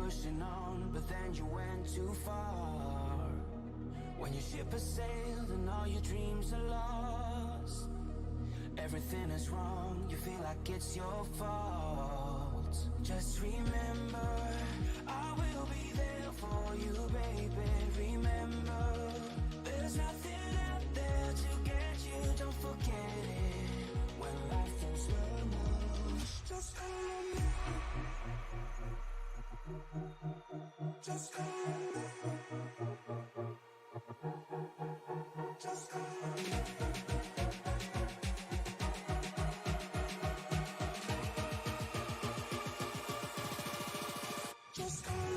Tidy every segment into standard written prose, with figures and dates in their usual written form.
pushing on, but then you went too far. When your ship has sailed and all your dreams are lost, everything is wrong, you feel like it's your fault. Just remember, I will be there for you, baby. Remember, there's nothing out there to get you, don't forget it. When life feels lemons, just call me. Just call me. Just call me. Just call me.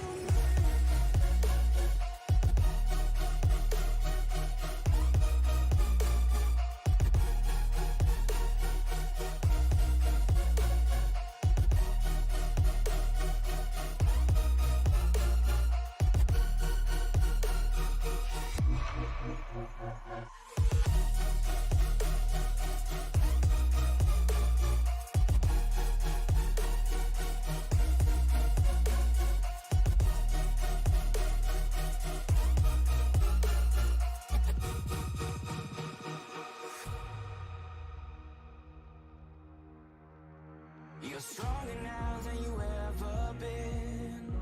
You're stronger now than you ever been.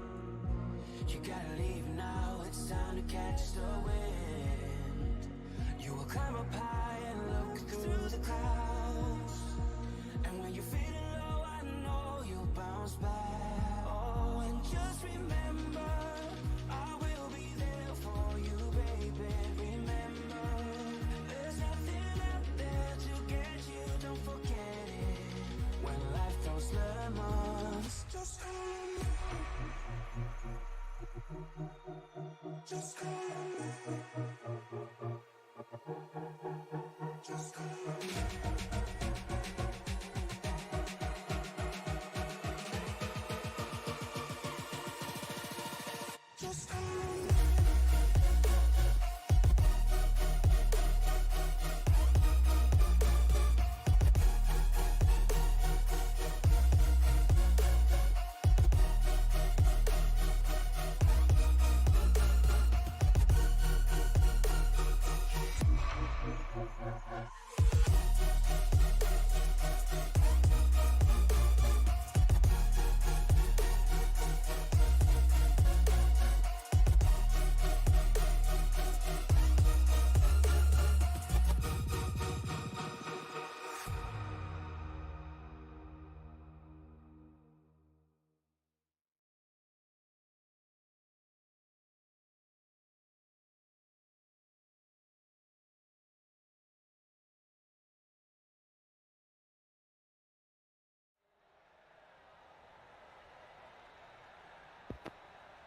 You gotta leave now, it's time to catch the wind. You will climb up high and look through the clouds. And when you're feeling low, I know you'll bounce back. Oh, and just remember, I will be there for you, baby. Remember, there's nothing out there to get you, don't forget it. When life throws lemons, just call me. Just call me. Just call me. Just call me.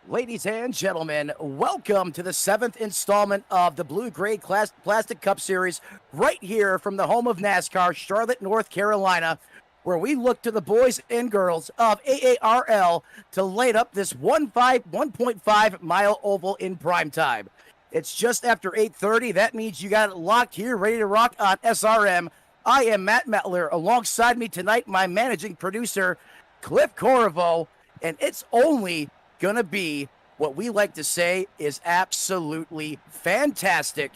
Ladies and gentlemen, welcome to the 7th installment of the Blue Gray Plastic Cup Series right here from the home of NASCAR, Charlotte, North Carolina, where we look to the boys and girls of AARL to light up this 1.5 mile oval in prime time. It's just after 8:30. That means you got it locked here, ready to rock on SRM. I am Matt Metler. Alongside me tonight, my managing producer, Cliff Corriveau, and it's only gonna be what we like to say is absolutely fantastic.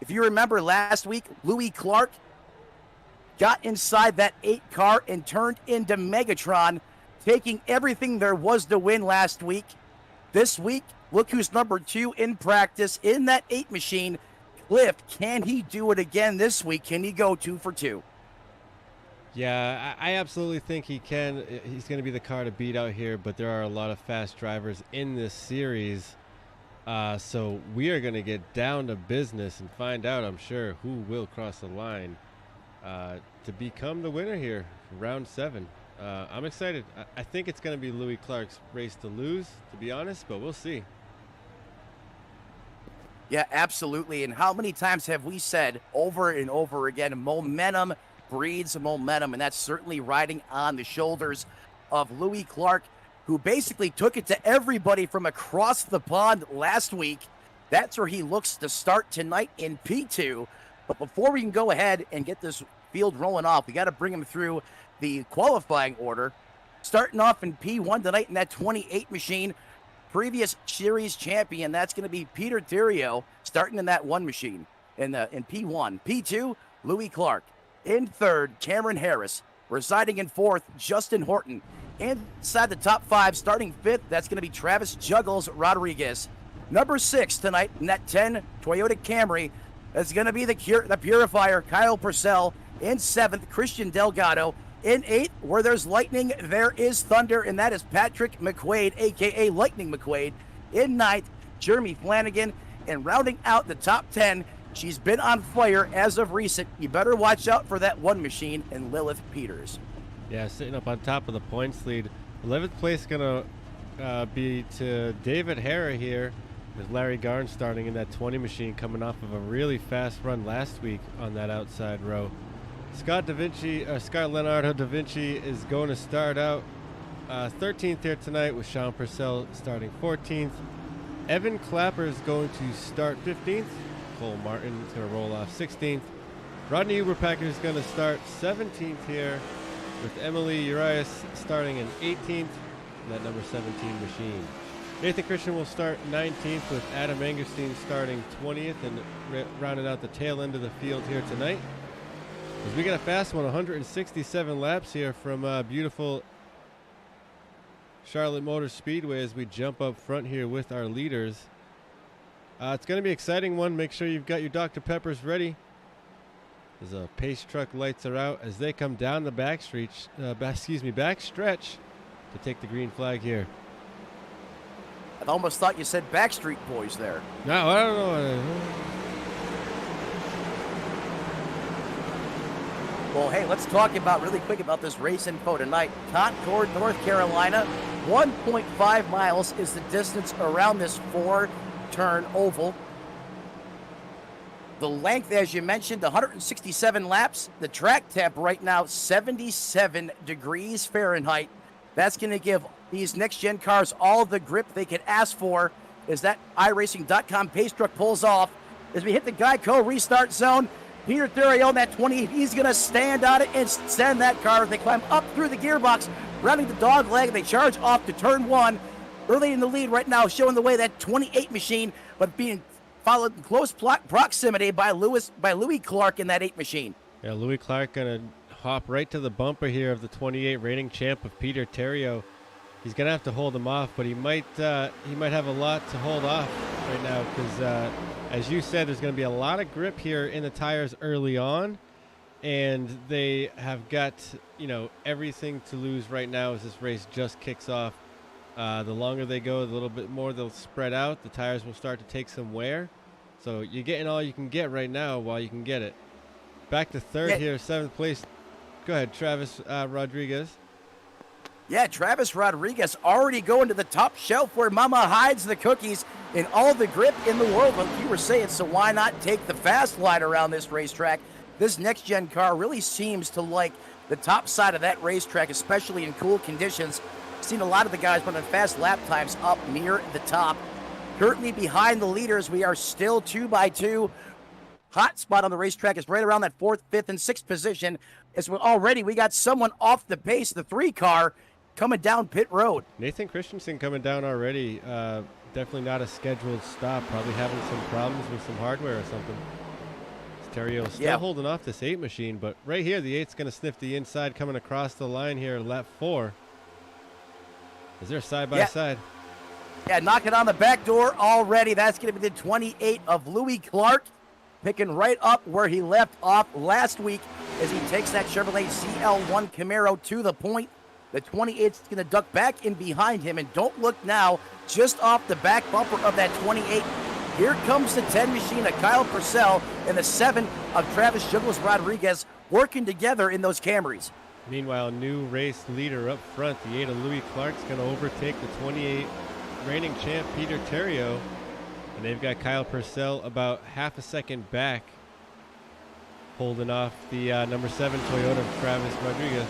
If you remember last week, Louis Clark got inside that 8 car and turned into Megatron, taking everything there was to win last week. This week, look who's number 2 in practice in that 8 machine. Cliff, can he do it again this week? Can he go 2 for 2? Yeah, I absolutely think he can. He's going to be the car to beat out here, but there are a lot of fast drivers in this series. So we are going to get down to business and find out, I'm sure, who will cross the line to become the winner here, round 7. I'm excited. I think it's going to be Louis Clark's race to lose, to be honest, but we'll see. Yeah, absolutely. And how many times have we said over and over again, momentum breeds momentum, and that's certainly riding on the shoulders of Louis Clark, who basically took it to everybody from across the pond last week. That's where he looks to start tonight in P2. But before we can go ahead and get this field rolling off, we got to bring him through the qualifying order. Starting off in P1 tonight in that 28 machine. Previous series champion, that's going to be Peter Theriault, starting in that 1 machine in P1. P2, Louis Clark. In 3rd, Cameron Harris. Residing in 4th, Justin Horton. Inside the top 5, starting 5th, that's going to be Travis Juggles Rodriguez. Number 6 tonight in that 10 Toyota Camry, that's going to be the Purifier, Kyle Purcell. In 7th, Christian Delgado. In 8th, where there's lightning, there is thunder, and that is Patrick McQuaid, a.k.a. Lightning McQuaid. In 9th, Jeremy Flanagan. And rounding out the top 10, she's been on fire as of recent. You better watch out for that 1 machine, and Lilith Peters. Yeah, sitting up on top of the points lead. 11th place going to be to David Hara here, with Larry Garn starting in that 20 machine, coming off of a really fast run last week on that outside row. Scott Leonardo Da Vinci is going to start out 13th here tonight, with Sean Purcell starting 14th. Evan Clapper is going to start 15th. Cole Martin is going to roll off 16th. Rodney Uberpacker is going to start 17th here, with Emily Urias starting in 18th in that number 17 machine. Nathan Christian will start 19th, with Adam Angerstein starting 20th, and rounding out the tail end of the field here tonight. As we got a fast one, 167 laps here from beautiful Charlotte Motor Speedway as we jump up front here with our leaders. It's going to be an exciting one. Make sure you've got your Dr. Peppers ready, as the pace truck lights are out as they come down the backstretch to take the green flag here. I almost thought you said Backstreet Boys there. No, I don't know. Well, hey, let's talk about really quick about this race info tonight. Concord, North Carolina, 1.5 miles is the distance around this 4-turn oval. The length, as you mentioned, 167 laps. The track temp right now, 77 degrees Fahrenheit. That's going to give these next-gen cars all the grip they could ask for as that iRacing.com pace truck pulls off. As we hit the Geico restart zone, Peter Theriault on that 20, he's going to stand on it and send that car. They climb up through the gearbox, rounding the dog leg. They charge off to turn 1. Early in the lead right now, showing the way, that 28 machine, but being followed in close proximity by Louis Clark in that 8 machine. Yeah, Louis Clark going to hop right to the bumper here of the 28 reigning champ of Peter Theriault. He's going to have to hold him off, but he might have a lot to hold off right now, because as you said, there's going to be a lot of grip here in the tires early on, and they have got, everything to lose right now as this race just kicks off. The longer they go, the little bit more they'll spread out. The tires will start to take some wear. So you're getting all you can get right now while you can get it. Back to third here, 7th place. Go ahead, Travis Rodriguez. Yeah, Travis Rodriguez already going to the top shelf where Mama hides the cookies in all the grip in the world, like you were saying. So why not take the fast line around this racetrack? This next-gen car really seems to like the top side of that racetrack, especially in cool conditions. Seen a lot of the guys running fast lap times up near the top. Currently behind the leaders, we are still 2x2. Hot spot on the racetrack is right around that 4th, 5th, and 6th position. As we got someone off the pace, the 3 car, coming down pit road. Nathan Christensen coming down already. Definitely not a scheduled stop. Probably having some problems with some hardware or something. Theriault still holding off this 8 machine, but right here, the 8's going to sniff the inside coming across the line here, lap 4. Is there side by side? Yeah, knocking on the back door already. That's going to be the 28 of Louis Clark, picking right up where he left off last week as he takes that Chevrolet CL1 Camaro to the point. The 28's going to duck back in behind him, and don't look now, just off the back bumper of that 28. Here comes the 10 machine of Kyle Purcell and the 7 of Travis Juggles Rodriguez working together in those Camrys. Meanwhile, new race leader up front, the 8 of Louis Clark's going to overtake the 28 reigning champ Peter Theriault, and they've got Kyle Purcell about half a second back, holding off the number 7 Toyota of Travis Rodriguez.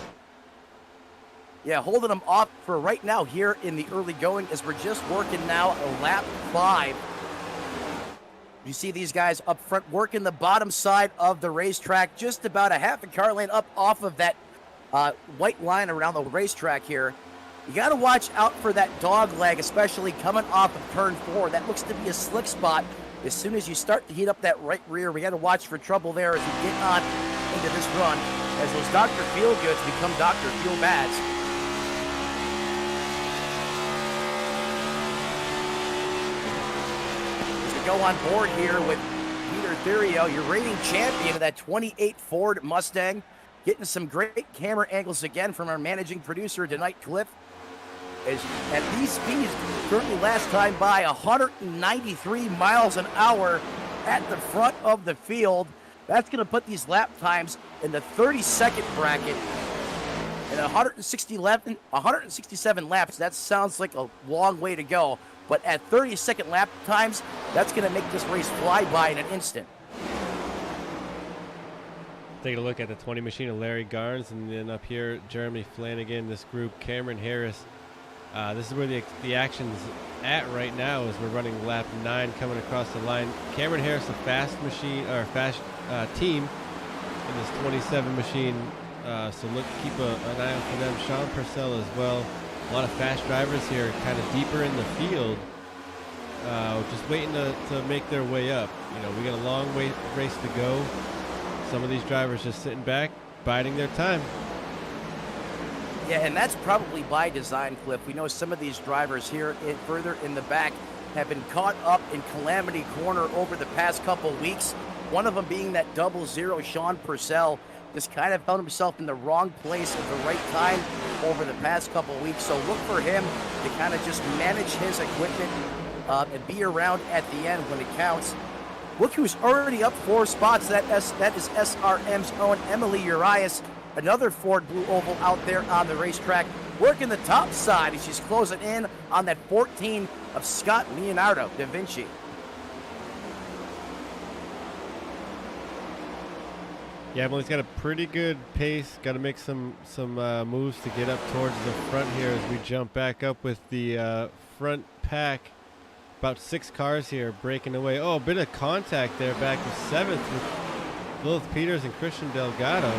Yeah, holding them off for right now here in the early going as we're just working now lap 5. You see these guys up front working the bottom side of the racetrack, just about a half a car lane up off of that white line around the racetrack here. You got to watch out for that dog leg, especially coming off of turn 4. That looks to be a slick spot. As soon as you start to heat up that right rear, we got to watch for trouble there as we get on into this run, as those Dr. Feelgoods become Dr. Feelbads. As we go on board here with Peter Thurio, your reigning champion of that 28 Ford Mustang, getting some great camera angles again from our managing producer tonight, Cliff. As at these speeds, currently last time by 193 miles an hour at the front of the field. That's going to put these lap times in the 30-second bracket. And 167 laps, that sounds like a long way to go. But at 30-second lap times, that's going to make this race fly by in an instant. Taking a look at the 20 machine of Larry Garnes, and then up here, Jeremy Flanagan, this group, Cameron Harris. This is where the action's at right now as we're running lap 9 coming across the line. Cameron Harris, a fast machine, or fast team in this 27 machine. So keep an eye out for them. Sean Purcell as well. A lot of fast drivers here, kind of deeper in the field, just waiting to make their way up. You know, we got a long race to go. Some of these drivers just sitting back, biding their time. Yeah, and that's probably by design, Cliff. We know some of these drivers here further in the back have been caught up in Calamity Corner over the past couple weeks. One of them being that 00 Sean Purcell, just kind of found himself in the wrong place at the right time over the past couple weeks. So look for him to kind of just manage his equipment and be around at the end when it counts. Look who's already up 4 spots. That is SRM's own Emily Urias. Another Ford Blue Oval out there on the racetrack, working the top side as she's closing in on that 14 of Scott Leonardo da Vinci. Yeah, Emily's got a pretty good pace. Got to make some moves to get up towards the front here as we jump back up with the front pack. About 6 cars here breaking away. Oh, a bit of contact there back to 7th with Lilith Peters and Christian Delgado.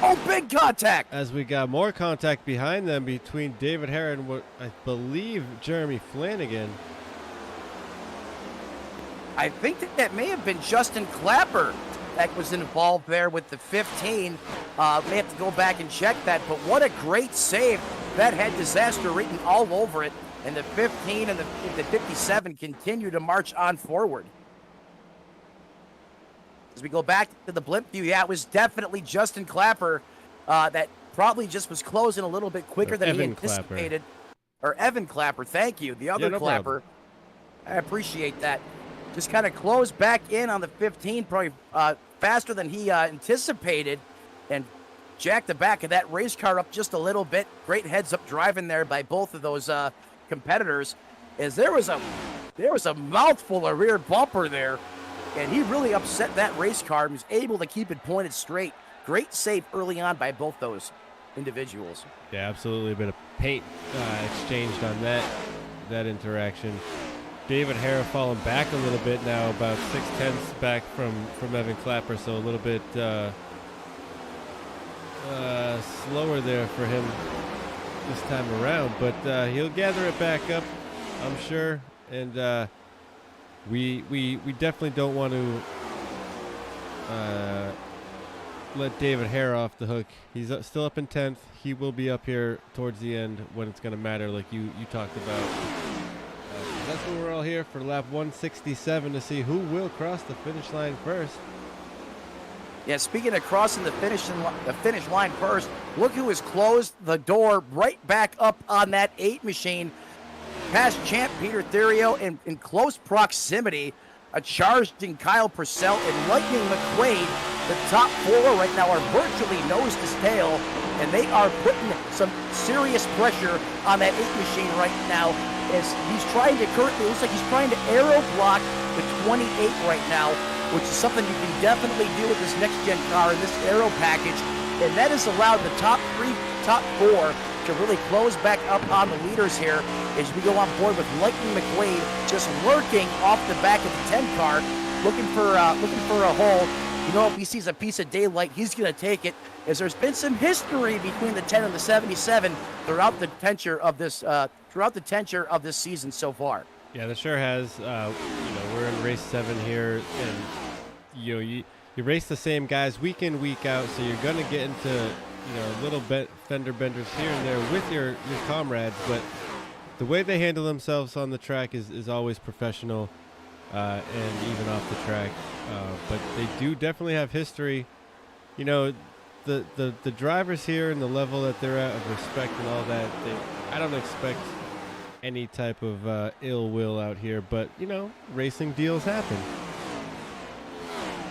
Oh, big contact! As we got more contact behind them between David Hare and what I believe Jeremy Flanagan. I think that may have been Justin Clapper that was involved there with the 15. May have to go back and check that, but what a great save. That had disaster written all over it, and the 15 and the 57 continue to march on forward. As we go back to the blimp view, yeah, it was definitely Justin Clapper that probably just was closing a little bit quicker than he anticipated. Or Evan Clapper, thank you, the other Clapper. I appreciate that. Just kind of closed back in on the 15, probably faster than he anticipated, and jacked the back of that race car up just a little bit. Great heads-up driving there by both of those competitors, as there was a mouthful of rear bumper there. And he really upset that race car and was able to keep it pointed straight. Great save early on by both those individuals. Yeah, absolutely. A bit of paint exchanged on that interaction. David Hare falling back a little bit now, about 0.6 back from Evan Clapper, so a little bit slower there for him this time around. But he'll gather it back up, I'm sure. And we definitely don't want to let David Hare off the hook. He's still up in 10th. He will be up here towards the end when it's going to matter, like you talked about. That's what we're all here for, lap 167, to see who will cross the finish line first. Yeah, speaking of crossing the finish line first, look who has closed the door right back up on that 8 machine. Past champ Peter Thurio in close proximity, a charging Kyle Purcell and Lightning McQuaid. The top 4 right now are virtually nose to tail, and they are putting some serious pressure on that 8 machine right now, as he's trying to currently, it looks like he's trying to aero block the 28 right now, which is something you can definitely do with this next gen car in this aero package, and that has allowed the top 4 to really close back up on the leaders here as we go on board with Lightning McQuaid just lurking off the back of the 10 car, looking for a hole. You know, if he sees a piece of daylight, he's going to take it. is there's been some history between the 10 and the 77 throughout the tenure of this season so far. Yeah, that sure has. We're in race 7 here, and you race the same guys week in, week out, so you're gonna get into a little bit fender benders here and there with your comrades, but the way they handle themselves on the track is always professional, and even off the track. But they do definitely have history. The drivers here and the level that they're at of respect and all that, I don't expect any type of ill will out here, but racing deals happen.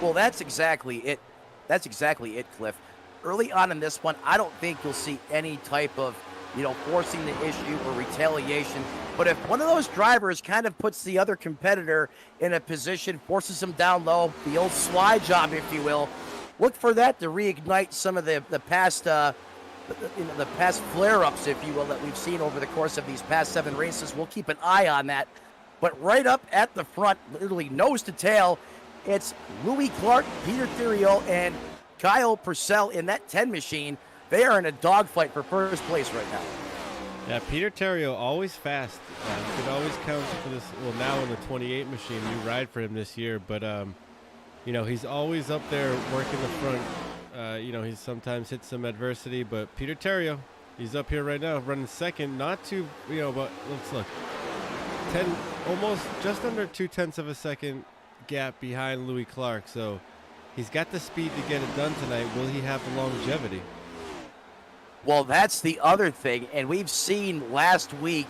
Well, that's exactly it. That's exactly it, Cliff. Early on in this one, I don't think you'll see any type of, forcing the issue or retaliation. But if one of those drivers kind of puts the other competitor in a position, forces him down low, the old slide job, if you will, look for that to reignite some of the past flare-ups, if you will, that we've seen over the course of these past 7 races. We'll keep an eye on that. But right up at the front, literally nose to tail, it's Louis Clark, Peter Theriault, and Kyle Purcell in that 10 machine. They are in a dogfight for first place right now. Yeah, Peter Theriault, always fast. You could always count for this. Well, now in the 28 machine, new ride for him this year. But, he's always up there working the front. He's sometimes hit some adversity. But Peter Theriault, he's up here right now, running second. Not too, but let's look. Almost just under 0.2 of a second gap behind Louis Clark. So he's got the speed to get it done tonight. Will he have the longevity? Well, that's the other thing, and we've seen last week,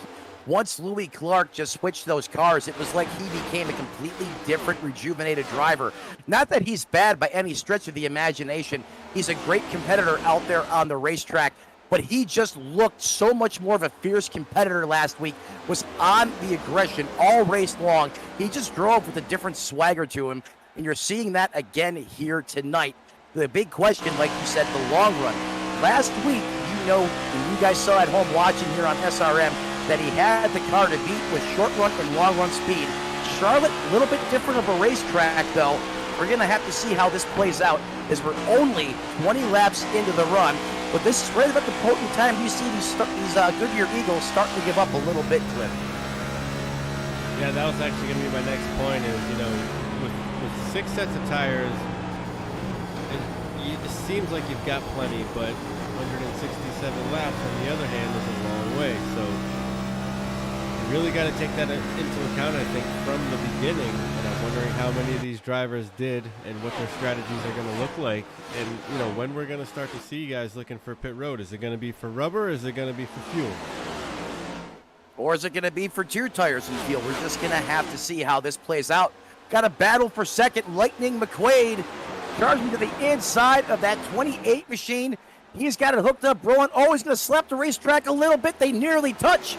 once Louis Clark just switched those cars, it was like he became a completely different, rejuvenated driver. Not that he's bad by any stretch of the imagination. He's a great competitor out there on the racetrack, but he just looked so much more of a fierce competitor last week, was on the aggression all race long. He just drove with a different swagger to him, and you're seeing that again here tonight. The big question, like you said, the long run. Last week, and you guys saw at home watching here on SRM, that he had the car to beat with short run and long run speed. Charlotte, a little bit different of a racetrack, though. We're going to have to see how this plays out, as we're only 20 laps into the run. But this is right about the potent time you see these Goodyear Eagles starting to give up a little bit, Cliff. Yeah, that was actually going to be my next point is, with 6 sets of tires, it seems like you've got plenty, but 167 laps, on the other hand, is a long way. So you really got to take that into account, I think, from the beginning. And I'm wondering how many of these drivers did and what their strategies are going to look like. And, when we're going to start to see you guys looking for pit road. Is it going to be for rubber or is it going to be for fuel? Or is it going to be for 2 tires and fuel? We're just going to have to see how this plays out. Got a battle for second. Lightning McQuaid charging to the inside of that 28 machine. He's got it hooked up, rolling. Oh, he's going to slap the racetrack a little bit. They nearly touch,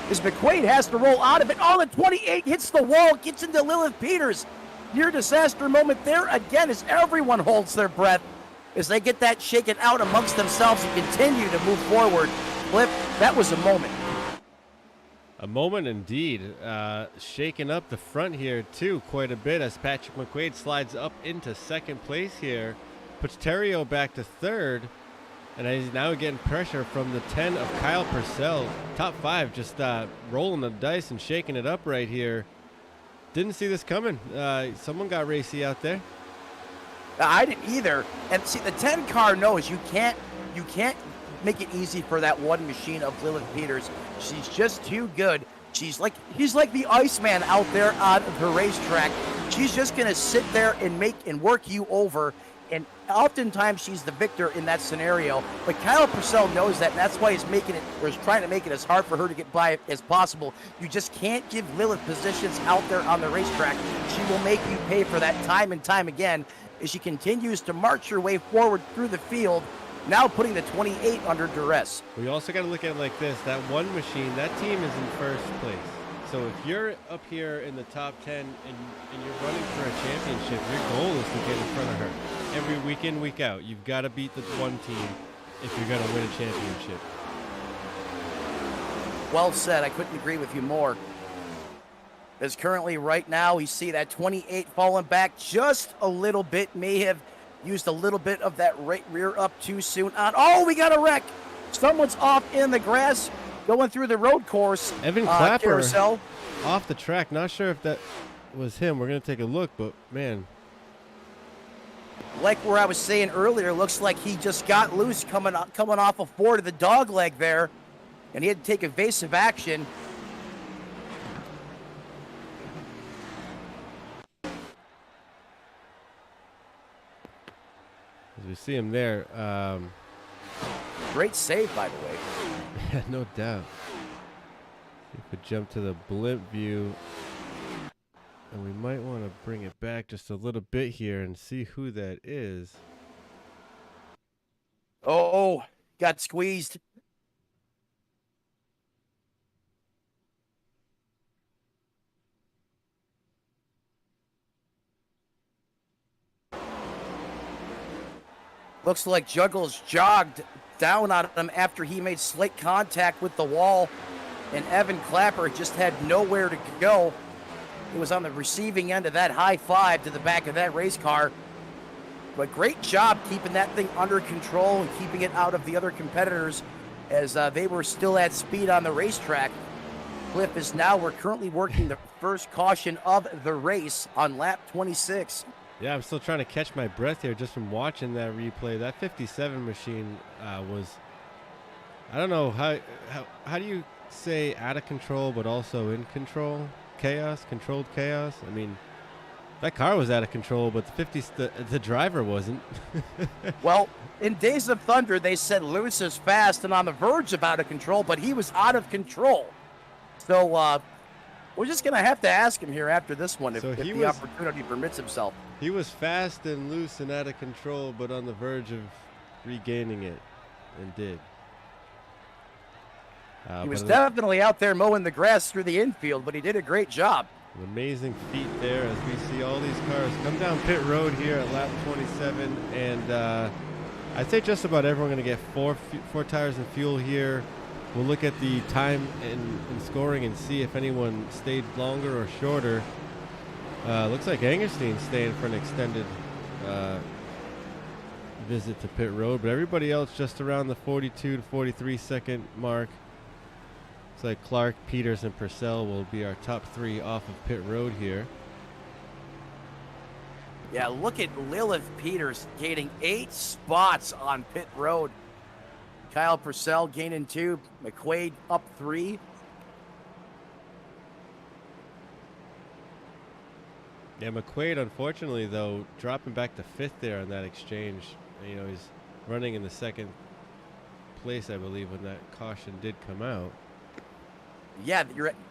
as McQuaid has to roll out of it. Oh, the 28 hits the wall, gets into Lilith Peters. Near disaster moment there again, as everyone holds their breath as they get that shaken out amongst themselves and continue to move forward. Cliff, that was a moment. A moment indeed. Shaking up the front here, too, quite a bit as Patrick McQuaid slides up into second place here. Puts Theriault back to third. And he's now getting pressure from the 10 of Kyle Purcell. Top 5 just rolling the dice and shaking it up right here. Didn't see this coming. Someone got racy out there. I didn't either. And see, the 10 car knows you can't make it easy for that one machine of Lilith Peters. She's just too good. He's like the Iceman out there on the racetrack. She's just going to sit there and work you over. And oftentimes she's the victor in that scenario. But Kyle Purcell knows that, and that's why he's trying to make it as hard for her to get by as possible. You just can't give Lilith positions out there on the racetrack. She will make you pay for that time and time again as she continues to march her way forward through the field, now putting the 28 under duress. We also got to look at it like this. That one machine, that team is in first place. So if you're up here in the top 10 and you're running for a championship, your goal is to get in front of her. Every week in, week out, you've got to beat the one team if you're going to win a championship. Well said. I couldn't agree with you more. As currently right now, we see that 28 falling back just a little bit. May have used a little bit of that right rear up too soon on. Oh, we got a wreck. Someone's off in the grass going through the road course. Evan Clapper Carousel. off the track. Not sure if that was him. We're going to take a look, but man. Like where I was saying earlier, looks like he just got loose coming off a four to the dog leg there, and he had to take evasive action. As we see him there. Great save, by the way. Yeah, no doubt. You could jump to the blimp view. And we might want to bring it back just a little bit here and see who that is. Oh, got squeezed. Looks like Juggles jogged down on him after he made slight contact with the wall, and Evan Clapper just had nowhere to go. He was on the receiving end of that high five to the back of that race car. But great job keeping that thing under control and keeping it out of the other competitors as they were still at speed on the racetrack. Cliff is now, we're currently working the first caution of the race on lap 26. Yeah, I'm still trying to catch my breath here just from watching that replay. That 57 machine was, I don't know, how do you say out of control but also in control? Chaos, controlled chaos. I mean, that car was out of control, but the driver wasn't. Well, in Days of Thunder, they said Lewis is fast and on the verge of out of control, but he was out of control. So we're just going to have to ask him here after this one if the opportunity permits himself. He was fast and loose and out of control, but on the verge of regaining it, and did. He was definitely out there mowing the grass through the infield, but he did a great job. An amazing feat there as we see all these cars come down pit road here at lap 27. And I'd say just about everyone going to get four tires and fuel here. We'll look at the time and scoring and see if anyone stayed longer or shorter. Looks like Angerstein's staying for an extended visit to pit road, but everybody else just around the 42 to 43 second mark. Looks like Clark, Peters, and Purcell will be our top three off of pit road here. Yeah, look at Lilith Peters gaining 8 spots on pit road. Kyle Purcell gaining 2, McQuaid up 3. Yeah, McQuaid, unfortunately, though, dropping back to 5th there on that exchange. You know, he's running in the 2nd place, I believe, when that caution did come out. Yeah,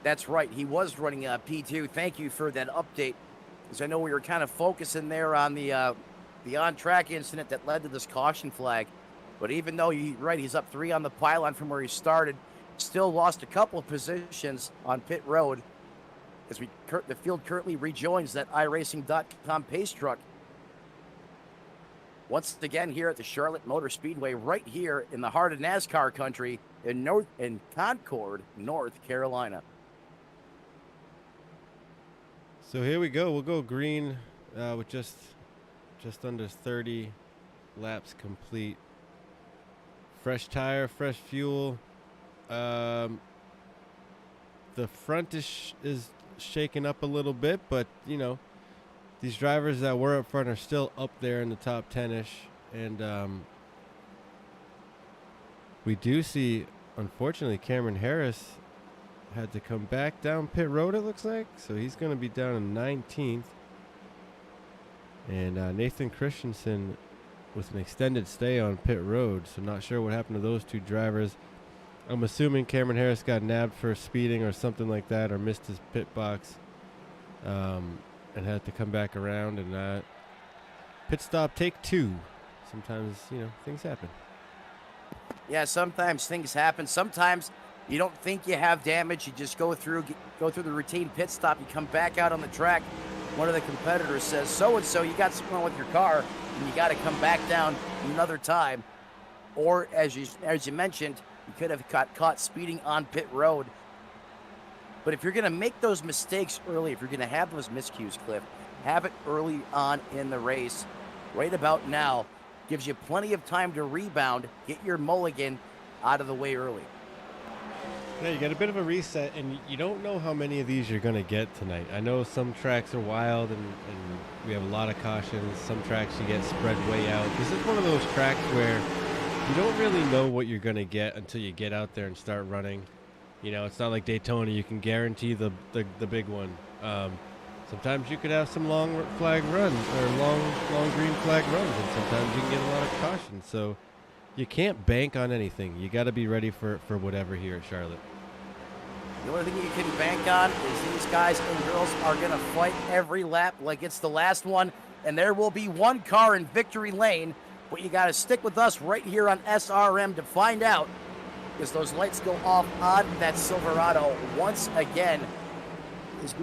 that's right. He was running P2. Thank you for that update, because I know we were kind of focusing there on the on-track incident that led to this caution flag. But even though he's up 3 on the pylon from where he started, still lost a couple of positions on pit road as the field currently rejoins that iRacing.com pace truck. Once again here at the Charlotte Motor Speedway, right here in the heart of NASCAR country in Concord, North Carolina. So here we go. We'll go green with just under 30 laps complete. Fresh tire, fresh fuel. The front is shaken up a little bit, but you know, these drivers that were up front are still up there in the top 10-ish. And we do see, unfortunately, Cameron Harris had to come back down pit road, it looks like. So he's going to be down in 19th. And Nathan Christensen with an extended stay on pit road. So not sure what happened to those two drivers. I'm assuming Cameron Harris got nabbed for speeding or something like that, or missed his pit box. And had to come back around and pit stop take 2. Sometimes, you know, things happen. Yeah, sometimes things happen. Sometimes you don't think you have damage. You just go through the routine pit stop. You come back out on the track. One of the competitors says, so-and-so, you got something wrong with your car, and you got to come back down another time. Or, as you mentioned, you could have got caught speeding on pit road. But if you're going to make those mistakes early, if you're going to have those miscues, Cliff, have it early on in the race. right about now. Gives you plenty of time to rebound, get your mulligan out of the way early. Yeah, you got a bit of a reset, and you don't know how many of these you're going to get tonight. I know some tracks are wild, and we have a lot of cautions. Some tracks you get spread way out. This is one of those tracks where you don't really know what you're going to get until you get out there and start running. You know, it's not like Daytona. You can guarantee the big one. Sometimes you could have some long flag runs or long green flag runs, and sometimes you can get a lot of caution. So you can't bank on anything. You got to be ready for whatever here at Charlotte. The only thing you can bank on is these guys and girls are going to fight every lap like it's the last one, and there will be one car in victory lane, but you got to stick with us right here on SRM to find out, because those lights go off on that Silverado once again as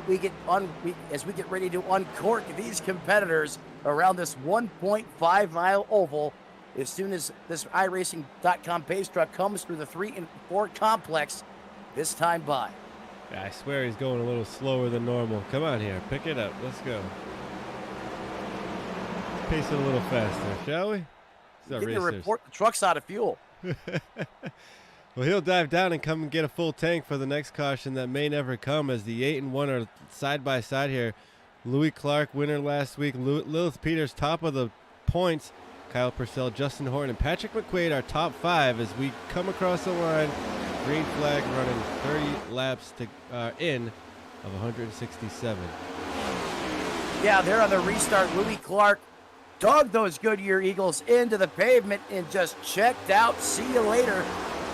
we get ready to uncork these competitors around this 1.5-mile oval as soon as this iRacing.com pace truck comes through the 3 and 4 complex this time by. I swear he's going a little slower than normal. Come on here, pick it up. Let's go. Pace it a little faster, shall we? Give you a report, the truck's out of fuel. Well, he'll dive down and come and get a full tank for the next caution that may never come, as the 8 and 1 are side by side here. Louis Clark, winner last week. Lilith Peters, top of the points. Kyle Purcell, Justin Horton, and Patrick McQuaid are top 5 as we come across the line. Green flag running 30 laps to in of 167. Yeah, there on the restart, Louis Clark dug those Goodyear Eagles into the pavement and just checked out. See you later.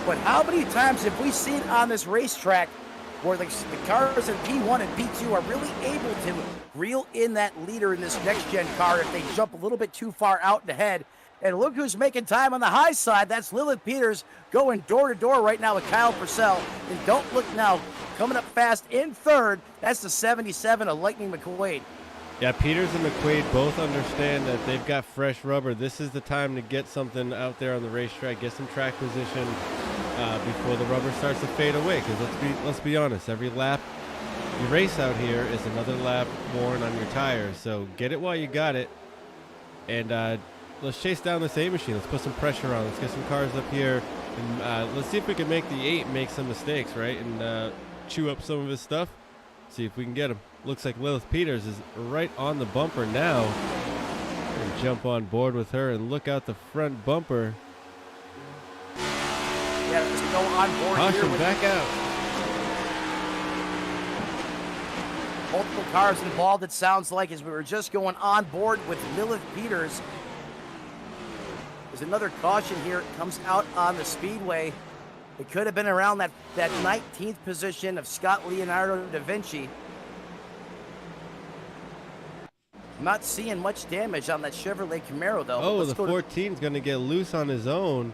But how many times have we seen on this racetrack where the cars in P1 and P2 are really able to reel in that leader in this next-gen car if they jump a little bit too far out and ahead? And look who's making time on the high side. That's Lilith Peters going door-to-door right now with Kyle Purcell. And don't look now, coming up fast in third, that's the 77 of Lightning McQuaid. Yeah, Peters and McQuaid both understand that they've got fresh rubber. This is the time to get something out there on the racetrack, get some track position before the rubber starts to fade away. Because let's be honest, every lap you race out here is another lap worn on your tires. So get it while you got it, and let's chase down this A machine. Let's put some pressure on. Let's get some cars up here, and let's see if we can make the 8 make some mistakes, right, and chew up some of his stuff. See if we can get him. Looks like Lilith Peters is right on the bumper now. And jump on board with her and look out the front bumper. Yeah, just go on board. Caution, here. Back out. Multiple cars involved, it sounds like, as we were just going on board with Lilith Peters. There's another caution here. It comes out on the Speedway. It could have been around that 19th position of Scott Leonardo da Vinci. I'm not seeing much damage on that Chevrolet Camaro, though. Oh, the 14 is going to get loose on his own.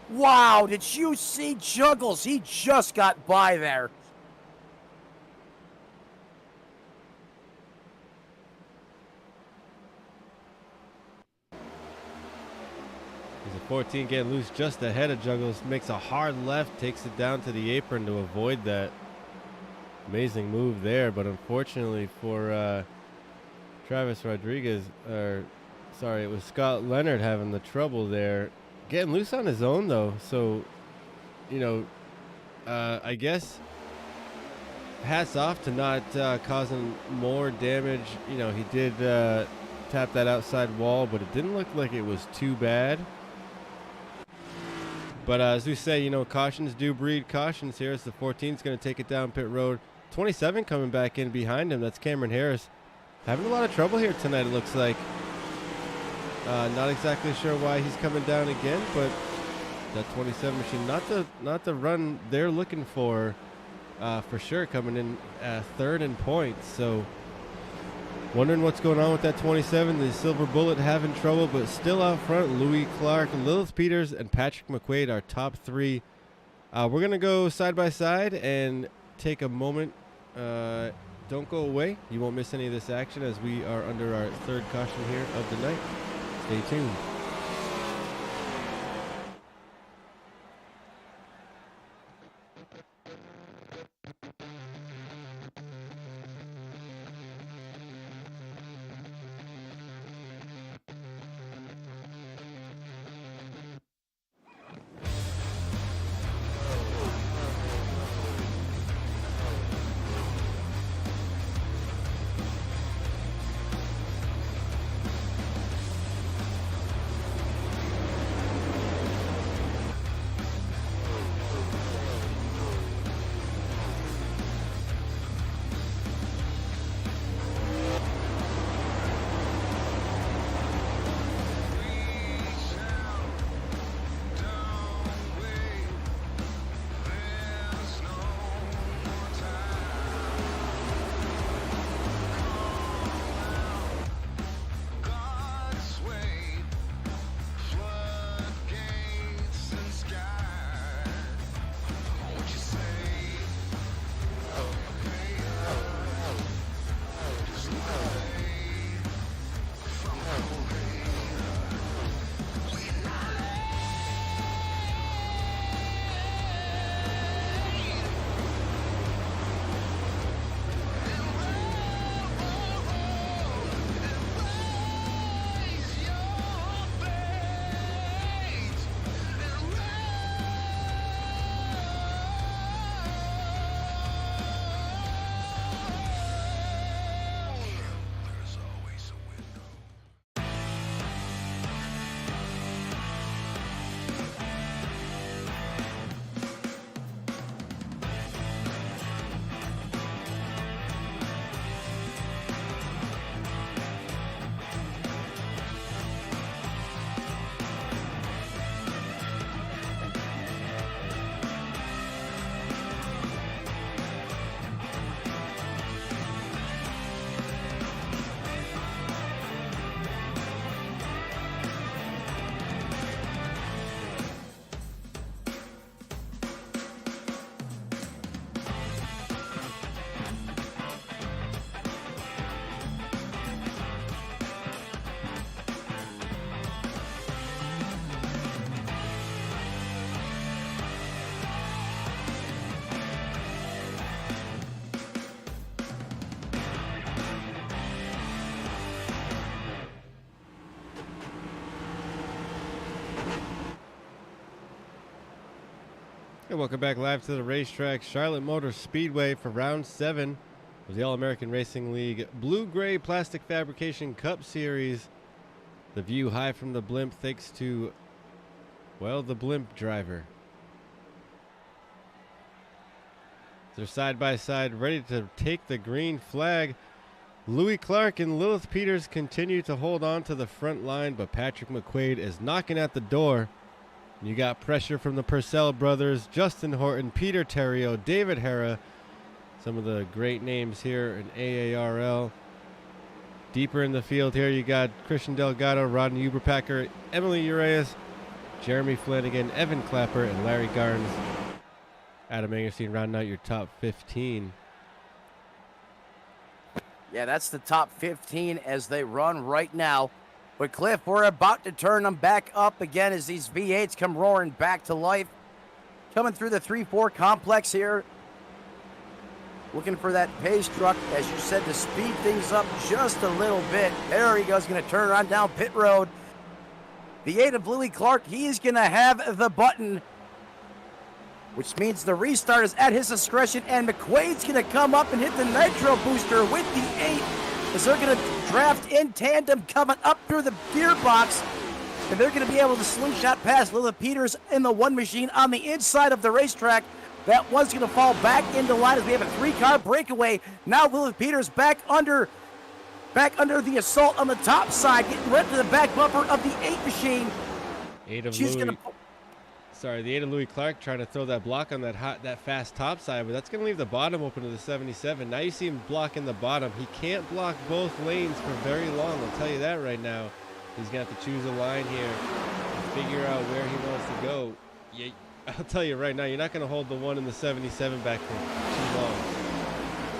Wow, did you see Juggles? He just got by there. There's a 14 getting loose just ahead of Juggles. Makes a hard left, takes it down to the apron to avoid that. Amazing move there, but unfortunately for Travis Rodriguez, or sorry, it was Scott Leonard having the trouble there. Getting loose on his own, though, so, you know, I guess hats off to not causing more damage. You know, he did tap that outside wall, but it didn't look like it was too bad. But as we say, you know, cautions do breed cautions here. As the 14 is going to take it down pit road. 27 coming back in behind him. That's Cameron Harris. Having a lot of trouble here tonight, it looks like. Not exactly sure why he's coming down again, but that 27 machine, not the run they're looking for sure, coming in third in points. So wondering what's going on with that 27. The Silver Bullet having trouble, but still out front. Louis Clark, Lilith Peters, and Patrick McQuaid are top 3. We're going to go side by side and take a moment. Don't go away. You won't miss any of this action as we are under our third caution here of the night. Stay tuned. Hey, welcome back live to the racetrack, Charlotte Motor Speedway for round 7 of the All-American Racing League Blue-Gray Plastic Fabrication Cup Series. The view high from the blimp thanks to, well, the blimp driver. They're side by side, ready to take the green flag. Louis Clark and Lilith Peters continue to hold on to the front line, but Patrick McQuaid is knocking at the door. You got pressure from the Purcell brothers, Justin Horton, Peter Terrio, David Hera, some of the great names here in AARL. Deeper in the field here, you got Christian Delgado, Rodney Uberpacker, Emily Urias, Jeremy Flanagan, Evan Clapper, and Larry Garnes. Adam Angerstein rounding out your top 15. Yeah, that's the top 15 as they run right now. But Cliff, we're about to turn them back up again as these V8s come roaring back to life. Coming through the 3-4 complex here. Looking for that pace truck, as you said, to speed things up just a little bit. There he goes, going to turn around down pit road. The 8 of Louis Clark, he is going to have the button, which means the restart is at his discretion, and McQuaid's going to come up and hit the nitro booster with the 8, as they're going to draft in tandem coming up through the gearbox, and they're going to be able to slingshot past Lilith Peters in the 1 machine on the inside of the racetrack. That was going to fall back into line as we have a 3-car breakaway. Now Lilith Peters back under the assault on the top side, getting right to the back bumper of the 8 machine. The 8 of Louis Clark trying to throw that block on that fast top side, but that's going to leave the bottom open to the 77. Now you see him blocking the bottom. He can't block both lanes for very long, I'll tell you that right now. He's going to have to choose a line here and figure out where he wants to go. I'll tell you right now, you're not going to hold the 1 in the 77 back for too long.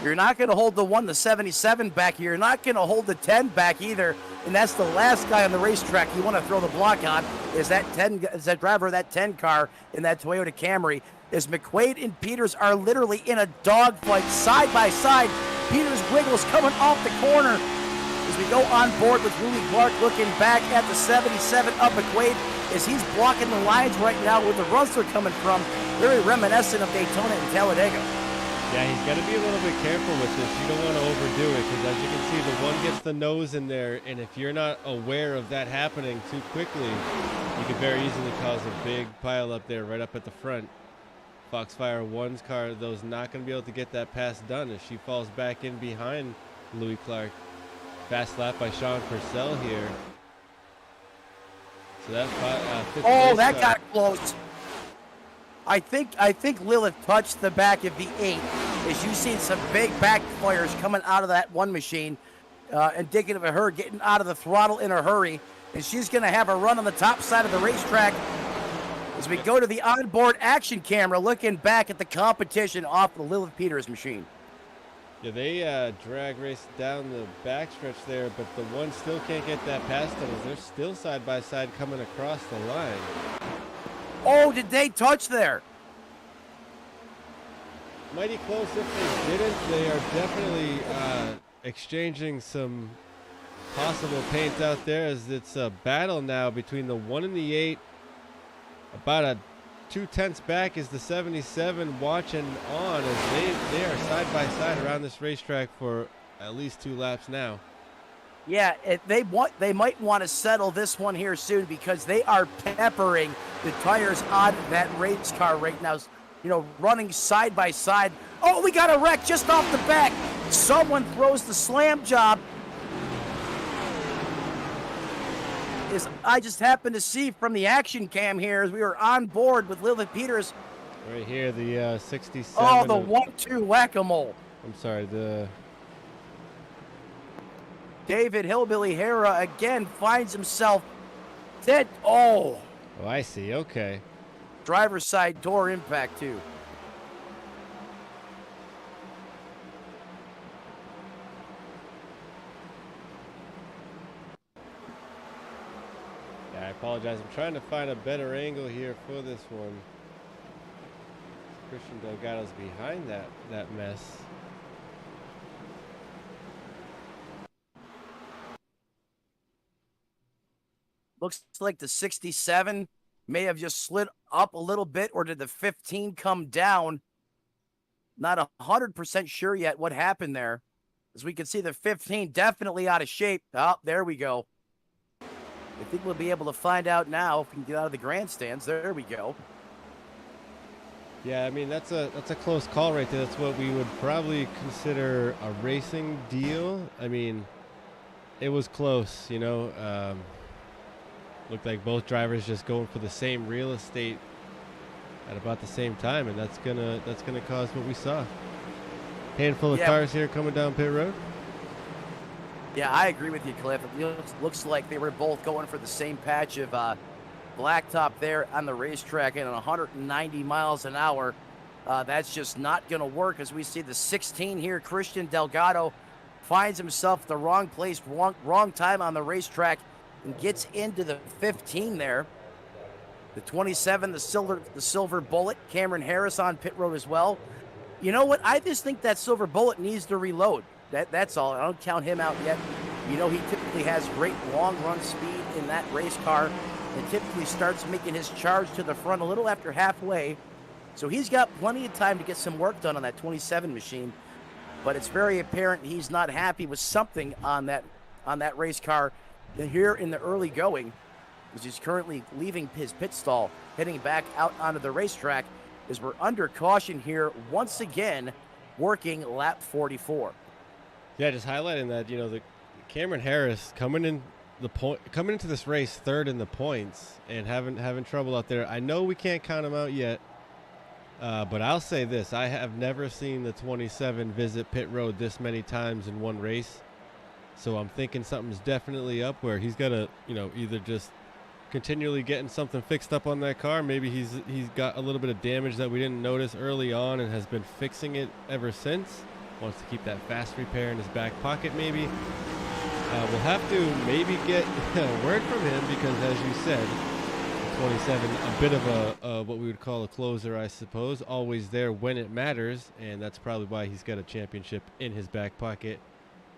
You're not going to hold the 1, the 77 back here. You're not going to hold the 10 back either. And that's the last guy on the racetrack you want to throw the block on, is that driver of that 10 car in that Toyota Camry. As McQuaid and Peters are literally in a dogfight side by side. Peters wiggles coming off the corner as we go on board with Louis Clark looking back at the 77 of McQuaid as he's blocking the lines right now where the runs are coming from. Very reminiscent of Daytona and Talladega. Yeah, he's got to be a little bit careful with this. You don't want to overdo it because, as you can see, the 1 gets the nose in there, and if you're not aware of that happening too quickly, you could very easily cause a big pile up there right up at the front. Foxfire 1's car, though, is not going to be able to get that pass done as she falls back in behind Louis Clark. Fast lap by Sean Purcell here. So that's that got close. I think Lilith touched the back of the 8, as you've seen some big backfires coming out of that 1 machine, indicative of her getting out of the throttle in a hurry, and she's going to have a run on the top side of the racetrack as we go to the onboard action camera looking back at the competition off the Lilith Peters machine. Yeah, they drag race down the backstretch there, but the 1 still can't get that past them as they're still side by side coming across the line. Oh, did they touch there? Mighty close if they didn't. They are definitely exchanging some possible paint out there as it's a battle now between the 1 and the 8. About a 2/10 back is the 77 watching on as they are side by side around this racetrack for at least 2 laps now. Yeah, they might want to settle this one here soon because they are peppering the tires on that race car right now. You know, running side by side. Oh, we got a wreck just off the back. Someone throws the slam job. I just happened to see from the action cam here as we were on board with Lilith Peters. Right here, the 67. Oh, the 1-2 whack-a-mole. I'm sorry, the David Hillbilly Hera again finds himself dead. Oh, I see. Okay. Driver's side door impact too. Yeah, I apologize. I'm trying to find a better angle here for this one. Christian Delgado's behind that mess. Looks like the 67 may have just slid up a little bit, or did the 15 come down? Not 100% sure yet what happened there. As we can see, the 15 definitely out of shape. Oh, there we go. I think we'll be able to find out now if we can get out of the grandstands. There we go. Yeah, I mean, that's a close call right there. That's what we would probably consider a racing deal. I mean, it was close, you know. Looked like both drivers just going for the same real estate at about the same time, and that's gonna cause what we saw. Handful of cars here coming down pit road. Yeah, I agree with you, Cliff. It looks like they were both going for the same patch of blacktop there on the racetrack at 190 miles an hour. That's just not going to work, as we see the 16 here, Christian Delgado, finds himself the wrong place, wrong time on the racetrack, and gets into the 15 there. The 27, the silver bullet, Cameron Harris on pit road as well. You know what? I just think that silver bullet needs to reload. That's all. I don't count him out yet. You know, he typically has great long run speed in that race car, and typically starts making his charge to the front a little after halfway. So he's got plenty of time to get some work done on that 27 machine. But it's very apparent he's not happy with something on that race car here in the early going, as he's currently leaving his pit stall, heading back out onto the racetrack, as we're under caution here once again, working lap 44. Yeah, just highlighting that, you know, the Cameron Harris coming into this race third in the points and having trouble out there. I know we can't count him out yet, but I'll say this: I have never seen the 27 visit pit road this many times in one race. So I'm thinking something's definitely up, where he's got to, you know, either just continually getting something fixed up on that car. Maybe he's got a little bit of damage that we didn't notice early on and has been fixing it ever since. Wants to keep that fast repair in his back pocket, maybe. We'll have to maybe get word from him, because, as you said, 27, a bit of a what we would call a closer, I suppose, always there when it matters, and that's probably why he's got a championship in his back pocket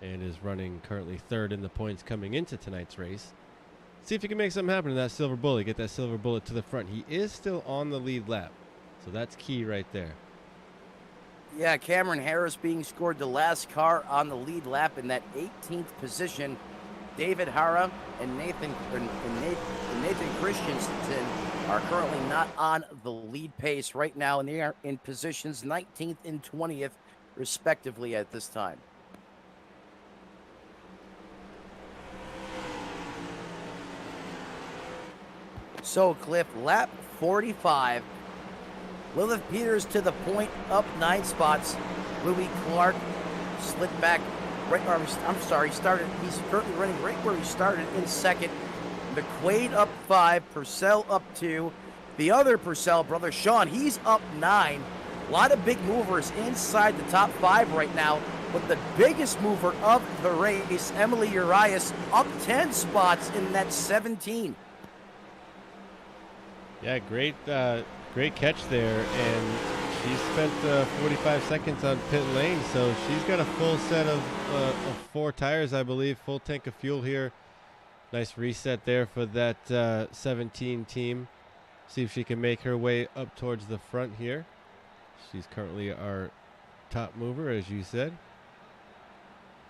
and is running currently third in the points coming into tonight's race. See if he can make something happen to that silver bullet, get that silver bullet to the front. He is still on the lead lap, so that's key right there. Yeah, Cameron Harris being scored the last car on the lead lap in that 18th position. David Hara and Nathan Christensen are currently not on the lead pace right now, and they are in positions 19th and 20th, respectively, at this time. So, Cliff, lap 45. Lilith Peters to the point, up 9 spots. Louis Clark slid back right, he's currently running right where he started in second. McQuaid up 5, Purcell up 2. The other Purcell brother, Sean, he's up 9. A lot of big movers inside the top 5 right now, but the biggest mover of the race, Emily Urias, up 10 spots in that 17. Yeah, great catch there, and she spent 45 seconds on pit lane, so she's got a full set of 4 tires, I believe, full tank of fuel here. Nice reset there for that 17 team. See if she can make her way up towards the front here. She's currently our top mover, as you said.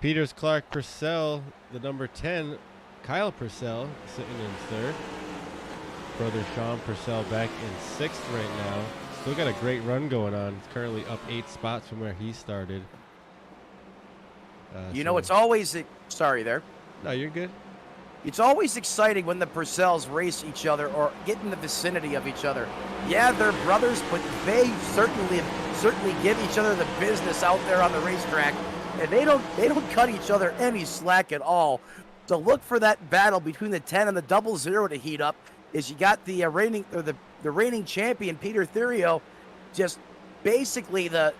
Peters, Clark, Purcell, the number 10, Kyle Purcell, sitting in third. Brother Sean Purcell back in 6th right now. Still got a great run going on. He's currently up 8 spots from where he started. You know, it's always... Sorry there. No, you're good. It's always exciting when the Purcells race each other or get in the vicinity of each other. Yeah, they're brothers, but they certainly give each other the business out there on the racetrack, and they don't cut each other any slack at all. So look for that battle between the 10 and the 00 to heat up. Is you got the reigning champion Peter Thurio, just basically the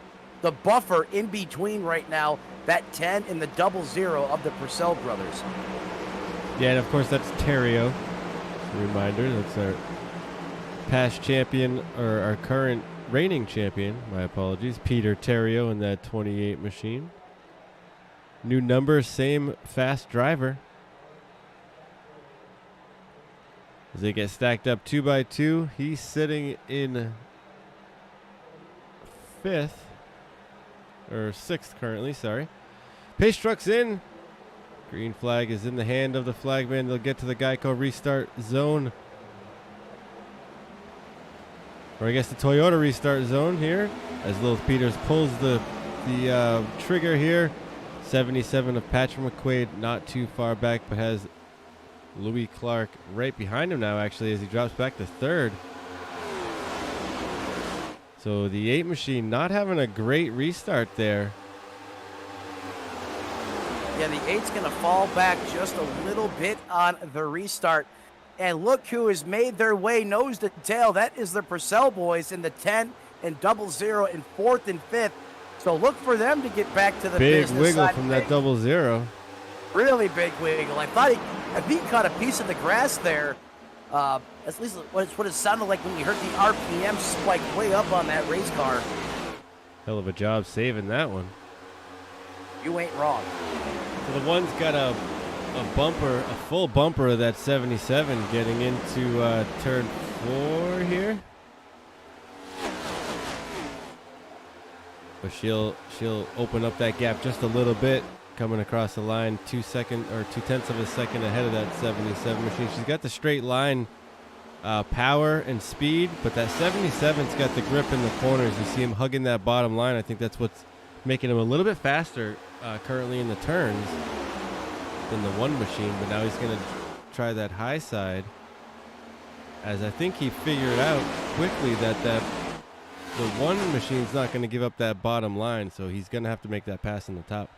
buffer in between right now, that 10 and the 00 of the Purcell brothers. Yeah, and of course that's Terrio. Just a reminder, that's our past champion, or our current reigning champion, my apologies, Peter Terrio in that 28 machine. New number, same fast driver. As they get stacked up 2 by 2. He's sitting in 5th. Or 6th currently, sorry. Pace truck's in. Green flag is in the hand of the flagman. They'll get to the Geico restart zone. Or I guess the Toyota restart zone here. As Lilith Peters pulls the trigger here. 77 of Patrick McQuaid, not too far back, but has Louis Clark right behind him now, actually, as he drops back to 3rd. So the 8 machine not having a great restart there. Yeah, the 8's going to fall back just a little bit on the restart. And look who has made their way nose to tail. That is the Purcell boys in the 10 and 00 in 4th and 5th. So look for them to get back to the big business wiggle side. from that 00. Really big wiggle. I thought if he caught a piece of the grass there, at least what it sounded like when you heard the RPM spike way up on that race car. Hell of a job saving that one. You ain't wrong. So the one's got a full bumper of that 77 getting into turn 4 here. But she'll open up that gap just a little bit, coming across the line 2/10 of a second ahead of that 77 machine. She's got the straight line power and speed, but that 77's got the grip in the corners. You see him hugging that bottom line. I think that's what's making him a little bit faster currently in the turns than the 1 machine, but now he's going to try that high side, as I think he figured out quickly that the 1 machine's not going to give up that bottom line, so he's going to have to make that pass in the top.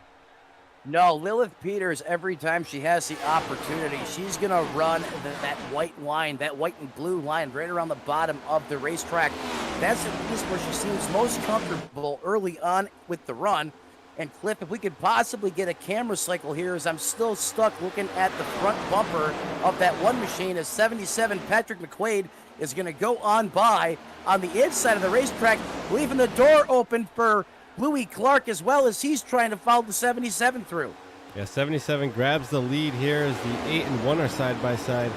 No, Lilith Peters, every time she has the opportunity, she's going to run that white line, that white and blue line right around the bottom of the racetrack. That's at least where she seems most comfortable early on with the run. And Cliff, if we could possibly get a camera cycle here, as I'm still stuck looking at the front bumper of that 1 machine, as 77 Patrick McQuaid is going to go on by on the inside of the racetrack, leaving the door open for Louis Clark as well, as he's trying to follow the 77 through. Yeah, 77 grabs the lead here as the 8 and 1 are side by side.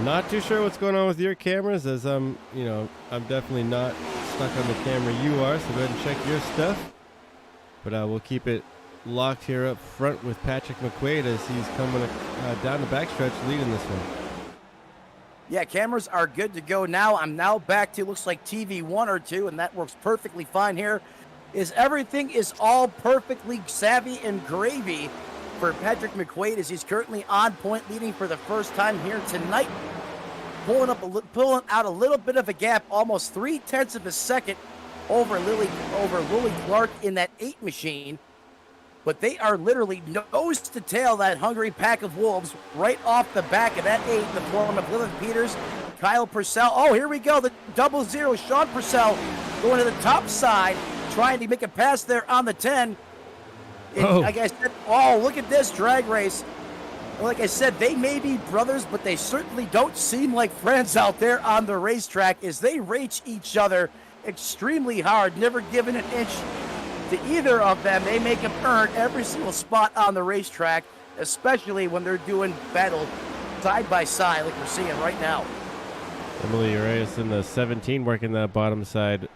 Not too sure what's going on with your cameras, as I'm definitely not stuck on the camera you are, so go ahead and check your stuff. But we'll keep it locked here up front with Patrick McQuaid as he's coming down the backstretch leading this one. Yeah, cameras are good to go now. I'm now back to, looks like TV 1 or 2, and that works perfectly fine here. Everything is all perfectly savvy and gravy for Patrick McQuaid, as he's currently on point, leading for the first time here tonight. Pulling out a little bit of a gap, almost 0.3 of a second over Louis Clark in that 8 machine. But they are literally nose to tail, that hungry pack of wolves, right off the back of that 8 in the form of Lilith Peters, Kyle Purcell. Oh, here we go, the 00, Sean Purcell going to the top side, trying to make a pass there on the 10. Like I said, look at this drag race. Like I said, they may be brothers, but they certainly don't seem like friends out there on the racetrack, as they race each other extremely hard, never giving an inch to either of them. They make them earn every single spot on the racetrack, especially when they're doing battle side by side like we're seeing right now. Emily Reyes in the 17 working that bottom side,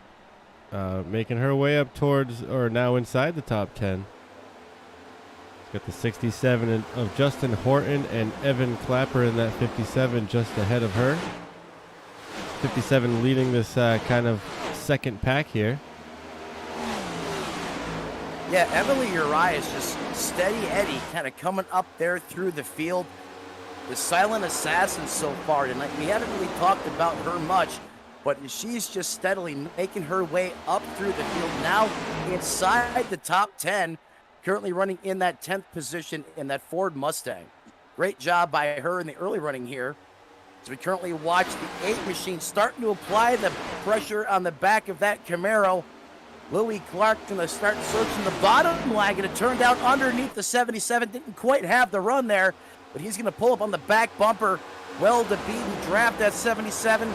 making her way up towards, or now inside the top 10. She's got the 67 of Justin Horton and Evan Clapper in that 57 just ahead of her. 57 leading this kind of second pack here. Yeah, Emily Uriah is just steady Eddie, kind of coming up there through the field. The silent assassin so far tonight. We haven't really talked about her much, but she's just steadily making her way up through the field. Now inside the top 10, currently running in that 10th position in that Ford Mustang. Great job by her in the early running here. As we currently watch the 8 machine starting to apply the pressure on the back of that Camaro. Louis Clark going to start searching the bottom line, going to turn down underneath the 77. Didn't quite have the run there, but he's going to pull up on the back bumper. Well to beat and draft that 77.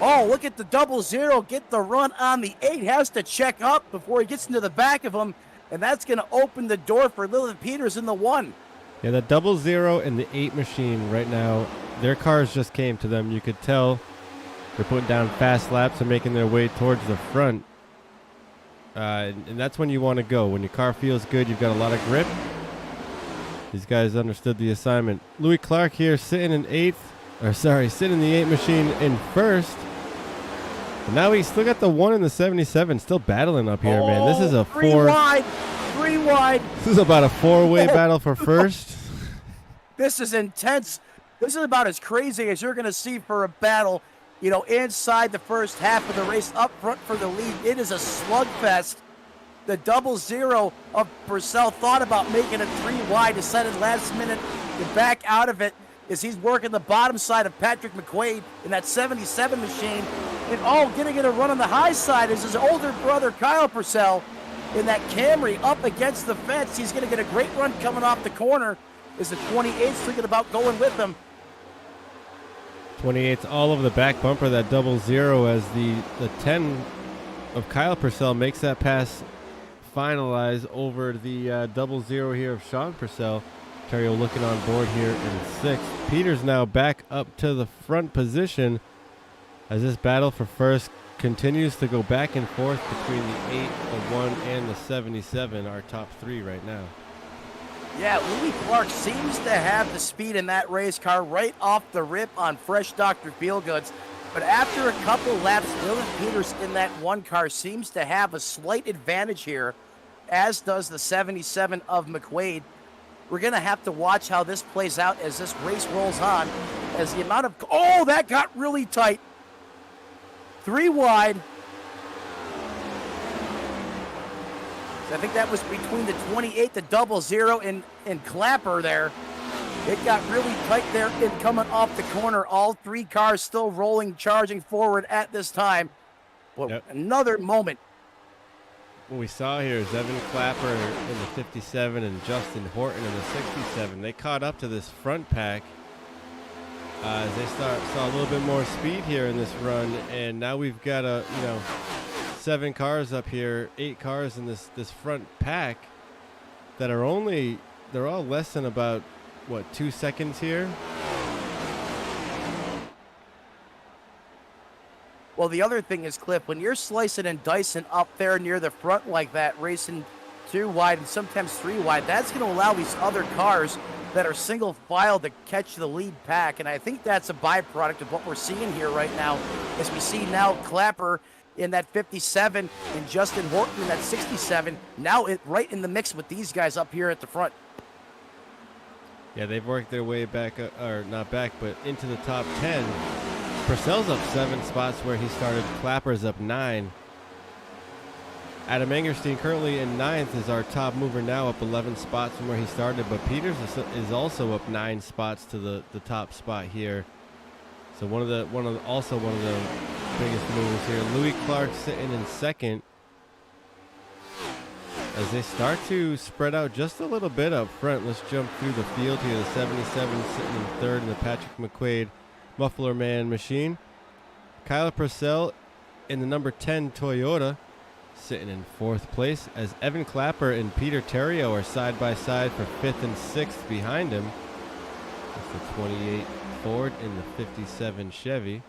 Oh, look at the 00. Get the run on the 8. Has to check up before he gets into the back of him, and that's going to open the door for Lilith Peters in the 1. Yeah, that 00 and the 8 machine right now, their cars just came to them. You could tell they're putting down fast laps and making their way towards the front. And that's when you want to go. When your car feels good, you've got a lot of grip. These guys understood the assignment. Louis Clark here sitting in sitting in the 8 machine in first. But now we still got the 1 in the 77 still battling up here, man. This is a 3 wide. 3 wide. This is about a 4-way battle for first. This is intense. This is about as crazy as you're going to see for a battle, you know, inside the first half of the race, up front for the lead. It is a slugfest. The 00 of Purcell thought about making it 3 wide, decided last minute to back out of it as he's working the bottom side of Patrick McQuaid in that 77 machine. And getting it a run on the high side is his older brother, Kyle Purcell, in that Camry up against the fence. He's going to get a great run coming off the corner as the 28's thinking about going with him. 28's all over the back bumper, that 00, as the 10 of Kyle Purcell makes that pass finalize over the 00 here of Sean Purcell. Terrio looking on board here in 6th. Peter's now back up to the front position as this battle for first continues to go back and forth between the 8, the 1, and the 77, our top 3 right now. Yeah, Louis Clark seems to have the speed in that race car right off the rip on fresh Dr. Feelgoods. But after a couple laps, Dylan Peters in that 1 car seems to have a slight advantage here, as does the 77 of McQuaid. We're going to have to watch how this plays out as this race rolls on, as the amount of... Oh, that got really tight. 3 wide. I think that was between the 28, the 00, and Clapper there. It got really tight there and coming off the corner. All 3 cars still rolling, charging forward at this time. Well, yep. Another moment. What we saw here is Evan Clapper in the 57 and Justin Horton in the 67. They caught up to this front pack as they saw a little bit more speed here in this run, and now we've got 7 cars up here, 8 cars in this front pack that are they're all less than about 2 seconds here. Well, the other thing is, Cliff, when you're slicing and dicing up there near the front like that, racing 2 wide and sometimes 3 wide, that's going to allow these other cars that are single file to catch the lead pack. And I think that's a byproduct of what we're seeing here right now, as we see now Clapper in that 57 and Justin Horton in that 67, now right in the mix with these guys up here at the front. Yeah, they've worked their way back, or not back, but into the top 10. Purcell's up 7 spots where he started. Clapper's up 9. Adam Angerstein currently in 9th is our top mover now, up 11 spots from where he started, but Peters is also up 9 spots to the top spot here. So one of the biggest movers here. Louis Clark sitting in 2nd as they start to spread out just a little bit up front. Let's jump through the field here. The 77 sitting in 3rd in the Patrick McQuaid Muffler Man machine. Kyle Purcell in the number 10 Toyota sitting in 4th place, as Evan Clapper and Peter Terrio are side by side for 5th and 6th behind him. That's the 28 Ford in the 57 Chevy.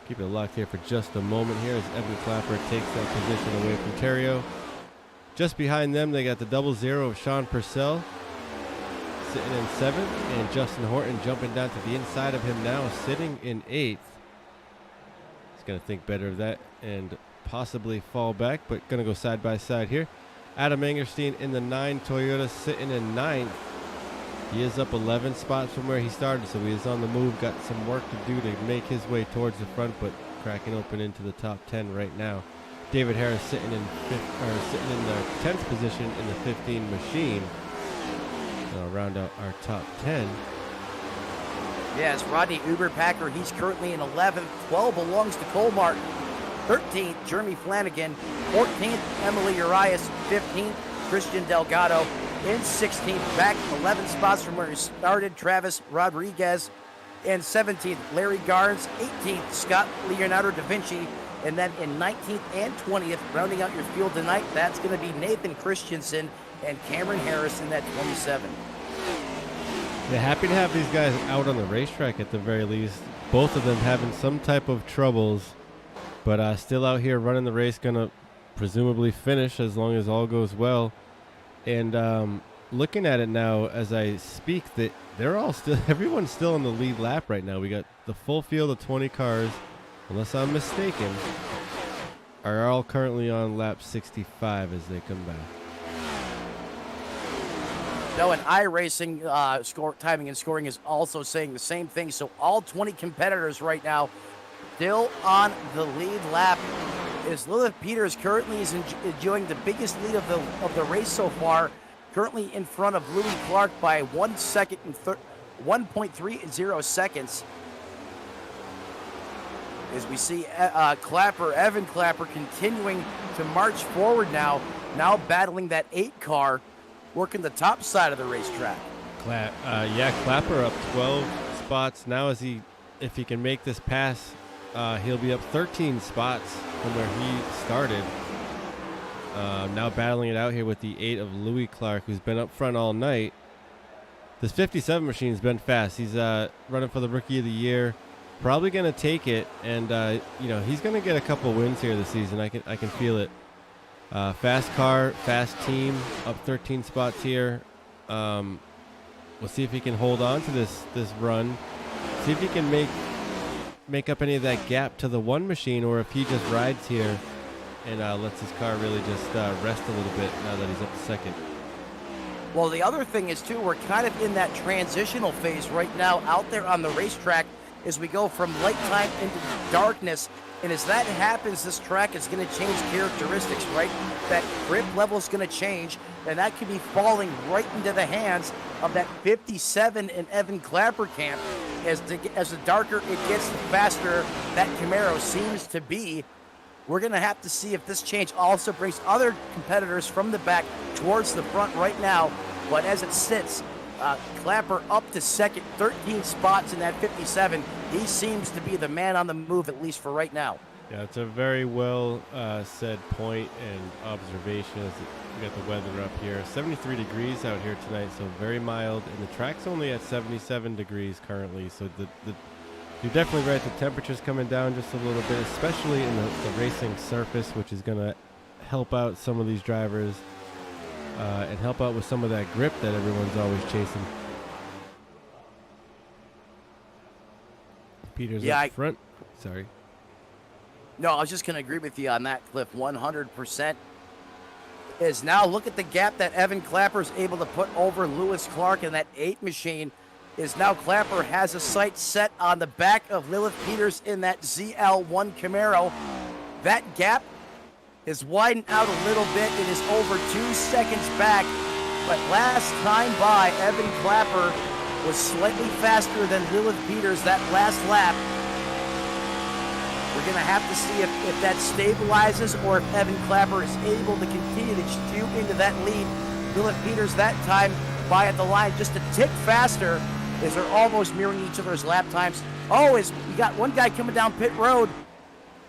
Keep it locked here for just a moment here as Evan Clapper takes that position away from Terrio. Just behind them, they got the 00 of Sean Purcell sitting in 7th, and Justin Horton jumping down to the inside of him now, sitting in 8th. He's going to think better of that and possibly fall back, but going to go side by side here. Adam Angerstein in the 9 Toyota sitting in 9th. He is up 11 spots from where he started, so he is on the move. Got some work to do to make his way towards the front, but cracking open into the top 10 right now. David Harris sitting in the 10th position in the 15 machine. I'll round out our top 10. Yes, Rodney Uberpacker, he's currently in 11th. 12 belongs to Cole Martin. 13th, Jeremy Flanagan. 14th, Emily Urias. 15th, Christian Delgado. In 16th, back 11 spots from where he started, Travis Rodriguez. And 17th, Larry Garnes. 18th, Scott Leonardo da Vinci. And then in 19th and 20th, rounding out your field tonight, that's going to be Nathan Christensen and Cameron Harris in that 27. Yeah, happy to have these guys out on the racetrack at the very least. Both of them having some type of troubles, but still out here running the race, gonna presumably finish as long as all goes well. And looking at it now as I speak, that they're all still, everyone's still on the lead lap right now. We got the full field of 20 cars, unless I'm mistaken, are all currently on lap 65 as they come back. No, and iRacing score timing and scoring is also saying the same thing. So all 20 competitors right now still on the lead lap. Is Lilith Peters currently is enjoying the biggest lead of the race so far, currently in front of Louis Clark by 1 second and 1.30 seconds. As we see Evan Clapper continuing to march forward now battling that 8 car, working the top side of the racetrack. Clapper up 12 spots now. If he can make this pass, he'll be up 13 spots from where he started. Now battling it out here with the 8 of Louis Clark, who's been up front all night. This 57 machine's been fast. He's running for the Rookie of the Year. Probably going to take it, and he's going to get a couple wins here this season. I can feel it. Fast car, fast team, up 13 spots here. We'll see if he can hold on to this run. See if he can make up any of that gap to the 1 machine, or if he just rides here and lets his car really just rest a little bit now that he's up to second. Well, the other thing is, too, we're kind of in that transitional phase right now out there on the racetrack as we go from light time into darkness. And as that happens, this track is going to change characteristics, right? That grip level is going to change, and that could be falling right into the hands of that 57 in Evan Clapper camp. As the darker it gets, the faster that Camaro seems to be. We're going to have to see if this change also brings other competitors from the back towards the front right now. But as it sits, Clapper up to second, 13 spots in that 57. He seems to be the man on the move, at least for right now. Yeah, it's a very well said point and observation. As we got the weather up here. 73 degrees out here tonight, so very mild. And the track's only at 77 degrees currently, so you're definitely right. The temperature's coming down just a little bit, especially in the racing surface, which is going to help out some of these drivers and help out with some of that grip that everyone's always chasing. Peter's up front. Sorry. No, I was just going to agree with you on that, Cliff, 100%. Is now look at the gap that Evan Clapper is able to put over Lewis Clark in that 8 machine. Is now Clapper has a sight set on the back of Lilith Peters in that ZL1 Camaro. That gap is widened out a little bit. It is over 2 seconds back. But last time by, Evan Clapper was slightly faster than Lilith Peters that last lap. We're going to have to see if that stabilizes or if Evan Clapper is able to continue to chew into that lead. Lilith Peters that time by at the line just a tick faster as they're almost mirroring each other's lap times. Oh, we got one guy coming down pit road.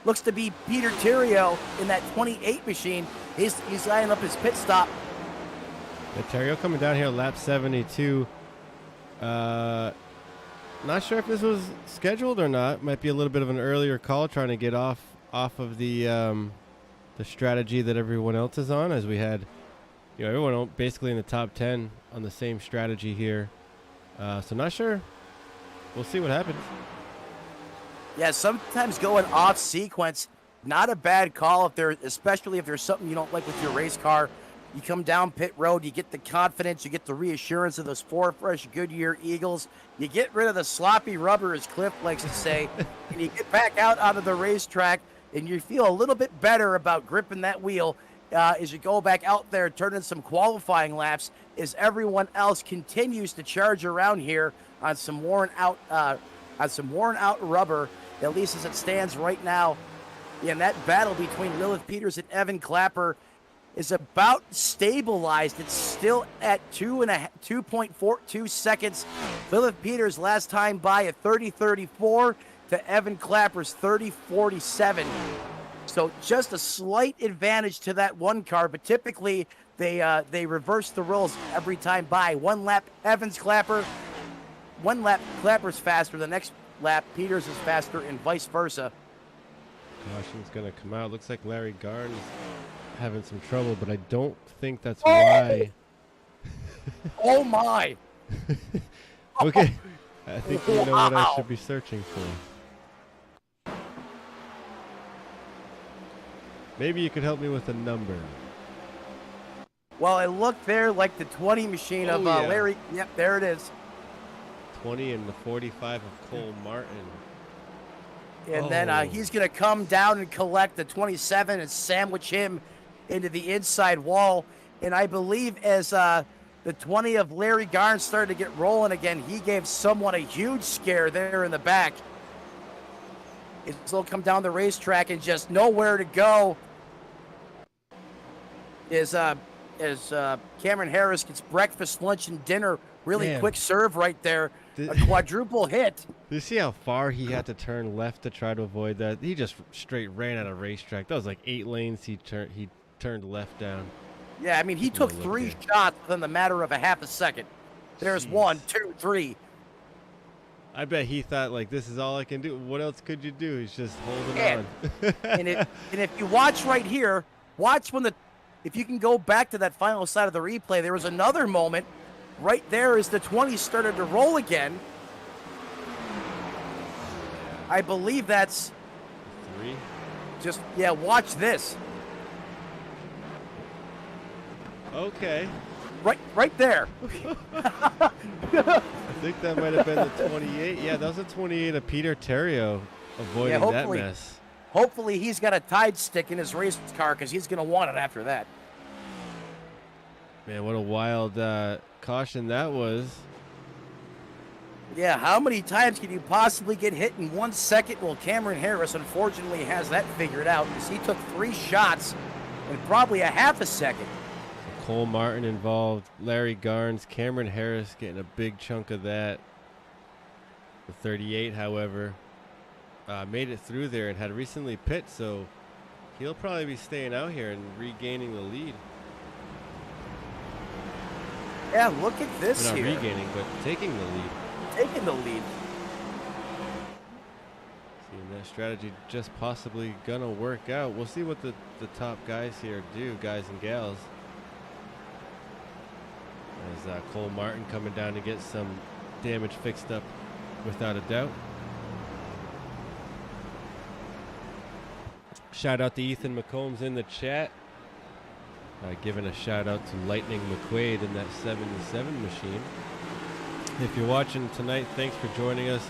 Looks to be Peter Terrio in that 28 machine. He's lining up his pit stop. Yeah, Terrio coming down here lap 72. Not sure if this was scheduled or not. Might be a little bit of an earlier call, trying to get off of the strategy that everyone else is on, as we had everyone basically in the top 10 on the same strategy here. So not sure. We'll see what happens. Yeah, sometimes going off sequence, not a bad call especially if there's something you don't like with your race car. You come down pit road, you get the confidence, you get the reassurance of those 4 fresh Goodyear Eagles. You get rid of the sloppy rubber, as Cliff likes to say, and you get back out onto the racetrack, and you feel a little bit better about gripping that wheel as you go back out there, turning some qualifying laps, as everyone else continues to charge around here on some worn out rubber, at least as it stands right now. And that battle between Lilith Peters and Evan Clapper is about stabilized. It's still at 2.42 seconds. Lilith Peters last time by a 30.34 to Evan Clapper's 30.47. So just a slight advantage to that one car, but typically they reverse the roles every time by. 1 lap Evans Clapper, one lap Clapper's faster, the next lap Peters is faster, and vice versa. Caution's going to come out. Looks like Larry Garn's having some trouble, but I don't think that's why. Oh my! Okay. I think you know what I should be searching for. Maybe you could help me with a number. Well, it looked there like the 20 machine of yeah. Larry. Yep, there it is. 20 and the 45 of Cole Martin. And then he's going to come down and collect the 27 and sandwich him into the inside wall. And I believe as the 20 of Larry Garn started to get rolling again, he gave someone a huge scare there in the back. He'll come down the racetrack and just nowhere to go. As Cameron Harris gets breakfast, lunch, and dinner. Really quick serve right there. A quadruple hit. Do you see how far he had to turn left to try to avoid that? He just straight ran out of racetrack. That was like 8 lanes he turned left down. Yeah, I mean, he took 3 shots within the matter of a half a second. There's 1, 2, 3. I bet he thought, like, this is all I can do. What else could you do? He's just holding on. and if you watch right here, watch when if you can go back to that final side of the replay, there was another moment right there as the 20 started to roll again. I believe that's 3. Just, yeah, watch this. Okay. Right there. I think that might have been the 28. Yeah, that was a 28 of Peter Terrio avoiding that mess. Hopefully he's got a Tide stick in his race car because he's going to want it after that. Man, what a wild caution that was. Yeah, how many times can you possibly get hit in 1 second? Well, Cameron Harris unfortunately has that figured out because he took 3 shots in probably a half a second. Cole Martin involved, Larry Garns, Cameron Harris getting a big chunk of that. The 38, however, made it through there and had recently pit, so he'll probably be staying out here and regaining the lead. Yeah, look at this Not here. regaining, but taking the lead. Taking the lead. Seeing that strategy just possibly gonna work out. We'll see what the top guys here do, guys and gals. As Cole Martin coming down to get some damage fixed up without a doubt. Shout out to Ethan McCombs in the chat. Giving a shout out to Lightning McQuaid in that 77 machine. If you're watching tonight, thanks for joining us.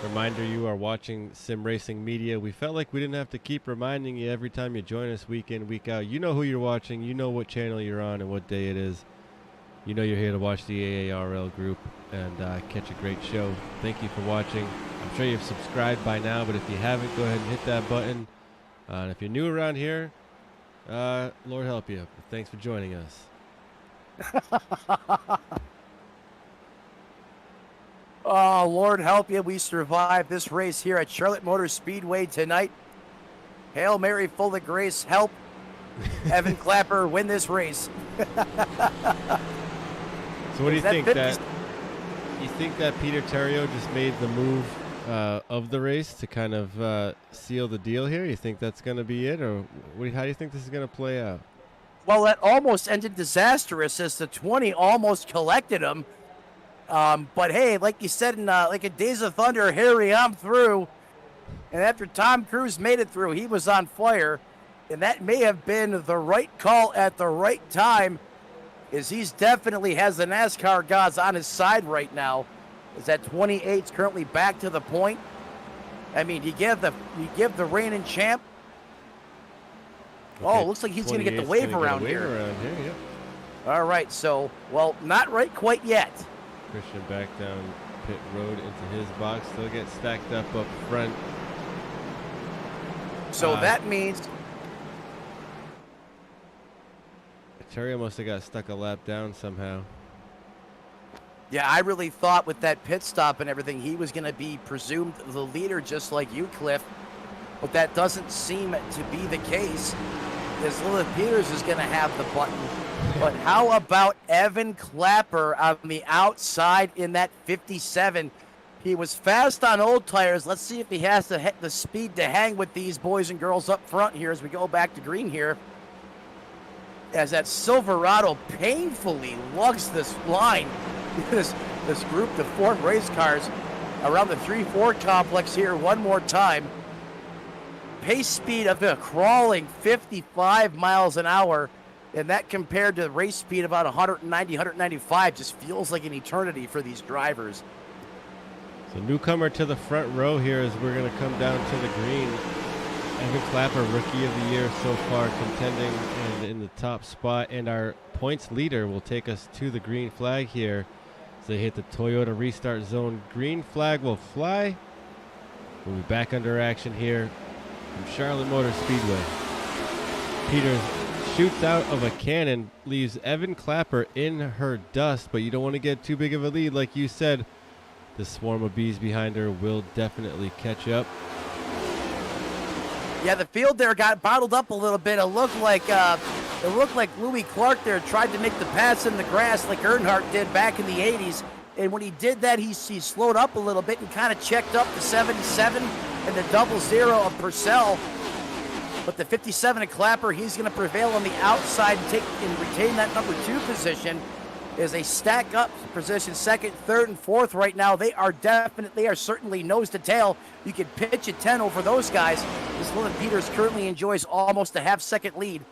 Reminder, you are watching Sim Racing Media. We felt like we didn't have to keep reminding you every time you join us week in, week out. You know who you're watching. You know what channel you're on and what day it is. You know you're here to watch the AARL group and catch a great show. Thank you for watching. I'm sure you've subscribed by now, but if you haven't, go ahead and hit that button. And if you're new around here, Lord help you. Thanks for joining us. Oh, Lord help you. We survived this race here at Charlotte Motor Speedway tonight. Hail Mary, full of grace. Help Evan Clapper win this race. So what do you think? You think that Peter Terrio just made the move of the race to kind of seal the deal here? You think that's going to be it, or how do you think this is going to play out? Well, that almost ended disastrous as the 20 almost collected him. But hey, like you said in like a Days of Thunder, Harry, I'm through. And after Tom Cruise made it through, he was on fire. And that may have been the right call at the right time, as he's definitely has the NASCAR gods on his side right now. Is that 28's currently back to the point? I mean, you give the reigning champ. Okay, oh, looks like he's going to get the wave around here. Yep. All right, so, well, not right quite yet. Christian back down pit road into his box. Still get stacked up front. So that means Terrio must have got stuck a lap down somehow. Yeah, I really thought with that pit stop and everything, he was going to be presumed the leader just like you, Cliff. But that doesn't seem to be the case, as Lilith Peters is going to have the button But how about Evan Clapper on the outside in that 57? He was fast on old tires. Let's see if he has the speed to hang with these boys and girls up front here as we go back to green here. As that Silverado painfully lugs this line, this group to form race cars around the 3-4 complex here one more time. Pace speed of a crawling 55 miles an hour, and that compared to the race speed about 190, 195 just feels like an eternity for these drivers. So newcomer to the front row here as we're going to come down to the green. Evan Clapper, Rookie of the Year so far, contending and in the top spot. And our points leader will take us to the green flag here. As they hit the Toyota restart zone. Green flag will fly. We'll be back under action here from Charlotte Motor Speedway. Peters shoots out of a cannon, leaves Evan Clapper in her dust, but you don't want to get too big of a lead like you said. The swarm of bees behind her will definitely catch up. Yeah, the field there got bottled up a little bit. It looked like Louis Clark there tried to make the pass in the grass like Earnhardt did back in the 80s. And when he did that, he slowed up a little bit and kind of checked up the 77 and the 00 of Purcell. But the 57 of Clapper, he's going to prevail on the outside and retain that number 2 position. As they stack up position 2nd, 3rd, and 4th right now, they are certainly nose to tail. You could pitch a 10 over those guys. As Lillian Peters currently enjoys almost a half-second lead.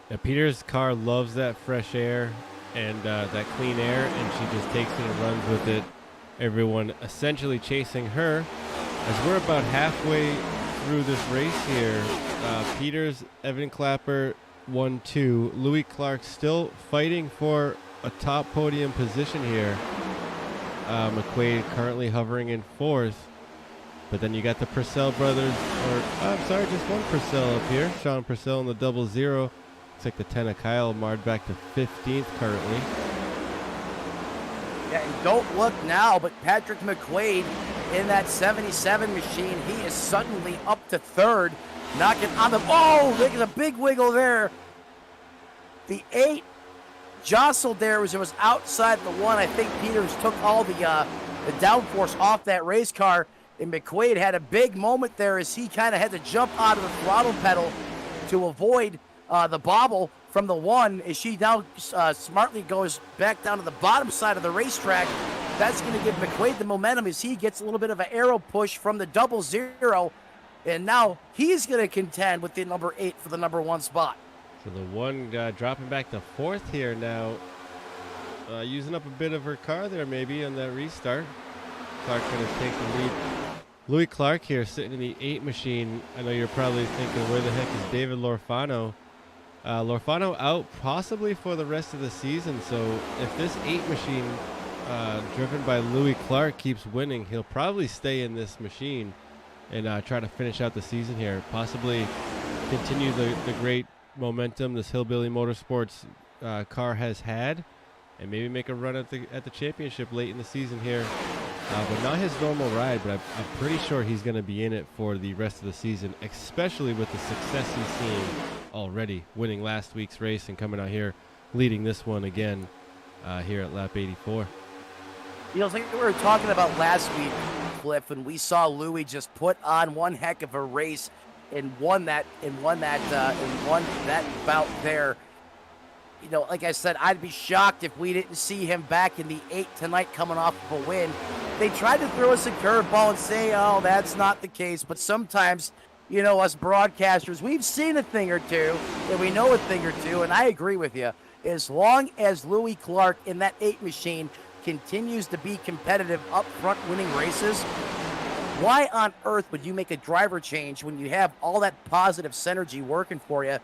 Yeah, Peters' car loves that fresh air and that clean air, and she just takes it and runs with it. Everyone essentially chasing her. As we're about halfway through this race here, Peters, Evan Clapper, 1-2. Louis Clark still fighting for a top podium position here. McQuaid currently hovering in 4th. But then you got the Purcell brothers, just one Purcell up here. Sean Purcell in the 00. Looks like the 10 of Kyle marred back to 15th currently. Yeah, and don't look now, but Patrick McQuaid in that 77 machine, he is suddenly up to 3rd, knocking on the, there's a big wiggle there. The 8 jostled there as it was outside the 1. I think Peters took all the downforce off that race car, and McQuaid had a big moment there as he kind of had to jump out of the throttle pedal to avoid the bobble from the 1 as she now smartly goes back down to the bottom side of the racetrack. That's going to give McQuaid the momentum as he gets a little bit of an arrow push from the 00, and now he's going to contend with the number 8 for the number 1 spot. So the 1 dropping back to 4th here now, using up a bit of her car there maybe on that restart. Clark going to take the lead. Louis Clark here sitting in the 8 machine. I know you're probably thinking, where the heck is David Lorfano? Lorfano out possibly for the rest of the season, so if this 8 machine driven by Louis Clark keeps winning, he'll probably stay in this machine and try to finish out the season here, possibly continue the great momentum this Hillbilly Motorsports car has had, and maybe make a run at the championship late in the season here. But not his normal ride, but I'm pretty sure he's going to be in it for the rest of the season, especially with the success he's seen already, winning last week's race and coming out here leading this one again here at lap 84. You know, it's like we were talking about last week, Cliff, and we saw Louis just put on one heck of a race and won that bout there. You know, like I said, I'd be shocked if we didn't see him back in the 8 tonight coming off of a win. They tried to throw us a curveball and say, oh, that's not the case. But sometimes, you know, us broadcasters, we've seen a thing or two, and we know a thing or two, and I agree with you. As long as Louis Clark in that 8 machine continues to be competitive up front winning races, why on earth would you make a driver change when you have all that positive synergy working for you?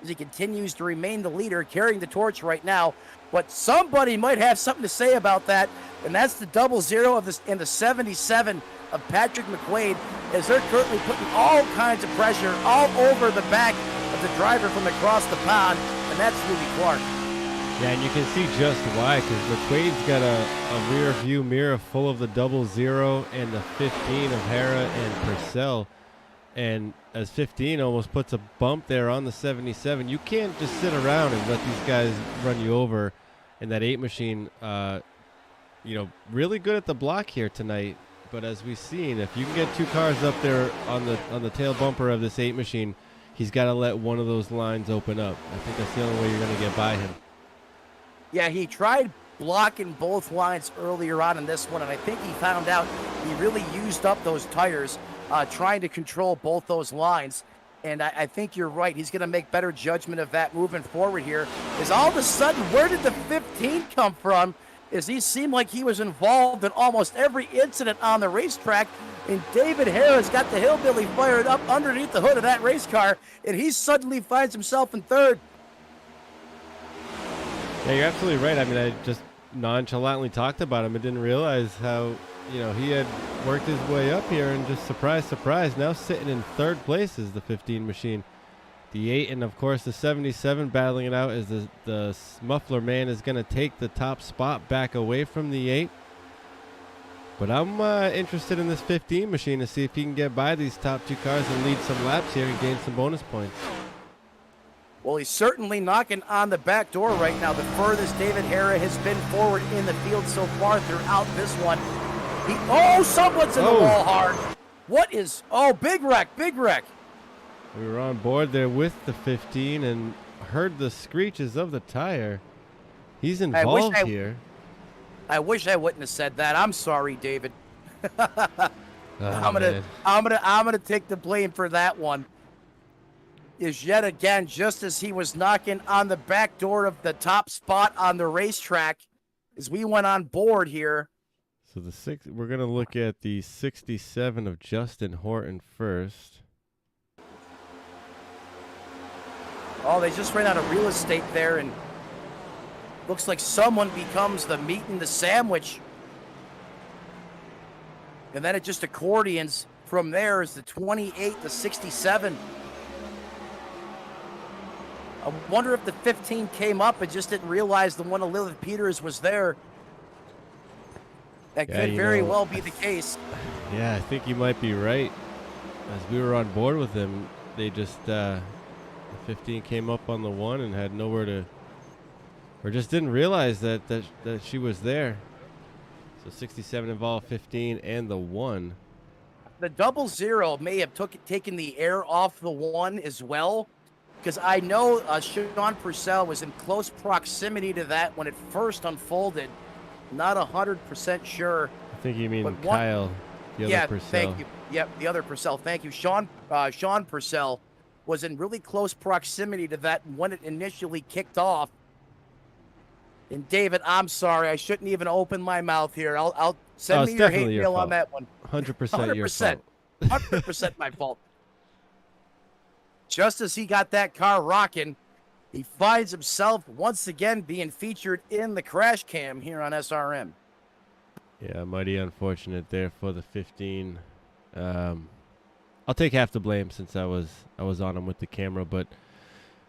As he continues to remain the leader, carrying the torch right now. But somebody might have something to say about that, and that's the 00 of this in the 77 of Patrick McQuaid, as they're currently putting all kinds of pressure all over the back of the driver from across the pond, and that's Louis Clark. Yeah, and you can see just why, because McQuaid's got a rear view mirror full of the 00 and the 15 of Hera and Purcell. And as 15 almost puts a bump there on the 77, you can't just sit around and let these guys run you over. And that 8 machine, really good at the block here tonight. But as we've seen, if you can get 2 cars up there on the tail bumper of this 8 machine, he's got to let one of those lines open up. I think that's the only way you're going to get by him. Yeah, he tried blocking both lines earlier on in this one, and I think he found out he really used up those tires trying to control both those lines. And I think you're right. He's going to make better judgment of that moving forward here. Is all of a sudden, where did the 15 come from? Is he seemed like he was involved in almost every incident on the racetrack. And David Harris got the hillbilly fired up underneath the hood of that race car, and he suddenly finds himself in third. Yeah, you're absolutely right. I mean, I just nonchalantly talked about him. I didn't realize how, he had worked his way up here, and just surprise, now sitting in third place is the 15 machine. The 8 and, of course, the 77 battling it out as the muffler man is going to take the top spot back away from the 8. But I'm interested in this 15 machine to see if he can get by these top 2 cars and lead some laps here and gain some bonus points. Well, he's certainly knocking on the back door right now. The furthest David Hara has been forward in the field so far throughout this one. Someone's in the wall hard. Big wreck. We were on board there with the 15 and heard the screeches of the tire. He's involved here. I wish I wouldn't have said that. I'm sorry, David. I'm gonna take the blame for that one. Is yet again, just as he was knocking on the back door of the top spot on the racetrack, as we went on board here. So we're gonna look at the 67 of Justin Horton first. Oh, they just ran out of real estate there, and looks like someone becomes the meat and the sandwich. And then it just accordions from there as the 28, the 67. I wonder if the 15 came up and just didn't realize the one of Lilith Peters was there. That could very well be the case. Yeah, I think you might be right. As we were on board with him, they just, the 15 came up on the 1 and had nowhere to, or just didn't realize that she was there. So 67 involved 15 and the 1. The 00 may have taken the air off the 1 as well, because I know Sean Purcell was in close proximity to that when it first unfolded. Not 100% sure. I think you mean Kyle, the other Purcell. Thank you. Yep, the other Purcell. Thank you. Sean Purcell was in really close proximity to that when it initially kicked off. And David, I'm sorry, I shouldn't even open my mouth here. I'll send me your hate mail on that one. 100% your fault. 100% my fault. Just as he got that car rocking, he finds himself once again being featured in the crash cam here on SRM. Yeah, mighty unfortunate there for the 15. I'll take half the blame since I was on him with the camera, but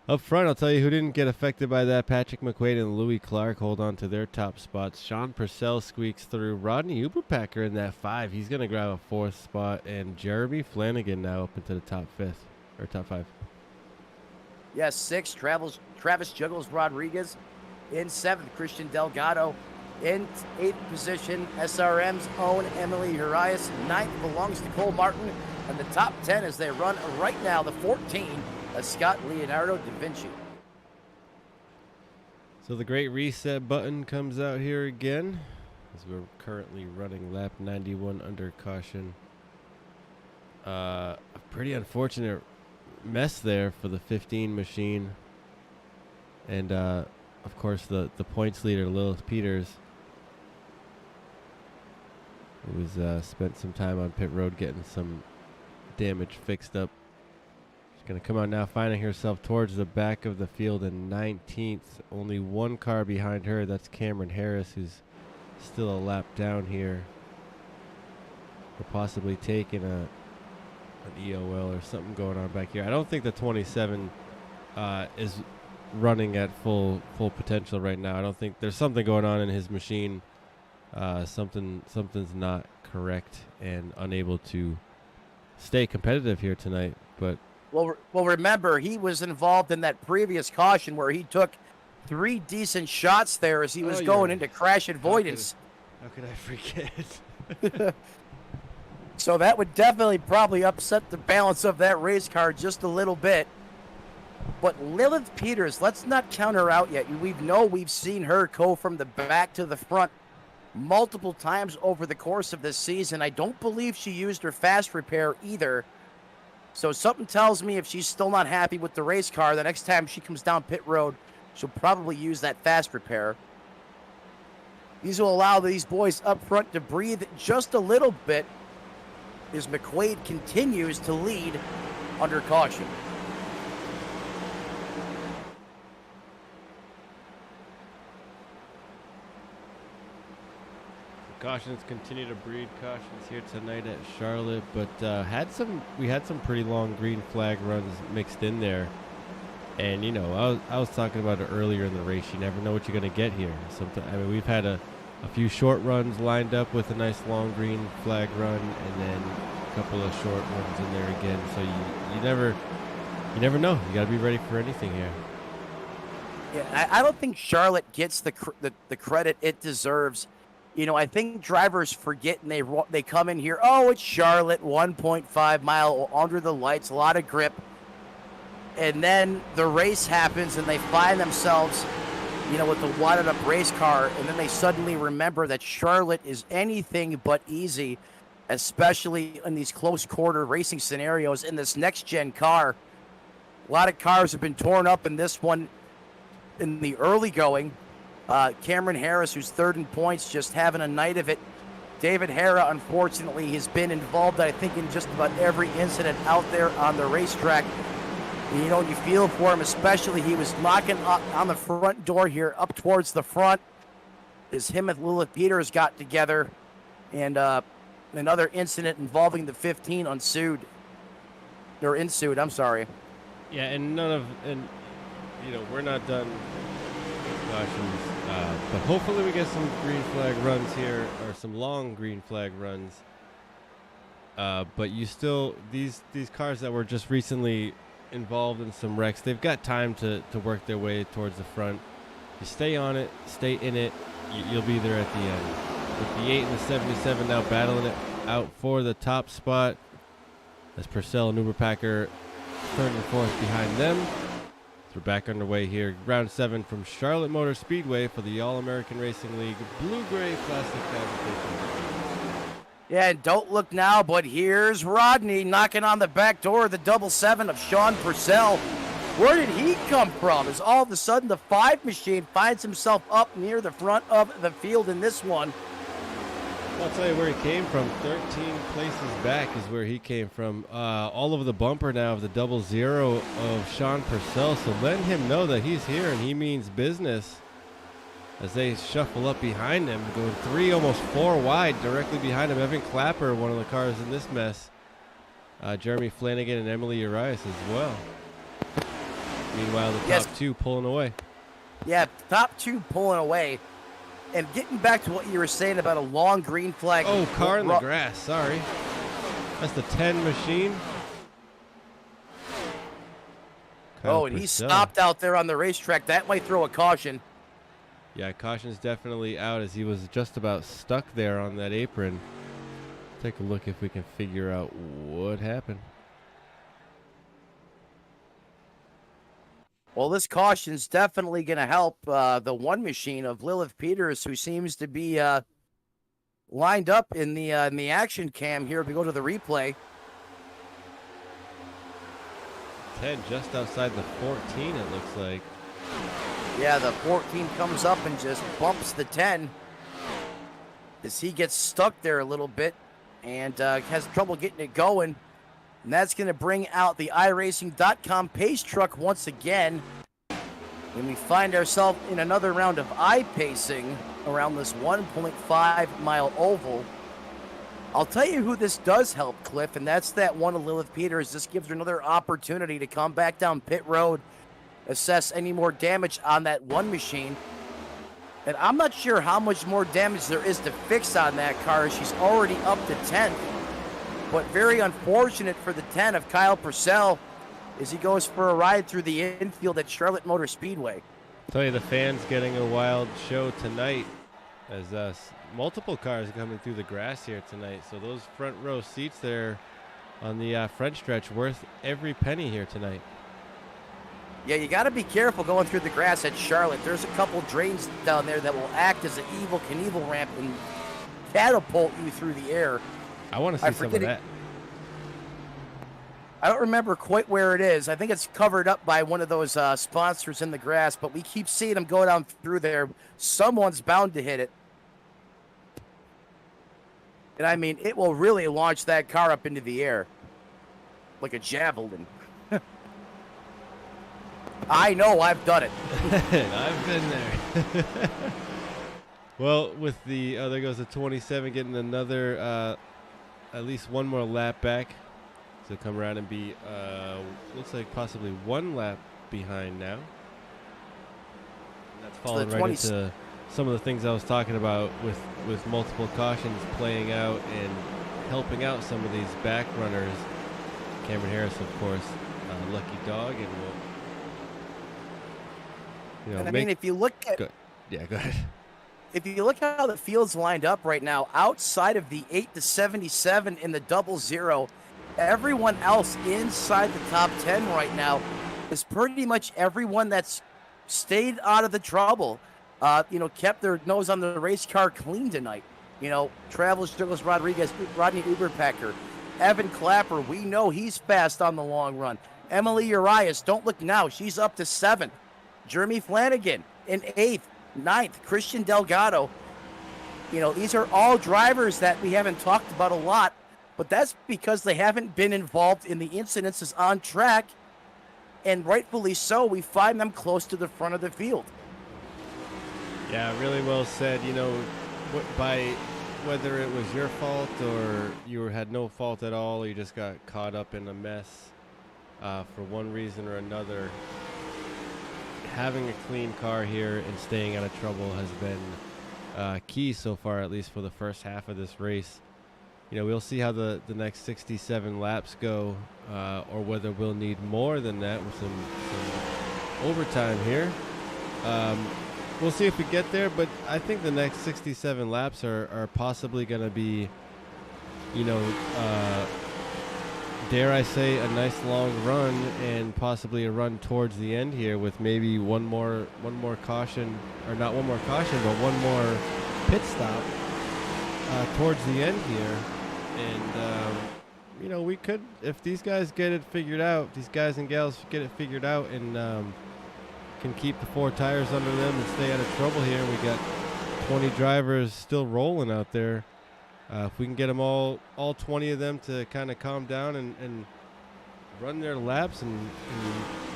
up front, I'll tell you who didn't get affected by that. Patrick McQuaid and Louis Clark hold on to their top spots. Sean Purcell squeaks through. Rodney Uberpacker in that 5. He's going to grab a 4th spot, and Jeremy Flanagan now up into the top 5. Yes, 6, Travis Juggles Rodriguez. In 7th, Christian Delgado. In 8th position, SRM's own Emily Arias. 9th belongs to Cole Martin. And the top 10 as they run right now, the 14, Scott Leonardo da Vinci. So the great reset button comes out here again as we're currently running lap 91 under caution. A pretty unfortunate mess there for the 15 machine, and of course the points leader Lilith Peters, who was spent some time on pit road getting some damage fixed up. She's going to come out now, finding herself towards the back of the field in 19th, only 1 car behind her. That's Cameron Harris, who's still a lap down here, or possibly taking an EOL or something going on back here. I don't think the 27 is running at full potential right now. I don't think there's something going on in his machine. Something's not correct and unable to stay competitive here tonight. But Well, remember, he was involved in that previous caution where he took 3 decent shots there as he was going into crash avoidance. How could I forget? So that would definitely probably upset the balance of that race car just a little bit. But Lilith Peters, let's not count her out yet. We've seen her go from the back to the front multiple times over the course of this season. I don't believe she used her fast repair either. So something tells me if she's still not happy with the race car, the next time she comes down pit road, she'll probably use that fast repair. These will allow these boys up front to breathe just a little bit as McQuaid continues to lead under caution. Cautions continue to breed cautions here tonight at Charlotte, but we had some pretty long green flag runs mixed in there. And you know, I was talking about it earlier in the race. You never know what you're going to get here. We've had a few short runs lined up with a nice long green flag run, and then a couple of short runs in there again. So you never know. You got to be ready for anything here. Yeah, I don't think Charlotte gets the credit it deserves. You know, I think drivers forget and they come in here, oh, it's Charlotte, 1.5 mile under the lights, a lot of grip. And then the race happens and they find themselves, you know, with the wadded up race car. And then they suddenly remember that Charlotte is anything but easy, especially in these close quarter racing scenarios in this next gen car. A lot of cars have been torn up in this one in the early going. Cameron Harris, who's third in points, just having a night of it. David Hara, unfortunately, has been involved, I think, in just about every incident out there on the racetrack. And, you know, you feel for him, especially he was knocking up on the front door here, up towards the front, as him and Lilith Peters got together. And another incident involving the 15 ensued. I'm sorry. Yeah, and you know, we're not done cautions, but hopefully we get some green flag runs here, or some long green flag runs. But these cars that were just recently involved in some wrecks, they've got time to work their way towards the front. You stay on it, stay in it, you'll be there at the end. With the 8 and the 77 now battling it out for the top spot, as Purcell and Uberpacker third and fourth behind them. We're back underway here. Round 7 from Charlotte Motor Speedway for the All-American Racing League Blue-Gray Plastic Fabrication. Yeah, and don't look now, but here's Rodney knocking on the back door of the 7 of Sean Purcell. Where did he come from? As all of a sudden the 5 machine finds himself up near the front of the field in this one. I'll tell you where he came from. 13 places back is where he came from. All over the bumper now of the 00 of Sean Purcell. So letting him know that he's here and he means business as they shuffle up behind him, going 3, almost 4 wide directly behind him. Evan Clapper, one of the cars in this mess. Jeremy Flanagan and Emily Urias as well. Meanwhile, the top 2 pulling away. Yeah, top 2 pulling away. And getting back to what you were saying about a long green flag. Oh, car in the grass. Sorry. That's the 10 machine. Kyle and he stopped out there on the racetrack. That might throw a caution. Yeah, caution's definitely out as he was just about stuck there on that apron. Take a look if we can figure out what happened. Well, this caution's definitely going to help the 1 machine of Lilith Peters, who seems to be lined up in the action cam here. If we go to the replay. 10 just outside the 14, it looks like. Yeah, the 14 comes up and just bumps the 10 as he gets stuck there a little bit and has trouble getting it going. And that's going to bring out the iRacing.com pace truck once again. And we find ourselves in another round of I-pacing around this 1.5 mile oval. I'll tell you who this does help, Cliff, and that's that one of Lilith Peters. This gives her another opportunity to come back down pit road, assess any more damage on that 1 machine. And I'm not sure how much more damage there is to fix on that car. She's already up to 10th. but very unfortunate for the 10 of Kyle Purcell as he goes for a ride through the infield at Charlotte Motor Speedway. Tell you, the fans getting a wild show tonight as multiple cars coming through the grass here tonight. So those front row seats there on the front stretch worth every penny here tonight. Yeah, you got to be careful going through the grass at Charlotte. There's a couple drains down there that will act as an Evel Knievel ramp and catapult you through the air. I want to see some of that. I don't remember quite where it is. I think it's covered up by one of those sponsors in the grass, but we keep seeing them go down through there. Someone's bound to hit it. And I mean, it will really launch that car up into the air like a javelin. I know, I've done it. I've been there. Well, with the there goes the 27 getting another at least one more lap back. So come around and be looks like possibly one lap behind now. And that's falling right into some of the things I was talking about with multiple cautions playing out and helping out some of these back runners. Cameron Harris, of course, lucky dog, and I mean, if you look at go ahead. If you look how the field's lined up right now, outside of the 8 to 77 in the 00, everyone else inside the top 10 right now is pretty much everyone that's stayed out of the trouble. Kept their nose on the race car clean tonight. Travels Douglas Rodriguez, Rodney Uberpecker, Evan Clapper. We know he's fast on the long run. Emily Urias, don't look now. She's up to 7th. Jeremy Flanagan in 8th. 9th. Christian Delgado. These are all drivers that we haven't talked about a lot, but that's because they haven't been involved in the incidences on track, and rightfully so. We find them close to the front of the field. Yeah, really well said. By whether it was your fault or you had no fault at all, or you just got caught up in a mess for one reason or another, having a clean car here and staying out of trouble has been key so far, at least for the first half of this race. We'll see how the next 67 laps go, or whether we'll need more than that with some overtime here. We'll see if we get there, but I think the next 67 laps are possibly going to be, dare I say, a nice long run, and possibly a run towards the end here with maybe one more caution, or not one more caution, but one more pit stop towards the end here. And we could, if these guys get it figured out, these guys and gals get it figured out, and can keep the 4 tires under them and stay out of trouble here. We got 20 drivers still rolling out there. If we can get them all 20 of them to kind of calm down and run their laps, and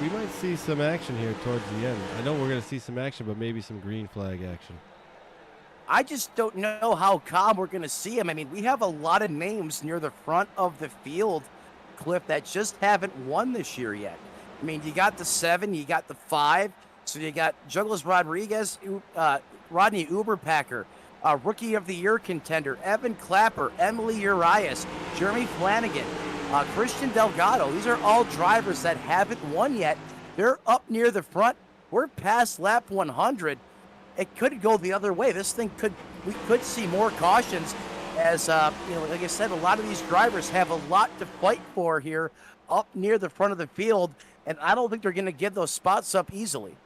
we might see some action here towards the end. I know we're going to see some action, but maybe some green flag action. I just don't know how calm we're going to see them. I mean, we have a lot of names near the front of the field, Cliff, that just haven't won this year yet. I mean, you got the 7, you got the 5, so you got Douglas Rodriguez, Rodney Uberpacker, Rookie of the Year contender, Evan Clapper, Emily Urias, Jeremy Flanagan, Christian Delgado. These are all drivers that haven't won yet. They're up near the front. We're past lap 100. It could go the other way. We could see more cautions as, like I said, a lot of these drivers have a lot to fight for here up near the front of the field, and I don't think they're going to give those spots up easily.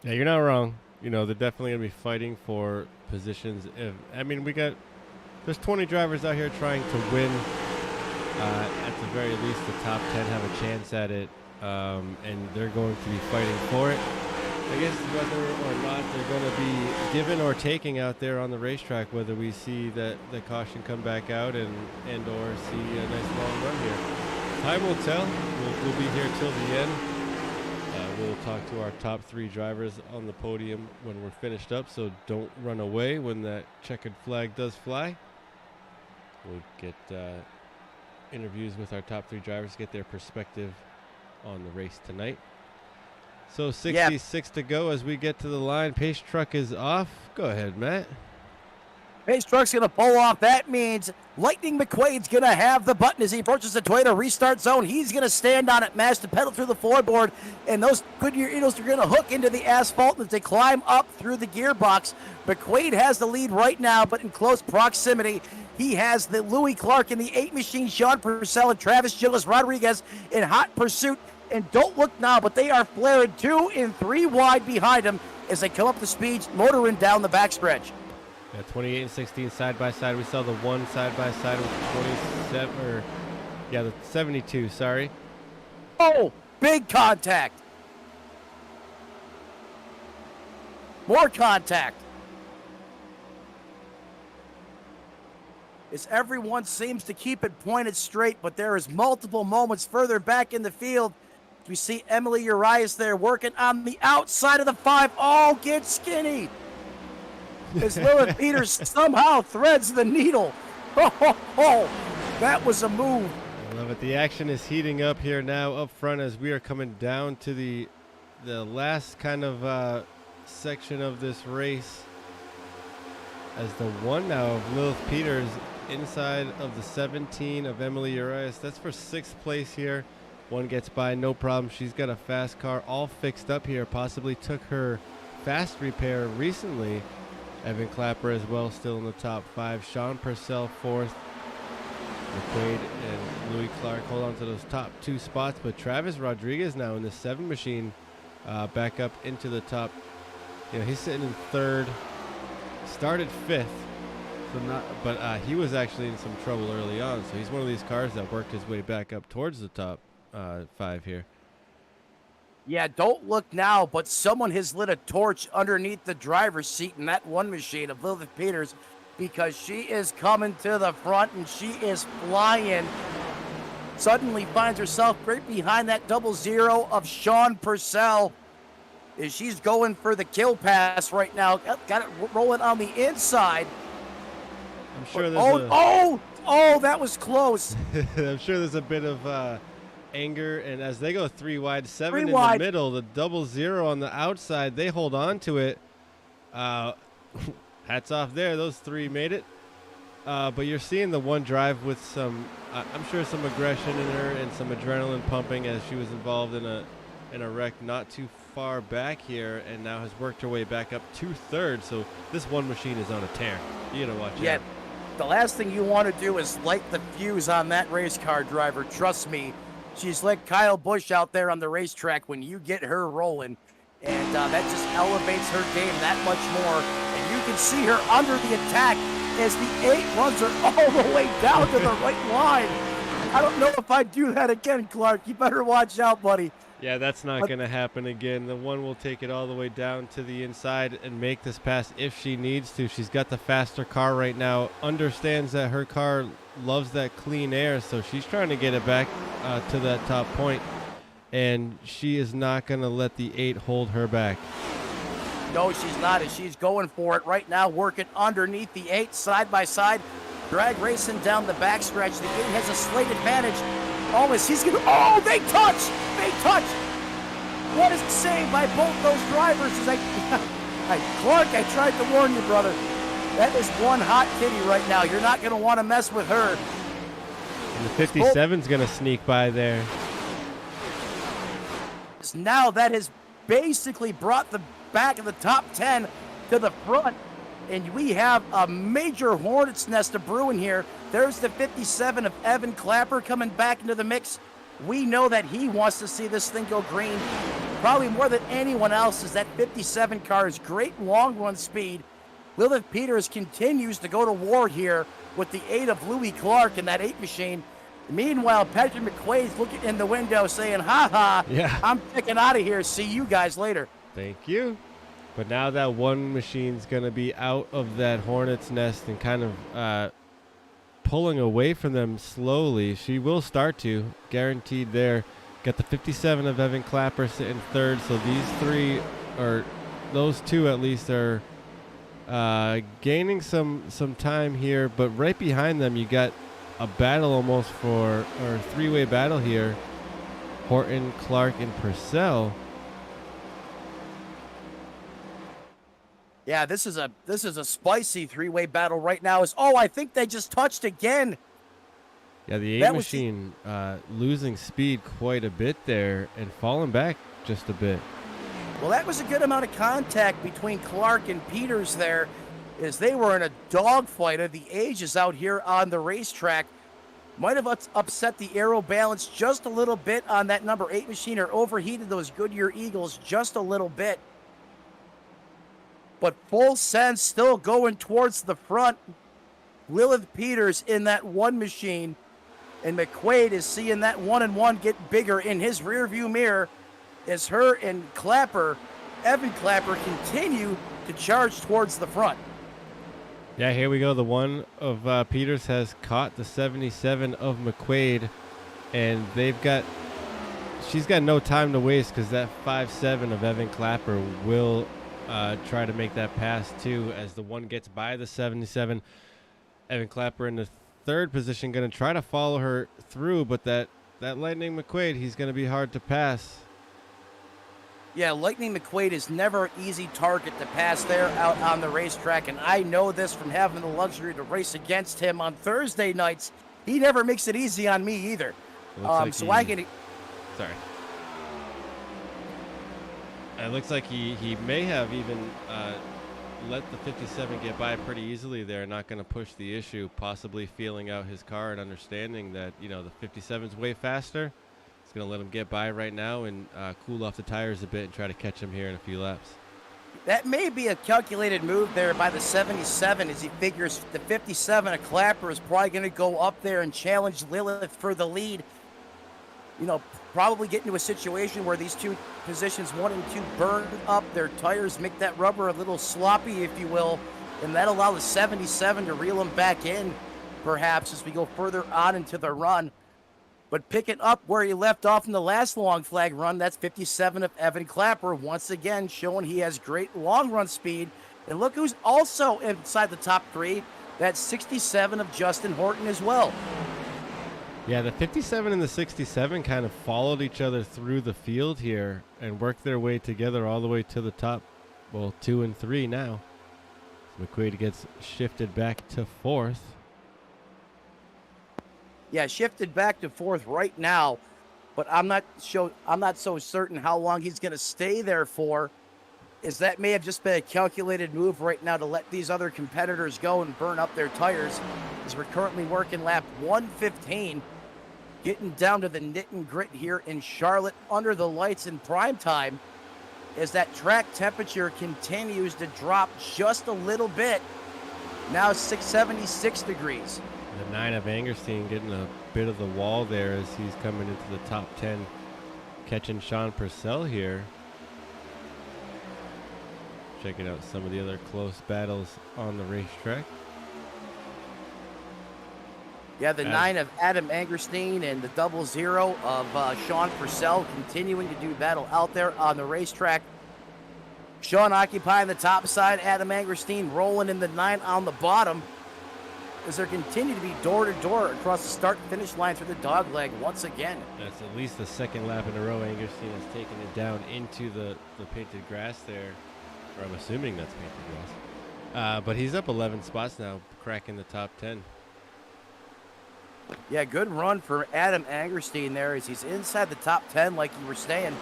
Yeah, you're not wrong. They're definitely going to be fighting for positions. There's 20 drivers out here trying to win. At the very least, the top 10 have a chance at it, and they're going to be fighting for it. I guess whether or not they're going to be given or taking out there on the racetrack, whether we see that the caution come back out and or see a nice long run here. Time will tell. We'll be here till the end. We'll talk to our top 3 drivers on the podium when we're finished up, so don't run away when that checkered flag does fly. We'll get interviews with our top 3 drivers, get their perspective on the race tonight. So 66 to go as we get to the line. Pace truck is off. Go ahead, Matt. Pace truck's going to pull off. That means Lightning McQuaid's going to have the button as he approaches the Toyota restart zone. He's going to stand on it, mash the pedal through the floorboard, and those Goodyear Eagles are going to hook into the asphalt as they climb up through the gearbox. McQuaid has the lead right now, but in close proximity. He has the Louis Clark in the 8 machine, Sean Purcell and Travis Gillis Rodriguez in hot pursuit. And don't look now, but they are flaring 2 and 3 wide behind him as they come up the speed, motoring down the backstretch. Yeah, 28 and 16 side by side. We saw the one side by side with 27, or yeah, the 72. Sorry. Oh, big contact. More contact. As everyone seems to keep it pointed straight, but there is multiple moments further back in the field. We see Emily Urias there working on the outside of the 5. Oh, get skinny. As Lilith Peters somehow threads the needle. Oh, that was a move. I love it. The action is heating up here now up front as we are coming down to the last kind of section of this race. As the one now of Lilith Peters inside of the 17 of Emily Urias. That's for 6th place here. One gets by, no problem. She's got a fast car all fixed up here. Possibly took her fast repair recently. Evan Clapper as well, still in the top 5. Sean Purcell 4th. McQuaid and Louis Clark hold on to those top 2 spots. But Travis Rodriguez now in the 7 machine back up into the top. You know, he's sitting in 3rd. Started 5th. But he was actually in some trouble early on. So he's one of these cars that worked his way back up towards the top 5 here. Yeah, don't look now, but someone has lit a torch underneath the driver's seat in that one machine of Lilith Peters, because she is coming to the front and she is flying. Suddenly finds herself right behind that 00 of Sean Purcell as she's going for the kill pass right now. Got it rolling on the inside. I'm sure there's that was close. I'm sure there's a bit of anger, and as they go 3 wide, 7 in wide. the middle, the 00 on the outside, they hold on to it. Hats off there, those 3 made it. But you're seeing the one drive with some, I'm sure some aggression in her and some adrenaline pumping as she was involved in a wreck not too far back here, and now has worked her way back up to 3rd. So this one machine is on a tear. You gotta watch out. The last thing you want to do is light the fuse on that race car driver. Trust me, she's like Kyle Busch out there on the racetrack when you get her rolling. And that just elevates her game that much more. And you can see her under the attack as the 8 runs her all the way down to the right line. I don't know if I'd do that again, Clark. You better watch out, buddy. Yeah, that's not going to happen again. The one will take it all the way down to the inside and make this pass if she needs to. She's got the faster car right now, understands that her car loves that clean air, so she's trying to get it back to that top point, and she is not going to let the 8 hold her back. No, she's not, and she's going for it right now, working underneath the 8 side by side, drag racing down the backstretch. The 8 has a slight advantage. Almost, he's going to, they touch! They touch! What is saved by both those drivers? Is Clark, I tried to warn you, brother. That is one hot kitty right now. You're not going to want to mess with her. And the 57's going to sneak by there. Now that has basically brought the back of the top 10 to the front. And we have a major hornet's nest of brewing here. There's the 57 of Evan Clapper coming back into the mix. We know that he wants to see this thing go green. Probably more than anyone else, is that 57 car's great long run speed. Lilith Peters continues to go to war here with the 8 of Louis Clark in that 8 machine. Meanwhile, Patrick McQuaid's looking in the window saying, yeah, I'm checking out of here. See you guys later. Thank you. But now that one machine's going to be out of that hornet's nest and kind of pulling away from them slowly. She will start to, guaranteed there. Got the 57 of Evan Clapper sitting 3rd. So these 3, or those 2 at least, are gaining some time here. But right behind them, you got a battle almost or 3-way battle here. Horton, Clark, and Purcell. Yeah, this is a spicy three-way battle right now. I think they just touched again. Yeah, the 8 That was machine losing speed quite a bit there and falling back just a bit. Well, that was a good amount of contact between Clark and Peters there, as they were in a dogfight of the ages out here on the racetrack. Might have upset the aero balance just a little bit on that number 8 machine, or overheated those Goodyear Eagles just a little bit. But full send still going towards the front. Lilith Peters in that 1 machine, and McQuaid is seeing that 1-1 get bigger in his rearview mirror as her and Evan Clapper, continue to charge towards the front. Yeah, here we go. The one of Peters has caught the 77 of McQuaid, and she's got no time to waste, because that 5-7 of Evan Clapper will try to make that pass too, as the one gets by the 77. Evan Clapper in the 3rd position, going to try to follow her through, but that Lightning McQuaid, he's going to be hard to pass. Yeah, Lightning McQuaid is never an easy target to pass there out on the racetrack, and I know this from having the luxury to race against him on Thursday nights. He never makes it easy on me either. Sorry. It looks like he may have even let the 57 get by pretty easily there, not going to push the issue, possibly feeling out his car and understanding that, the 57's way faster. It's going to let him get by right now and cool off the tires a bit and try to catch him here in a few laps. That may be a calculated move there by the 77, as he figures the 57 of Clapper is probably going to go up there and challenge Lilith for the lead. Probably get into a situation where these two positions, 1 and 2, burn up their tires, make that rubber a little sloppy, if you will, and that allow the 77 to reel them back in, perhaps, as we go further on into the run. But picking up where he left off in the last long flag run, that's 57 of Evan Clapper, once again showing he has great long run speed. And look who's also inside the top 3, that's 67 of Justin Horton as well. Yeah, the 57 and the 67 kind of followed each other through the field here and worked their way together all the way to the top. Well, 2 and 3 now. McQuaid gets shifted back to 4th. Yeah, shifted back to 4th right now, but I'm not so certain how long he's going to stay there for, as that may have just been a calculated move right now to let these other competitors go and burn up their tires, as we're currently working lap 115, getting down to the knit and grit here in Charlotte under the lights in prime time, as that track temperature continues to drop just a little bit. Now 76 degrees. The 9 of Angerstein getting a bit of the wall there as he's coming into the top 10, catching Sean Purcell here. Checking out some of the other close battles on the racetrack. Yeah, the 9 of Adam Angerstein and the 00 of Sean Purcell continuing to do battle out there on the racetrack. Sean occupying the top side, Adam Angerstein rolling in the 9 on the bottom, as there continue to be door-to-door across the start-finish line through the dogleg once again. That's at least the 2nd lap in a row. Angerstein has taken it down into the painted grass there, or I'm assuming that's painted grass. But he's up 11 spots now, cracking the top 10. Yeah, good run for Adam Angerstein there, as he's inside the top 10, like you were saying,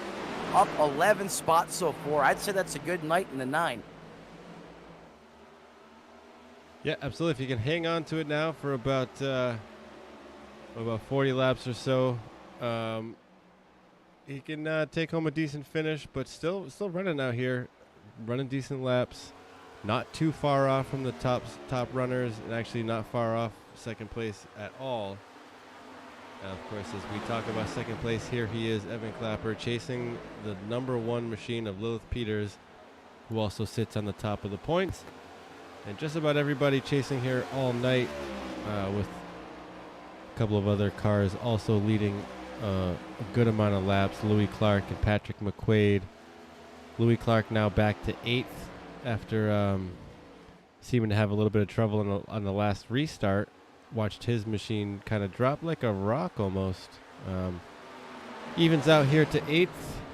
up 11 spots so far. I'd say that's a good night in the 9. Yeah, absolutely. If you can hang on to it now for about 40 laps or so, he can take home a decent finish, but still running out here, running decent laps, not too far off from the top runners, and actually not far off 2nd place at all. And of course, as we talk about 2nd place, here he is, Evan Clapper, chasing the number 1 machine of Lilith Peters, who also sits on the top of the points. And just about everybody chasing here all night, with a couple of other cars also leading a good amount of laps. Louis Clark and Patrick McQuaid. Louis Clark now back to 8th after seeming to have a little bit of trouble on the last restart. Watched his machine kind of drop like a rock almost. Evens out here to 8th,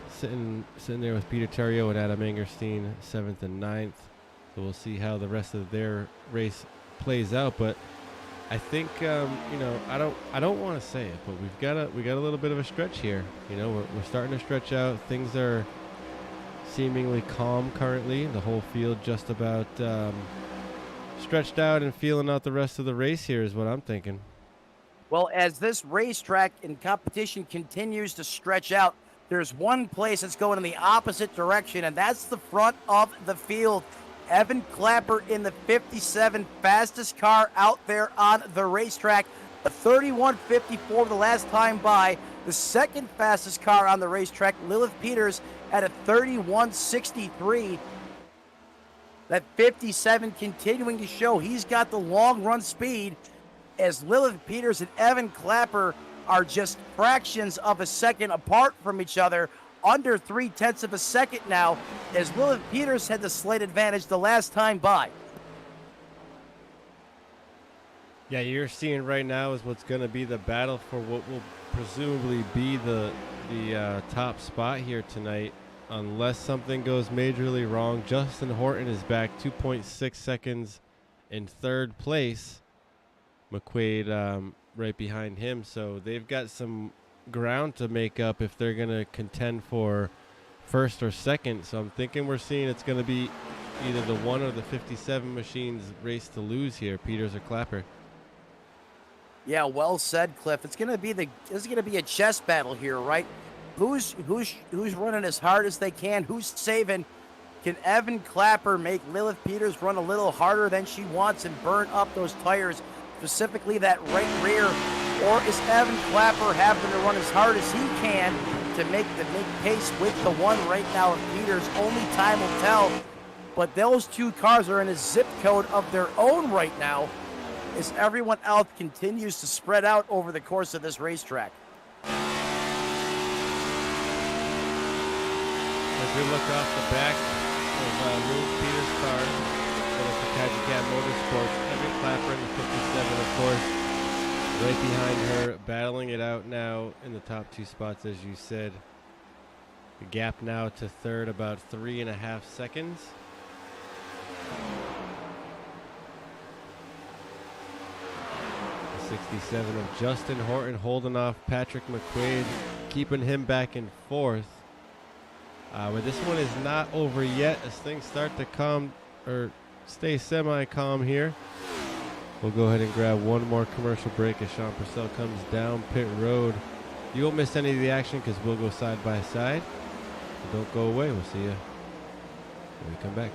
sitting there with Peter Terrio and Adam Angerstein, 7th and 9th. So we'll see how the rest of their race plays out. But I think I don't want to say it, but we got a little bit of a stretch here. We're starting to stretch out. Things are seemingly calm currently. The whole field just about stretched out and feeling out the rest of the race here is what I'm thinking. Well, as this racetrack and competition continues to stretch out, there's one place that's going in the opposite direction, and that's the front of the field. Evan Clapper in the 57, fastest car out there on the racetrack. A 31.54 the last time by. The second fastest car on the racetrack, Lilith Peters, at a 31.63. That 57 continuing to show he's got the long run speed, as Lilith Peters and Evan Clapper are just fractions of a second apart from each other, under 0.3 of a second now, as Lilith Peters had the slight advantage the last time by. Yeah, you're seeing right now is what's going to be the battle for what will presumably be the top spot here tonight, unless something goes majorly wrong. Justin Horton is back 2.6 seconds in third place. McQuaid right behind him, so they've got some ground to make up if they're going to contend for first or second. So I'm thinking we're seeing it's going to be either the 1 or the 57 machines race to lose here, Peters or Clapper. Yeah, well said, Cliff. It's going to be a chess battle here, right? Who's running as hard as they can? Who's saving? Can Evan Clapper make Lilith Peters run a little harder than she wants and burn up those tires, specifically that right rear? Or is Evan Clapper having to run as hard as he can to make pace with the one right now of Peters? Only time will tell. But those two cars are in a zip code of their own right now, as everyone else continues to spread out over the course of this racetrack. As we look off the back of Lilith Peters' car, for Kajikat Motorsports, Evan Clapper in the 57, of course, right behind her, battling it out now in the top two spots, as you said. The gap now to third, about 3.5 seconds. The 67 of Justin Horton holding off Patrick McQuaid, keeping him back in fourth. But this one is not over yet, as things start to calm or stay semi-calm here. We'll go ahead and grab one more commercial break as Sean Purcell comes down pit road. You won't miss any of the action because we'll go side by side. So don't go away. We'll see you when we come back.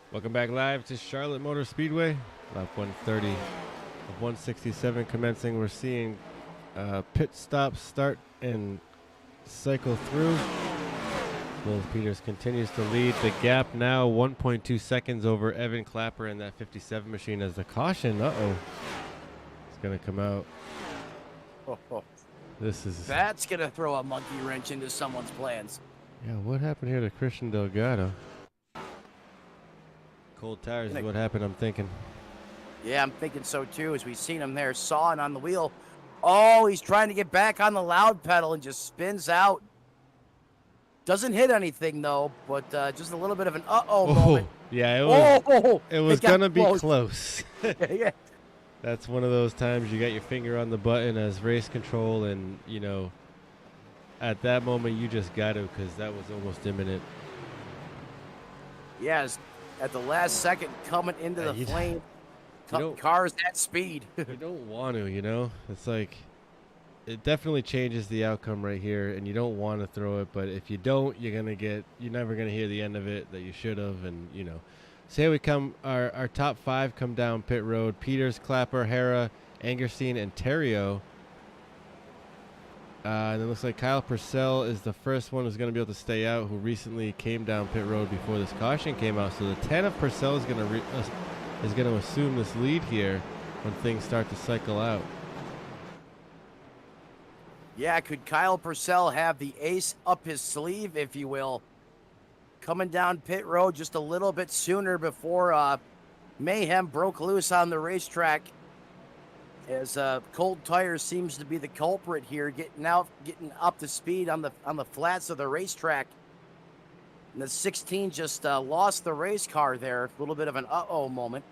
Welcome back live to Charlotte Motor Speedway. Lap 130 of 167 commencing. We're seeing pit stops start and cycle through. Will Peters continues to lead the gap now, 1.2 seconds over Evan Clapper in that 57 machine as the caution, it's going to come out. This is... That's going to throw a monkey wrench into someone's plans. Yeah, what happened here to Christian Delgado? Cold tires is what happened, I'm thinking. Yeah, I'm thinking so too, as we've seen him there sawing on the wheel. Oh, he's trying to get back on the loud pedal and just spins out. Doesn't hit anything, though, but just a little bit of an moment. Yeah, it was going to be close. Yeah. That's one of those times you got your finger on the button as race control, and, you know, at that moment you just got to, because that was almost imminent. Yes, at the last second coming into the flame. Cars at speed. You don't want to, you know? It's like, it definitely changes the outcome right here, and you don't want to throw it, but if you don't, you're never going to hear the end of it that you should have, and, you know. So here we come, our top 5 come down pit road. Peters, Clapper, Hera, Angerstein, and Terrio. And it looks like Kyle Purcell is the first one who's going to be able to stay out, who recently came down pit road before this caution came out. So the 10 of Purcell is going to assume this lead here when things start to cycle out. Yeah, could Kyle Purcell have the ace up his sleeve, if you will, coming down pit road just a little bit sooner before mayhem broke loose on the racetrack, as cold tires seems to be the culprit here, getting up to speed on the flats of the racetrack. And the 16 just lost the race car there. A little bit of an moment.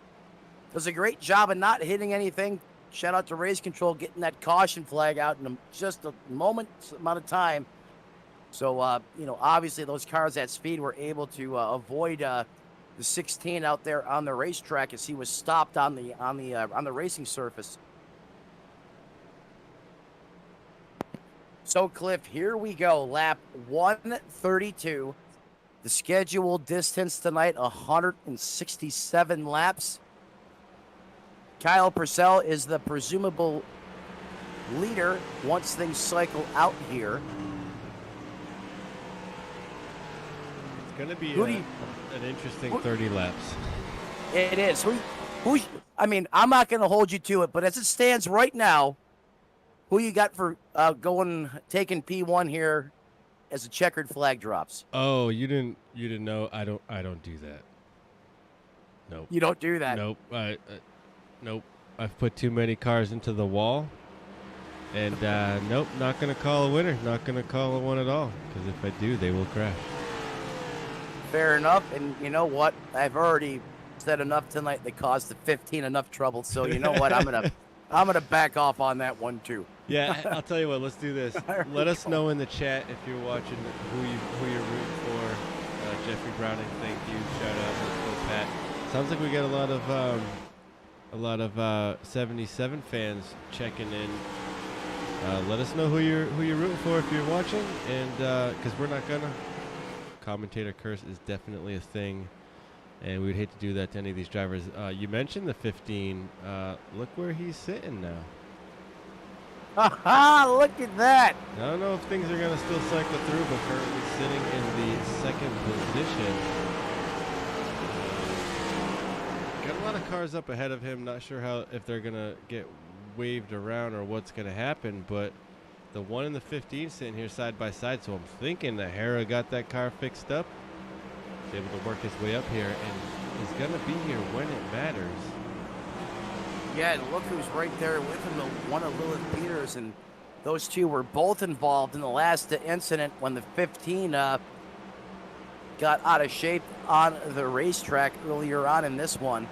Does a great job of not hitting anything. Shout out to race control getting that caution flag out in just a moment's amount of time. So, you know, obviously those cars at speed were able to avoid the 16 out there on the racetrack as he was stopped on the racing surface. So, Cliff, here we go. Lap 132. The scheduled distance tonight, 167 laps. Kyle Purcell is the presumable leader once things cycle out here. It's going to be an interesting 30 laps. It is. I mean, I'm not going to hold you to it, but as it stands right now, who you got for taking P1 here as the checkered flag drops? Oh, you didn't know? I don't do that. Nope. You don't do that? Nope. Nope. I've put too many cars into the wall, and nope, not gonna call a winner. Not gonna call a one at all, because if I do, they will crash. Fair enough. And you know what? I've already said enough tonight that caused the 15 enough trouble. So you know what? I'm gonna back off on that one too. Yeah, I'll tell you what. Let's do this. Let us know in the chat if you're watching who you're rooting for. Jeffrey Browning, thank you. Shout out. Let's go, Pat. Sounds like we got a lot of 77 fans checking in. Let us know who you're rooting for if you're watching, and because we're not gonna. Commentator curse is definitely a thing, and we'd hate to do that to any of these drivers. You mentioned the 15. Look where he's sitting now. Look at that. I don't know if things are going to still cycle through, but currently sitting in the second position. Got a lot of cars up ahead of him. Not sure if they're going to get waved around or what's going to happen, but the 1 and the 15 sitting here side by side, so I'm thinking that Hera got that car fixed up. He's able to work his way up here, and he's going to be here when it matters. Yeah, and look who's right there with him, the one of Lilith Peters, and those two were both involved in the last incident when the 15 got out of shape on the racetrack earlier on in this one.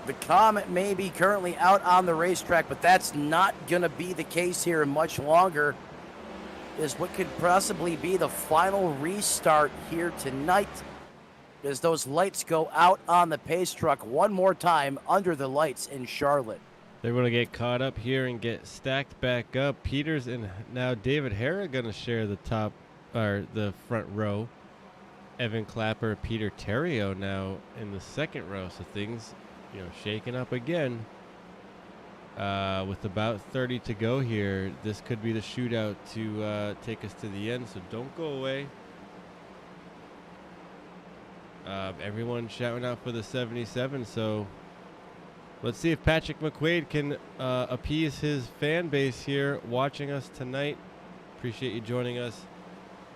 The Comet may be currently out on the racetrack, but that's not going to be the case here much longer, is what could possibly be the final restart here tonight, as those lights go out on the pace truck one more time under the lights in Charlotte. They're going to get caught up here and get stacked back up. Peters and now David Hera going to share the top or the front row, Evan Clapper, Peter Terrio now in the second row. So things, shaking up again. With about 30 to go here, this could be the shootout to take us to the end. So don't go away. Everyone shouting out for the 77. So let's see if Patrick McQuaid can appease his fan base here watching us tonight. Appreciate you joining us.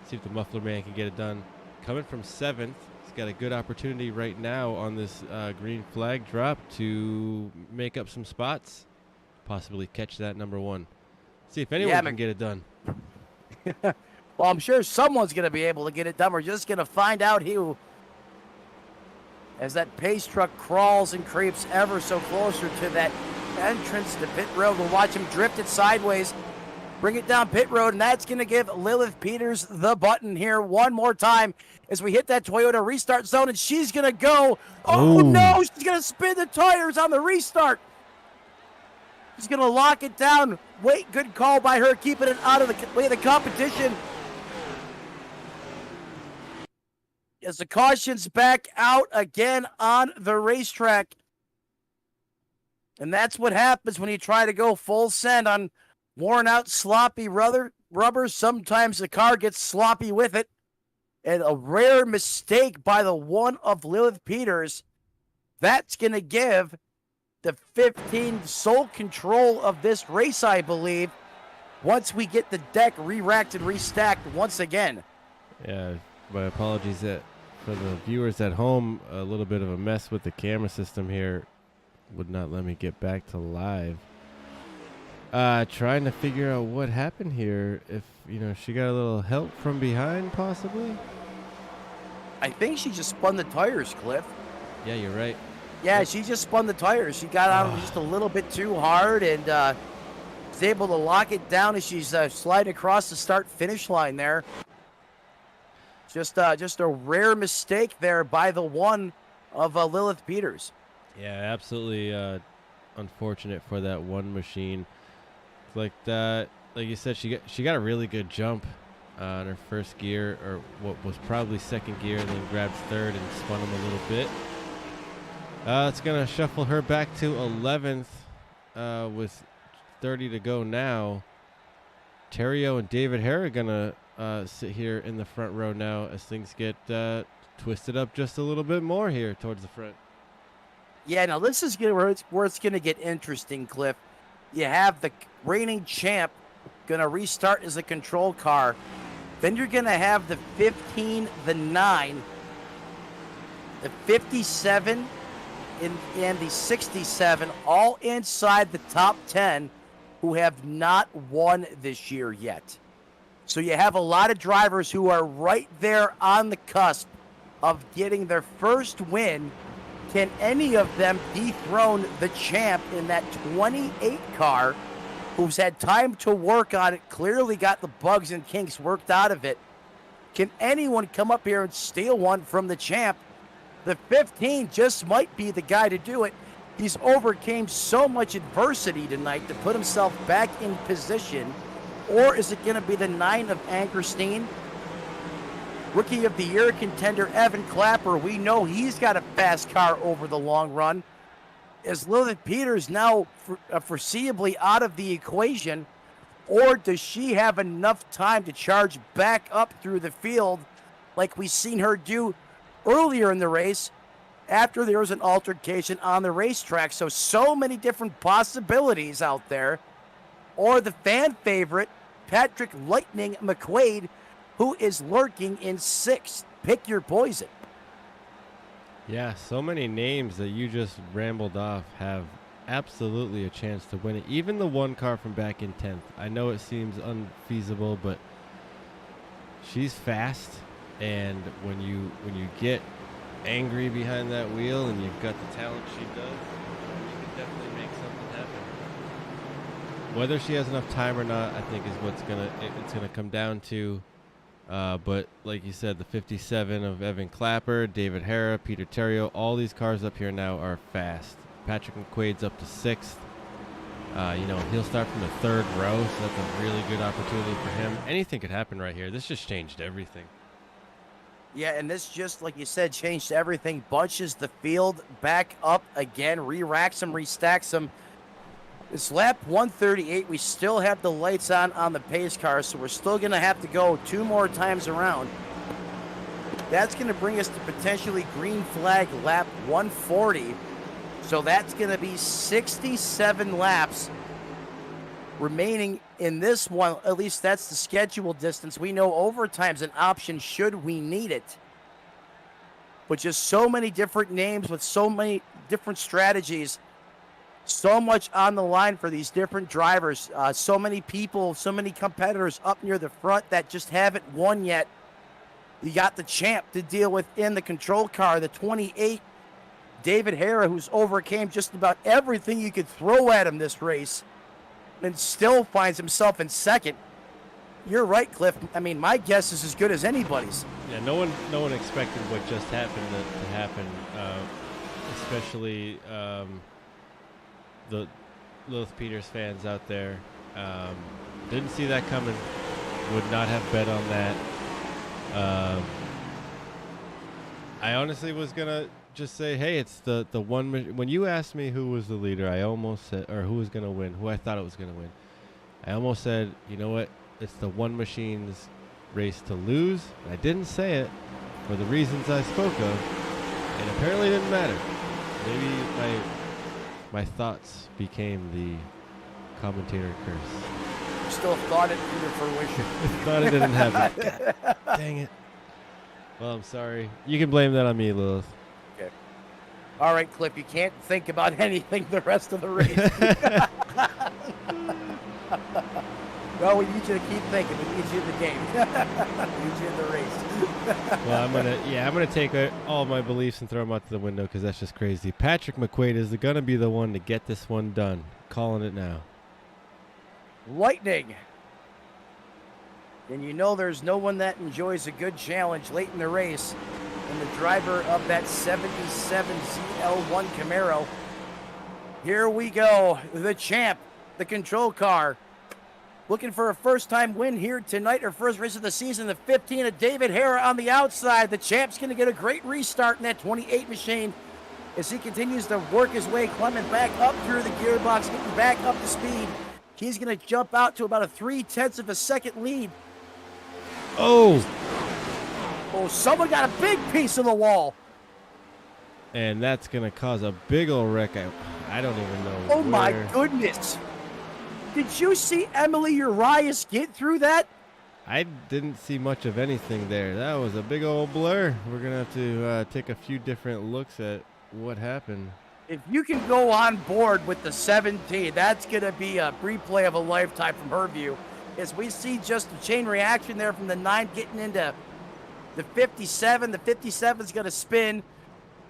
See if the Muffler Man can get it done. Coming from 7th, he's got a good opportunity right now on this green flag drop to make up some spots, possibly catch that number 1. See if anyone can get it done. Well, I'm sure someone's going to be able to get it done. We're just going to find out who, as that pace truck crawls and creeps ever so closer to that entrance to pit road. We'll watch him drift it sideways, bring it down pit road, and that's going to give Lilith Peters the button here one more time as we hit that Toyota restart zone, and she's going to go. Oh, no, she's going to spin the tires on the restart. She's going to lock it down. Wait, good call by her, keeping it out of the way of the competition. As the caution's back out again on the racetrack. And that's what happens when you try to go full send on worn out, sloppy rubber. Sometimes the car gets sloppy with it. And a rare mistake by the one of Lilith Peters. That's going to give the 15 sole control of this race, I believe, once we get the deck re-racked and restacked once again. Yeah, my apologies for the viewers at home. A little bit of a mess with the camera system here. Would not let me get back to live. Trying to figure out what happened here. If, she got a little help from behind, possibly? I think she just spun the tires, Cliff. Yeah, you're right. Yeah, she just spun the tires. She got on them just a little bit too hard and was able to lock it down as she's sliding across the start-finish line there. Just a rare mistake there by the one of Lilith Peters. Yeah, absolutely unfortunate for that one machine. Like that, like you said, she got a really good jump on her first gear, or what was probably second gear, and then grabbed third and spun him a little bit. It's going to shuffle her back to 11th with 30 to go now. Terrio and David Hare are going to sit here in the front row now as things get twisted up just a little bit more here towards the front. Yeah, now this is where it's going to get interesting, Cliff. You have the reigning champ going to restart as a control car. Then you're going to have the 15, the 9, the 57, and the 67 all inside the top 10 who have not won this year yet. So you have a lot of drivers who are right there on the cusp of getting their first win. Can any of them dethrone the champ in that 28 car who's had time to work on it, clearly got the bugs and kinks worked out of it? Can anyone come up here and steal one from the champ? The 15 just might be the guy to do it. He's overcame so much adversity tonight to put himself back in position. Or is it going to be the 9 of Ankerstein? Rookie of the Year contender Evan Clapper. We know he's got a fast car over the long run. Is Lilith Peters now foreseeably out of the equation? Or does she have enough time to charge back up through the field like we've seen her do earlier in the race after there was an altercation on the racetrack? So many different possibilities out there. Or the fan favorite, Patrick Lightning McQuaid, who is lurking in 6th. Pick your poison. Yeah, so many names that you just rambled off have absolutely a chance to win it. Even the one car from back in 10th. I know it seems unfeasible, but she's fast, and when you get angry behind that wheel and you've got the talent she does, you can definitely make something happen. Whether she has enough time or not, I think is what's it's gonna come down to. But like you said, the 57 of Evan Clapper, David Hare, Peter Terrio, all these cars up here now are fast. Patrick McQuaid's up to 6th. He'll start from the 3rd row, so that's a really good opportunity for him. Anything could happen right here. This just changed everything. Yeah, and this just, like you said, changed everything. Bunches the field back up again, re-racks them, restacks them. It's lap 138. We still have the lights on the pace car, so we're still going to have to go 2 more times around. That's going to bring us to potentially green flag lap 140. So that's going to be 67 laps remaining in this one. At least that's the schedule distance. We know overtime's an option should we need it. But just so many different names with so many different strategies. So much on the line for these different drivers. So many people, so many competitors up near the front that just haven't won yet. You got the champ to deal with in the control car, the 28, David Hara, who's overcame just about everything you could throw at him this race and still finds himself in second. You're right, Cliff. I mean, my guess is as good as anybody's. Yeah, no one expected what just happened to happen, especially the Lilith Peters fans out there. Didn't see that coming. Would not have bet on that. I honestly was gonna just say, hey, it's the one. When you asked me who was the leader, I almost said, or who was gonna win, who I thought it was gonna win, I almost said, you know what, it's the one machine's race to lose. I didn't say it for the reasons I spoke of, and apparently it didn't matter. Maybe my thoughts became the commentator curse. You still thought it came to fruition. Thought it didn't happen. Dang it. Well, I'm sorry. You can blame that on me, Lilith. Okay. All right, Cliff, you can't think about anything the rest of the race. No, we need you to keep thinking. We need you in the game. We need you in the race. Well, I'm gonna take all my beliefs and throw them out the window because that's just crazy. Patrick McQuaid is gonna be the one to get this one done. Calling it now. Lightning. And you know there's no one that enjoys a good challenge late in the race than the driver of that 77 ZL1 Camaro. Here we go. The champ, the control car. Looking for a first-time win here tonight, or first race of the season, the 15 of David Hara on the outside. The champ's going to get a great restart in that 28 machine as he continues to work his way, climbing back up through the gearbox, getting back up to speed. He's going to jump out to about a 0.3 of a second lead. Oh, someone got a big piece of the wall. And that's going to cause a big old wreck. I don't even know. Oh, my goodness. Did you see Emily Urias get through that? I didn't see much of anything there. That was a big old blur. We're going to have to take a few different looks at what happened. If you can go on board with the 17, that's going to be a replay of a lifetime from her view. As we see just a chain reaction there from the 9 getting into the 57. The 57 is going to spin.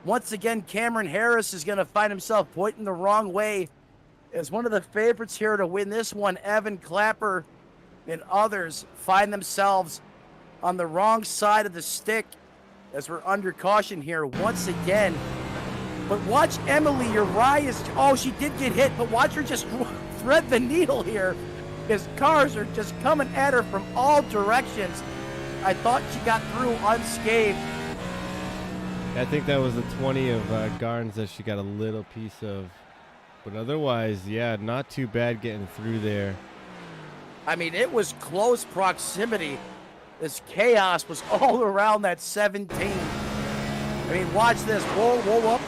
Once again, Cameron Harris is going to find himself pointing the wrong way. As one of the favorites here to win this one, Evan Clapper and others find themselves on the wrong side of the stick as we're under caution here once again. But watch Emily Urias. Oh, she did get hit, but watch her just thread the needle here as cars are just coming at her from all directions. I thought she got through unscathed. I think that was the 20 of Garns that she got a little piece of. But otherwise, yeah, not too bad getting through there. I mean, it was close proximity. This chaos was all around that 17. I mean, watch this. Whoa, whoa, whoa.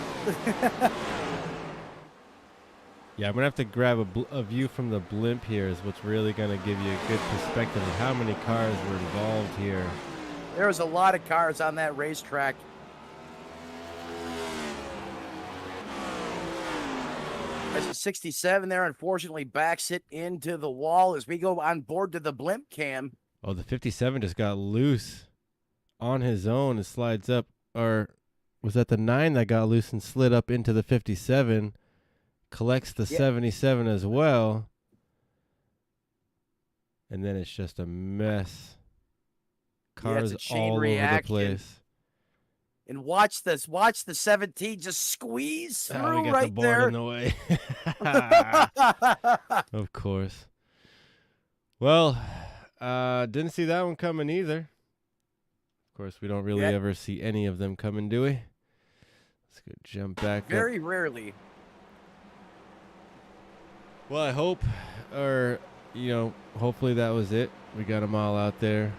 Yeah, I'm going to have to grab a view from the blimp here is what's really going to give you a good perspective of how many cars were involved here. There was a lot of cars on that racetrack. As a 67 there, unfortunately, backs it into the wall as we go on board to the blimp cam. Oh, the 57 just got loose on his own and slides up. Or was that the 9 that got loose and slid up into the 57? Collects the 77 as well. And then it's just a mess. Cars all over the place. And watch this. Watch the 17 just squeeze through we got right the board there. in the way. Of course. Well, didn't see that one coming either. Of Of course, we don't really Yeah. ever see any of them coming, do we? Let's go jump back up. Very rarely. Well, I hope, or, hopefully that was it. We got them all out there.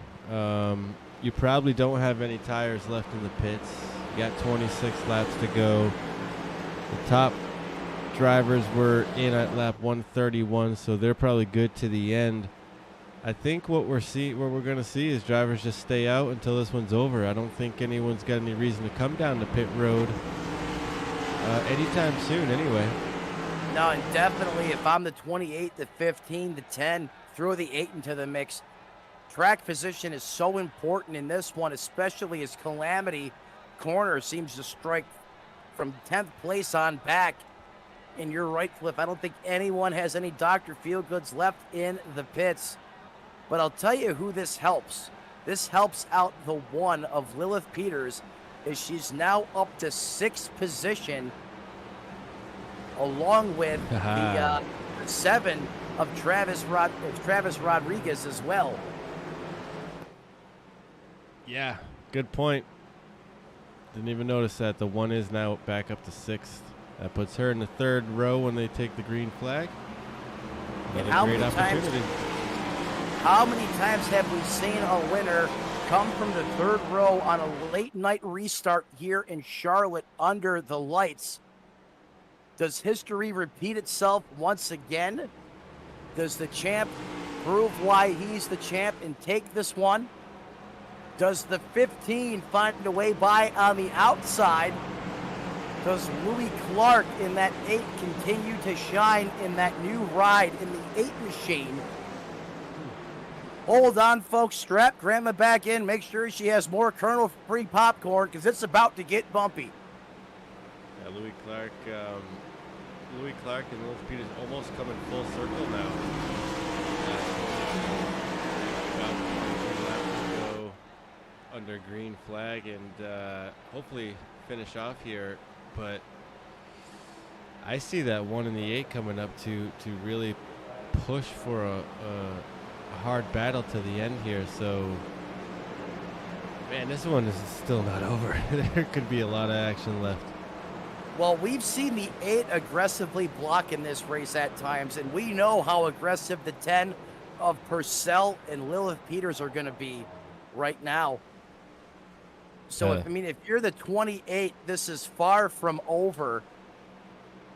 You probably don't have any tires left in the pits. You got 26 laps to go. The top drivers were in at lap 131, so they're probably good to the end. I think what we're going to see is drivers just stay out until this one's over. I don't think anyone's got any reason to come down the pit road anytime soon anyway. No, and definitely if I'm the 28, the 15, the 10, throw the 8 into the mix. Track position is so important in this one, especially as Calamity Corner seems to strike from 10th place on back. And you're right, Cliff. I don't think anyone has any Dr. Feelgoods left in the pits. But I'll tell you who this helps. This helps out the one of Lilith Peters, as she's now up to 6th position, along with the 7 of Travis Rodriguez as well. Yeah, good point. Didn't even notice that. The one is now back up to 6th. That puts her in the 3rd row when they take the green flag. Another great opportunity. How many times have we seen a winner come from the 3rd row on a late night restart here in Charlotte under the lights? Does history repeat itself once again? Does the champ prove why he's the champ and take this one? Does the 15 find a way by on the outside? Does Louis Clark in that 8 continue to shine in that new ride in the 8 machine? Hold on, folks. Strap Grandma back in. Make sure she has more kernel-free popcorn because it's about to get bumpy. Yeah, Louis Clark and Lilith Peters almost coming full circle now. Go under green flag and hopefully finish off here. But I see that 1 in the 8 coming up to really push for a hard battle to the end here. So, man, this one is still not over. There could be a lot of action left. Well, we've seen the 8 aggressively block in this race at times, and we know how aggressive the 10 of Purcell and Lilith Peters are going to be right now. So, if you're the 28, this is far from over.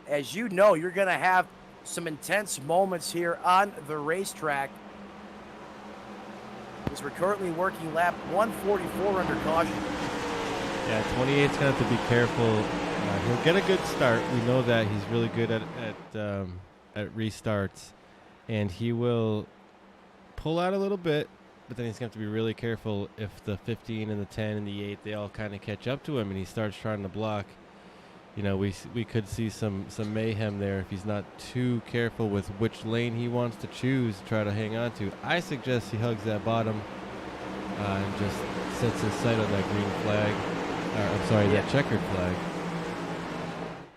As you know, you're going to have some intense moments here on the racetrack. As we're currently working lap 144 under caution. Yeah, 28's going to have to be careful. He'll get a good start. We know that he's really good at restarts, and he will pull out a little bit, but then he's going to have to be really careful if the 15 and the 10 and the 8, they all kind of catch up to him and he starts trying to block. We could see some mayhem there if he's not too careful with which lane he wants to choose to try to hang on to. I suggest he hugs that bottom and just sets his sight on that green flag. That checkered flag.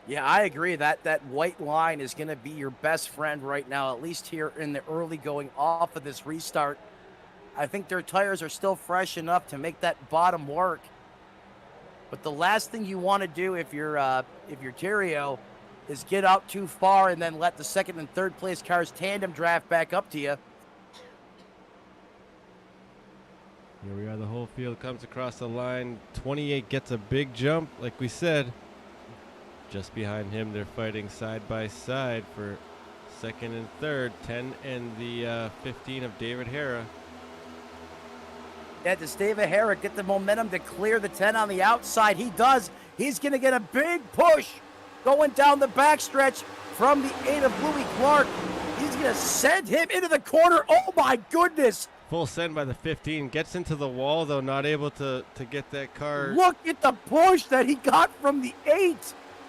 Yeah, I agree. That white line is going to be your best friend right now, at least here in the early going off of this restart. I think their tires are still fresh enough to make that bottom work. But the last thing you want to do if you're Terrio is get out too far and then let the 2nd and 3rd place cars tandem draft back up to you. Here we are. The whole field comes across the line. 28 gets a big jump, like we said. Just behind him, they're fighting side by side for 2nd and 3rd. 10 and the 15 of David Hara. Yeah, does David Hara get the momentum to clear the 10 on the outside? He does. He's going to get a big push going down the backstretch from the 8 of Louis Clark. He's going to send him into the corner. Oh, my goodness. Full send by the 15. Gets into the wall, though, not able to get that car. Look at the push that he got from the 8.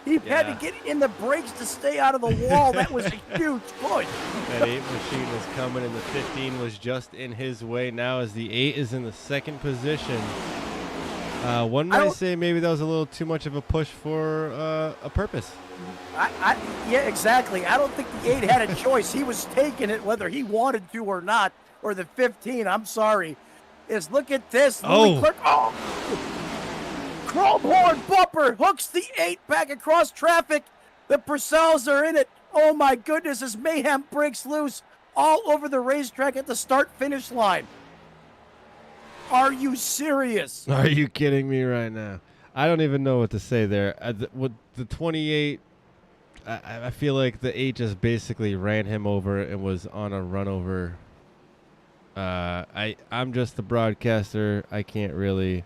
He had to get in the brakes to stay out of the wall. That was a huge push. That 8 machine was coming, and the 15 was just in his way. Now as the 8 is in the 2nd position. One might say maybe that was a little too much of a push for a purpose. Yeah, exactly. I don't think the 8 had a choice. He was taking it whether he wanted to or not. Or the 15, I'm sorry. is, look at this. Oh. Louis Clark. Oh! Chrome horn bumper hooks the 8 back across traffic. The Purcells are in it. Oh my goodness, as mayhem breaks loose all over the racetrack at the start-finish line. Are you serious? Are you kidding me right now? I don't even know what to say there. With the 28, I feel like the 8 just basically ran him over and was on a run over. I'm just the broadcaster. I can't really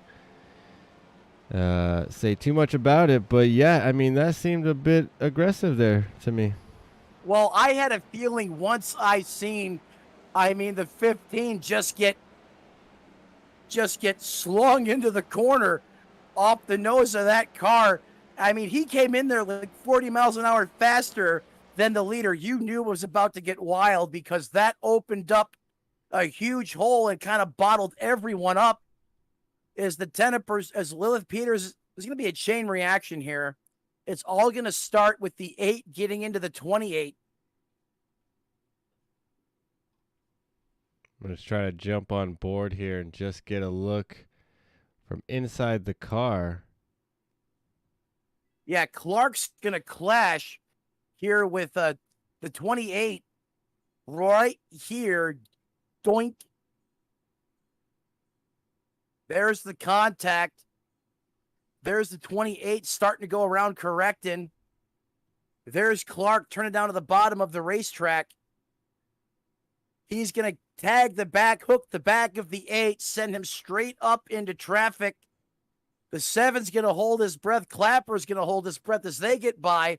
say too much about it, but yeah, I mean, that seemed a bit aggressive there to me. Well, I had a feeling once I seen, the 15 just get slung into the corner off the nose of that car. I mean, he came in there like 40 miles an hour faster than the leader. You knew it was about to get wild because that opened up a huge hole and kind of bottled everyone up. As Lilith Peters, there's going to be a chain reaction here. It's all going to start with the 8 getting into the 28. I'm going to try to jump on board here and just get a look from inside the car. Yeah, Clark's going to clash here with the 28 right here. Doink. There's the contact. There's the 28 starting to go around correcting. There's Clark turning down to the bottom of the racetrack. He's going to tag the back, hook the back of the 8, send him straight up into traffic. The 7's going to hold his breath. Clapper's going to hold his breath as they get by.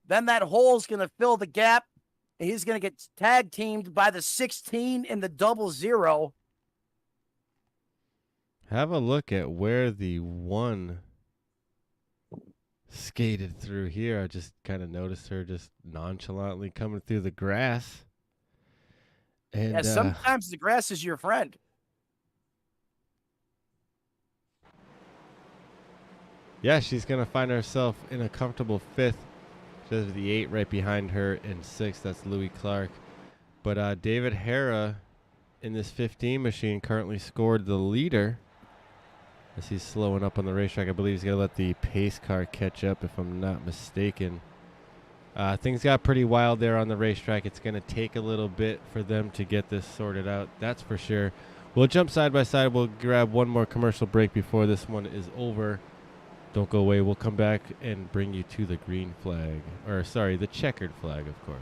Then that hole's going to fill the gap. And he's going to get tag teamed by the 16 in the 00. Have a look at where the 1 skated through here. I just kind of noticed her just nonchalantly coming through the grass. And yeah, sometimes the grass is your friend. Yeah, she's going to find herself in a comfortable 5th. She has the 8 right behind her in 6th. That's Louis Clark. But David Hara in this 15 machine currently scored the leader as he's slowing up on the racetrack. I believe he's going to let the pace car catch up, if I'm not mistaken. Things got pretty wild there on the racetrack. It's going to take a little bit for them to get this sorted out. That's for sure. We'll jump side by side. We'll grab one more commercial break before this one is over. Don't go away. We'll come back and bring you to the green flag. Or, sorry, the checkered flag, of course.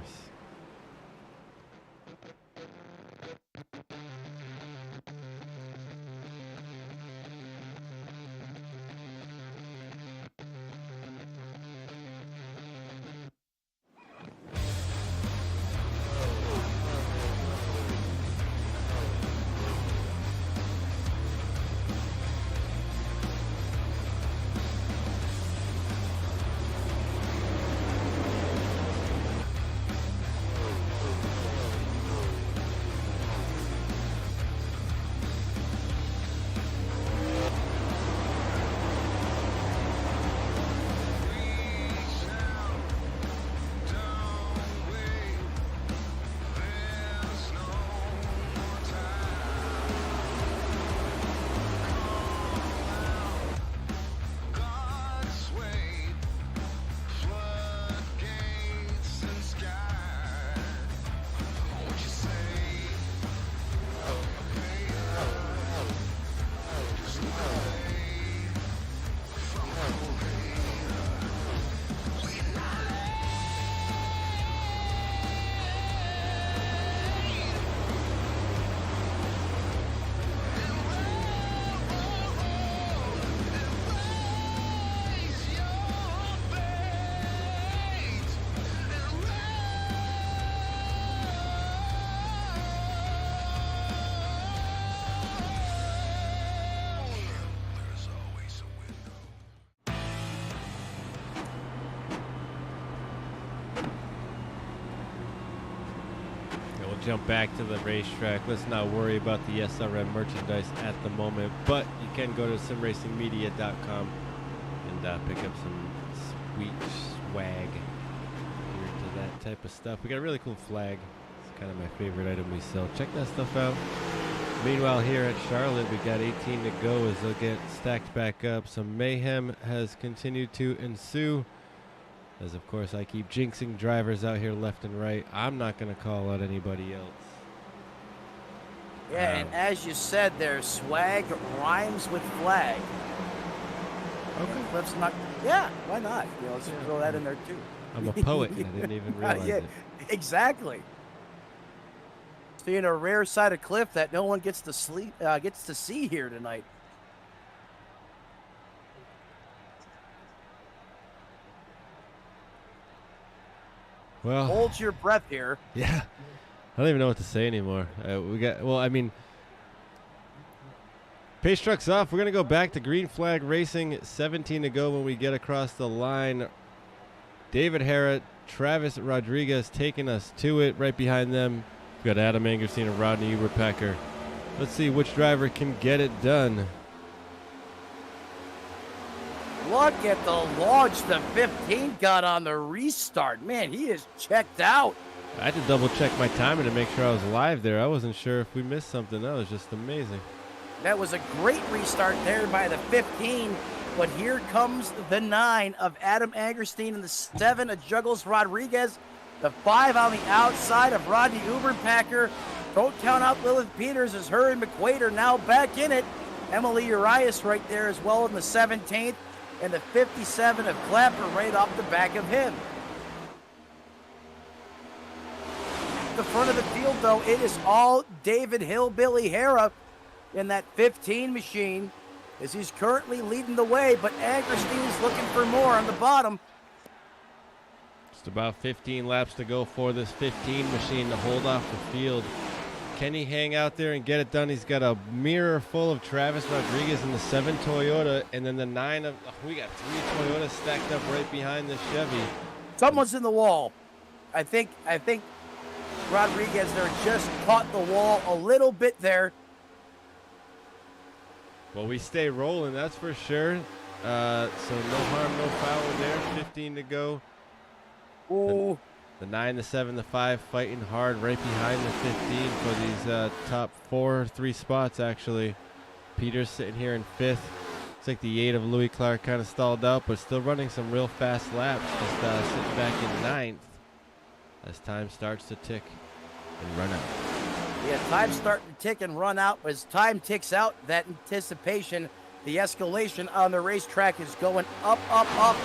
Jump back to the racetrack. Let's not worry about the SRM merchandise at the moment, but you can go to simracingmedia.com and pick up some sweet swag here to that type of stuff. We got a really cool flag. It's kind of my favorite item we sell. Check that stuff out. Meanwhile, here at Charlotte, we got 18 to go as they'll get stacked back up. Some mayhem has continued to ensue. As, of course, I keep jinxing drivers out here left and right. I'm not going to call out anybody else. Yeah, and as you said there, swag rhymes with flag. Okay. Cliff's not. Yeah, why not? You know, let's throw that in there too. I'm a poet. I didn't even realize Yeah, it. exactly. Seeing a rare side of Cliff that no one gets to see here tonight. Well, Hold your breath here. yeah. I don't even know what to say anymore. Pace truck's off. We're going to go back to green flag racing. 17 to go when we get across the line. David Harrod, Travis Rodriguez taking us to it. Right behind them, we've got Adam Angerstein and Rodney Uberpacker. Let's see which driver can get it done. Look at the launch the 15 got on the restart. Man, he is checked out. I had to double check my timing to make sure I was live there. I wasn't sure if we missed something. That was just amazing. That was a great restart there by the 15. But here comes the 9 of Adam Angerstein and the 7 of Juggles Rodriguez. The 5 on the outside of Rodney Uberpacker. Don't count out Lilith Peters as her and McQuaid are now back in it. Emily Urias right there as well in the 17th. And the 57 of Clapper right off the back of him. The front of the field, though, it is all David Hillbilly Hara in that 15 machine as he's currently leading the way, but Angerstein's looking for more on the bottom. Just about 15 laps to go for this 15 machine to hold off the field. Can he hang out there and get it done? He's got a mirror full of Travis Rodriguez in the 7 Toyota, and then the 9 of, we got 3 Toyotas stacked up right behind the Chevy. Someone's in the wall. I think Rodriguez there just caught the wall a little bit there. Well, we stay rolling, that's for sure. So no harm, no foul there. 15 to go. Ooh. The 9, the 7, the 5 fighting hard right behind the 15 for these top 3 spots, actually. Peters sitting here in 5th. Looks like the 8 of Louis Clark kind of stalled out, but still running some real fast laps. Just sitting back in 9th as time starts to tick and run out. Yeah, time's starting to tick and run out. As time ticks out, that anticipation, the escalation on the racetrack is going up, up, up.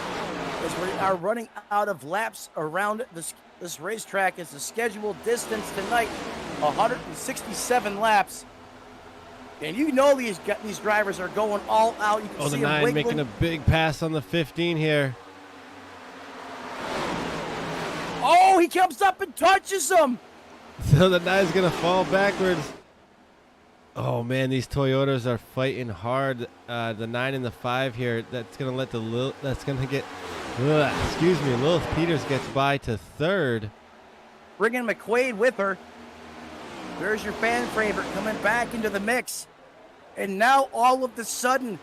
As we are running out of laps around this racetrack, as the scheduled distance tonight, 167 laps. And you know these drivers are going all out. You can the see 9 them making a big pass on the 15 here. Oh, he comes up and touches him. So the 9's going to fall backwards. Oh, man, these Toyotas are fighting hard. The 9 and the 5 here, that's going to let Lilith Peters gets by to 3rd. Bringing McQuaid with her. There's your fan favorite coming back into the mix. And now all of the sudden,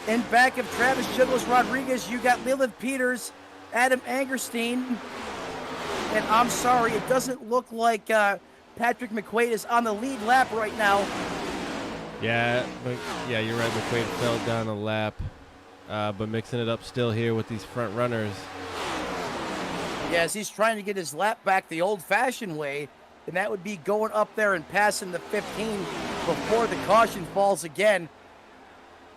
in back of Travis Juggles Rodriguez, you got Lilith Peters, Adam Angerstein. And I'm sorry, it doesn't look like Patrick McQuaid is on the lead lap right now. Yeah, you're right. McQuaid fell down a lap. But mixing it up still here with these front runners. Yes, he's trying to get his lap back the old-fashioned way, and that would be going up there and passing the 15 before the caution falls again.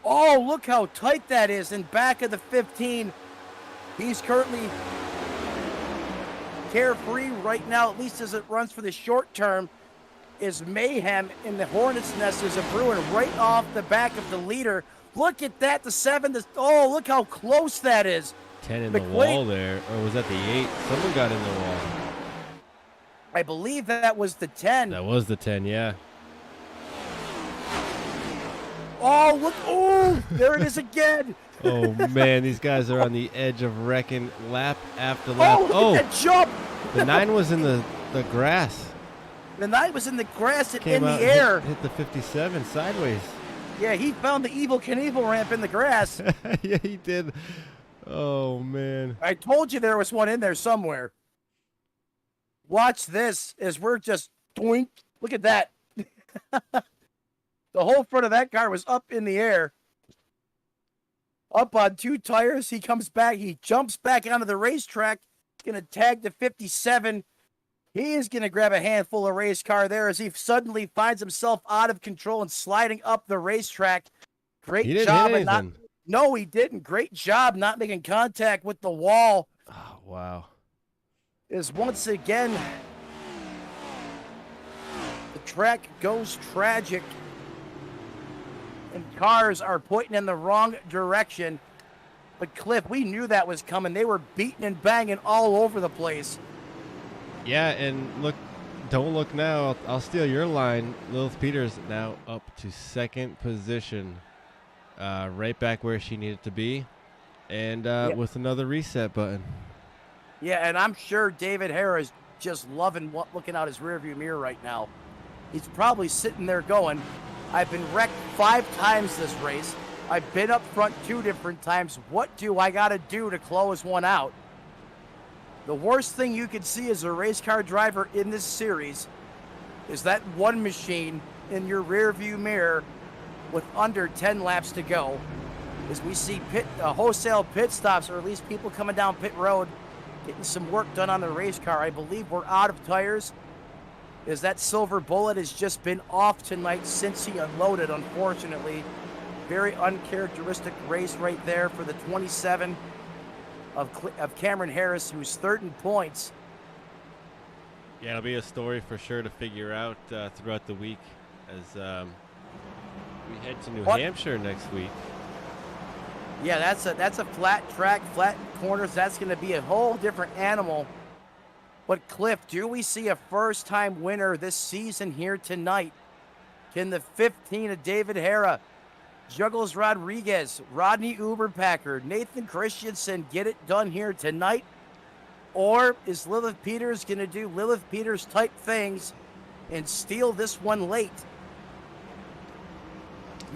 Oh, look how tight that is in back of the 15. He's currently carefree right now, at least as it runs for the short term, is mayhem in the Hornet's Nest. There's a brewing right off the back of the leader. Look at that, the 7. Oh, look how close that is. 10 in the wall there. Or was that the 8? Someone got in the wall. I believe that was the 10. That was the 10, yeah. Oh, look. Oh, there it is again. Oh, man, these guys are on the edge of wrecking lap after lap. Oh, look at that jump. The 9 was in the grass. The 9 was in the grass and Came in out the and air. Hit the 57 sideways. Yeah, he found the Evel Knievel ramp in the grass. Yeah, he did. Oh, man. I told you there was one in there somewhere. Watch this as we're just doink. Look at that. The whole front of that car was up in the air. Up on 2 tires. He comes back. He jumps back onto the racetrack. He's going to tag to 57. He is going to grab a handful of race car there as he suddenly finds himself out of control and sliding up the racetrack. Great He didn't job. hit anything. No, he didn't. Great job not making contact with the wall. Oh, wow. Is once again, the track goes tragic. And cars are pointing in the wrong direction. But Cliff, we knew that was coming. They were beating and banging all over the place. Yeah, and look, don't look now. I'll steal your line. Lilith Peters now up to 2nd position. Right back where she needed to be. And with another reset button. Yeah, and I'm sure David Hara is just loving looking out his rearview mirror right now. He's probably sitting there going, I've been wrecked 5 times this race. I've been up front 2 different times. What do I got to do to close one out? The worst thing you can see as a race car driver in this series is that one machine in your rearview mirror with under 10 laps to go. As we see wholesale pit stops, or at least people coming down pit road, getting some work done on the race car. I believe we're out of tires, as that Silver Bullet has just been off tonight since he unloaded, unfortunately. Very uncharacteristic race right there for the 27 of Cameron Harris, who's 3rd in points. Yeah, it'll be a story for sure to figure out throughout the week as we head to New Hampshire next week. Yeah, that's a flat track, flat corners. That's going to be a whole different animal. But Cliff, do we see a first-time winner this season here tonight? Can the 15 of David Hara, Juggles Rodriguez, Rodney Uberpacker, Nathan Christensen get it done here tonight? Or is Lilith Peters going to do Lilith Peters type things and steal this one late?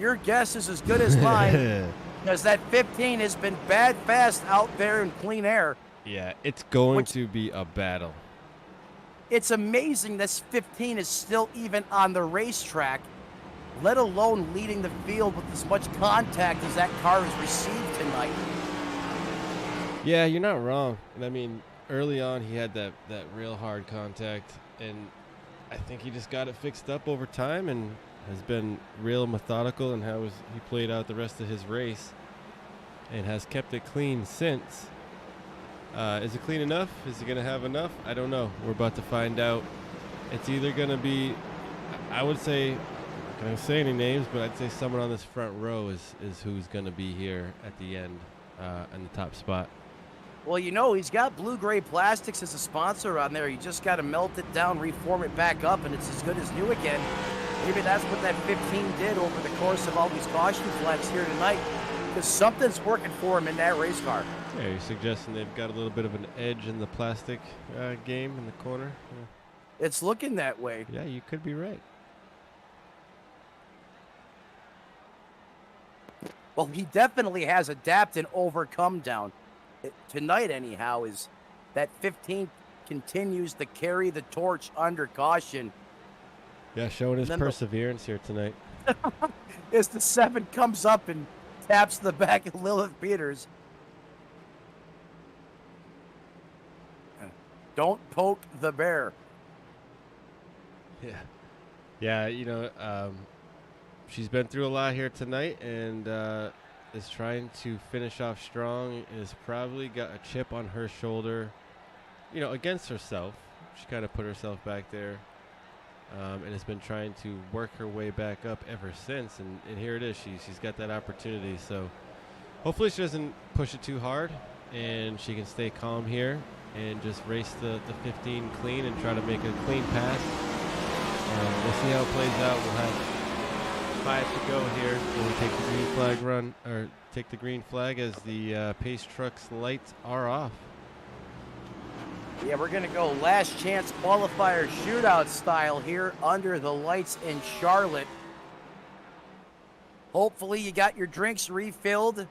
Your guess is as good as mine, because that 15 has been bad fast out there in clean air. Yeah, it's going to be a battle. It's amazing this 15 is still even on the racetrack, let alone leading the field with as much contact as that car has received tonight. Yeah, you're not wrong. And I mean, early on he had that real hard contact, and I think he just got it fixed up over time and has been real methodical in how he played out the rest of his race and has kept it clean since. Is it clean enough? Is he going to have enough? I don't know. We're about to find out. It's either going to be, I would say, I'm not going to say any names, but I'd say someone on this front row is who's going to be here at the end in the top spot. Well, you know, he's got blue-gray plastics as a sponsor on there. You just got to melt it down, reform it back up, and it's as good as new again. Maybe that's what that 15 did over the course of all these caution flags here tonight, because something's working for him in that race car. Yeah, you're suggesting they've got a little bit of an edge in the plastic game in the corner? Yeah. It's looking that way. Yeah, you could be right. Well, he definitely has adapted and overcome down. Tonight, anyhow, is that 15 continues to carry the torch under caution. Yeah, showing his perseverance here tonight. As the 7 comes up and taps the back of Lilith Peters. Don't poke the bear. Yeah. Yeah, you know, she's been through a lot here tonight and is trying to finish off strong. Has probably got a chip on her shoulder, you know, against herself. She kind of put herself back there and has been trying to work her way back up ever since. And here it is. She's got that opportunity. So hopefully she doesn't push it too hard and she can stay calm here and just race the 15 clean and try to make a clean pass. We'll see how it plays out. We'll have 5 to go here. We'll take the green flag run, or take the green flag as the pace truck's lights are off. Yeah, we're going to go last chance qualifier shootout style here under the lights in Charlotte. Hopefully you got your drinks refilled.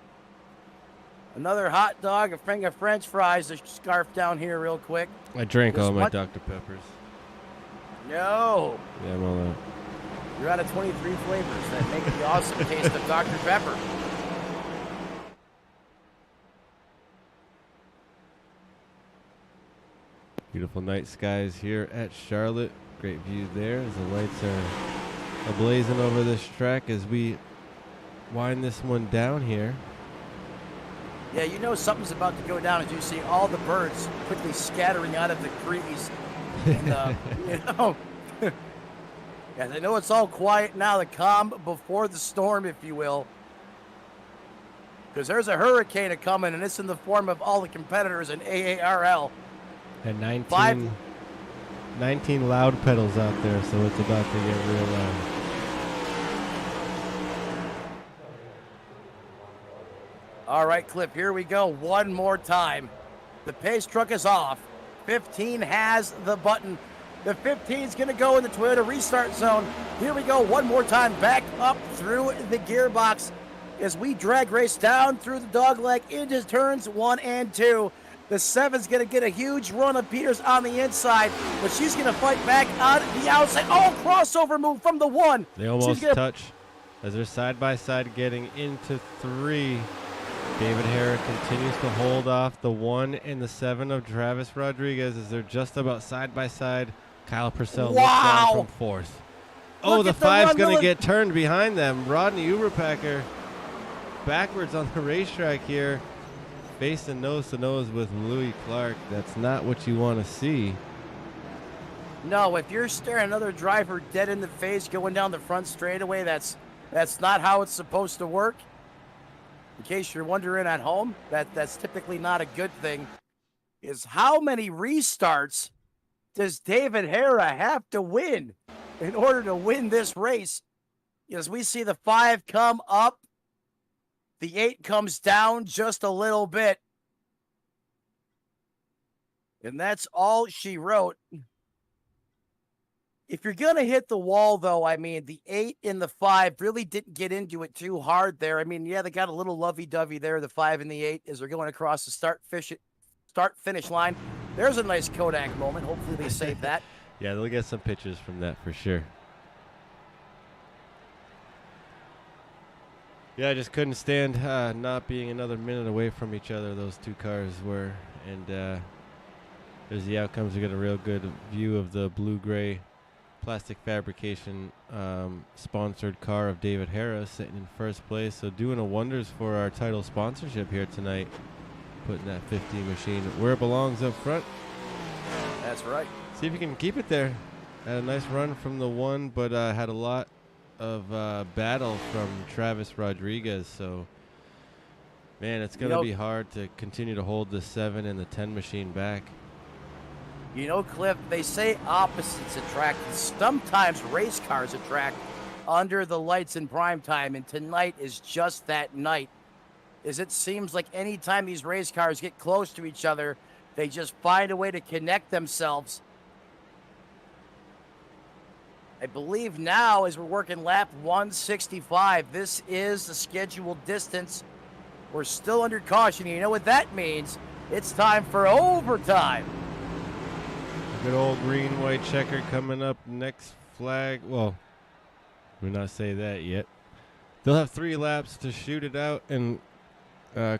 Another hot dog, a thing of French fries, a scarf down here real quick. I drank all my Dr. Peppers. No. Yeah, I'm all that. You're out of 23 flavors that make the awesome taste of Dr. Pepper. Beautiful night skies here at Charlotte. Great view there as the lights are ablazing over this track as we wind this one down here. Yeah, you know something's about to go down as you see all the birds quickly scattering out of the trees. And, you know, and I know it's all quiet now, the calm before the storm, if you will. Because there's a hurricane coming, and it's in the form of all the competitors in AARL. And 19 loud pedals out there, so it's about to get real loud. All right, Cliff, here we go one more time. The pace truck is off. 15 has the button. The 15 is going to go in the Toyota restart zone. Here we go one more time, back up through the gearbox as we drag race down through the dogleg into turns 1 and 2. The 7's going to get a huge run of Peters on the inside, but she's going to fight back on the outside. Oh, crossover move from the 1. They almost touch as they're side by side getting into 3. David Hara continues to hold off the 1 and the 7 of Travis Rodriguez as they're just about side by side. Kyle Purcell looks down from 4th. Oh, the 5's going to get turned behind them. Rodney Uberpacker backwards on the racetrack here, facing nose to nose with Louis Clark. That's not what you want to see. No, if you're staring another driver dead in the face going down the front straightaway, that's not how it's supposed to work. In case you're wondering at home, that's typically not a good thing. Is how many restarts does David Hara have to win in order to win this race? As we see the 5 come up, the 8 comes down just a little bit. And that's all she wrote. If you're going to hit the wall, though, I mean, the 8 and the 5 really didn't get into it too hard there. I mean, yeah, they got a little lovey-dovey there, the 5 and the 8, as they're going across the start-finish line. There's a nice Kodak moment. Hopefully they save that. Yeah, they'll get some pictures from that for sure. Yeah, I just couldn't stand not being another minute away from each other, those two cars were. And there's the outcomes. We get a real good view of the blue-gray plastic fabrication sponsored car of David Hara sitting in first place. So doing a wonders for our title sponsorship here tonight, putting that 15 machine where it belongs up front. That's right. See if you can keep it there. Had a nice run from the 1, but had a lot of battle from Travis Rodriguez. So, man, it's going to be hard to continue to hold the 7 and the 10 machine back. You know, Cliff, they say opposites attract. Sometimes race cars attract under the lights in prime time, and tonight is just that night. As it seems like anytime these race cars get close to each other, they just find a way to connect themselves. I believe now, as we're working lap 165, this is the scheduled distance. We're still under caution. You know what that means? It's time for overtime. Good old green-white checker coming up next flag. Well, we'll not say that yet. They'll have 3 laps to shoot it out and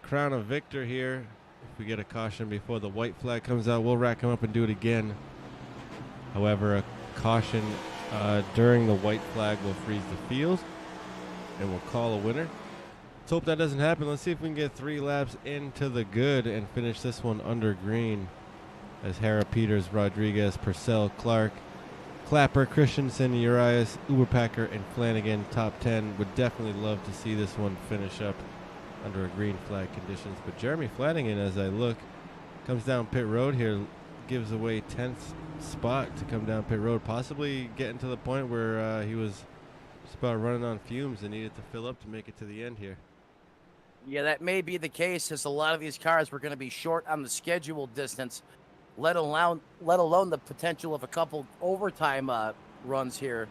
crown a victor here. If we get a caution before the white flag comes out, we'll rack them up and do it again. However, a caution during the white flag will freeze the field and we'll call a winner. Let's hope that doesn't happen. Let's see if we can get 3 laps into the good and finish this one under green. As Hara, Peters, Rodriguez, Purcell, Clark, Clapper, Christensen, Urias, Uberpacker, and Flanagan top 10. Would definitely love to see this one finish up under a green flag conditions. But Jeremy Flanagan, as I look, comes down pit road here, gives away 10th spot to come down pit road, possibly getting to the point where he was just about running on fumes and needed to fill up to make it to the end here. Yeah, that may be the case, as a lot of these cars were going to be short on the scheduled distance, let alone the potential of a couple overtime runs here.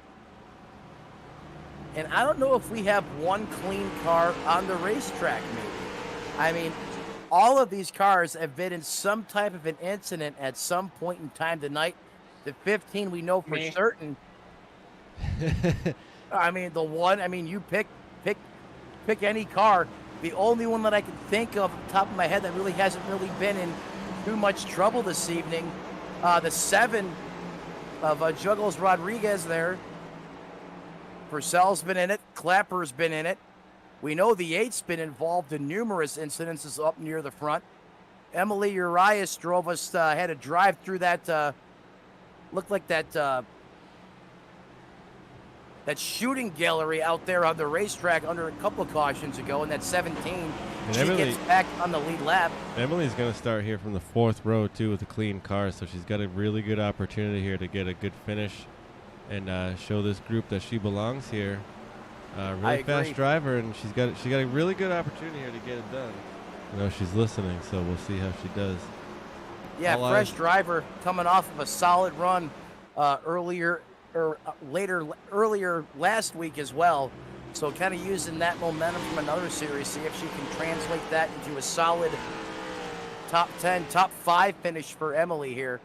And I don't know if we have one clean car on the racetrack, maybe. I mean, all of these cars have been in some type of an incident at some point in time tonight. The 15 we know for certain. I mean, the one. I mean, you pick any car. The only one that I can think of off the top of my head that really hasn't really been in too much trouble this evening, the 7 of Juggles Rodriguez there. Purcell's been in it. Clapper's been in it. We know the 8's been involved in numerous incidences up near the front. Emily Urias drove us, had to drive through that, looked like that shooting gallery out there on the racetrack under a couple of cautions ago, and that 17, And she Emily- gets back on the lead lap. Emily's going to start here from the 4th row, too, with a clean car, so she's got a really good opportunity here to get a good finish and show this group that she belongs here. Really fast driver, and she got a really good opportunity here to get it done. You know, she's listening, so we'll see how she does. Yeah, fresh driver coming off of a solid run earlier last week as well. So kind of using that momentum from another series, see if she can translate that into a solid top 10, top 5 finish for Emily here.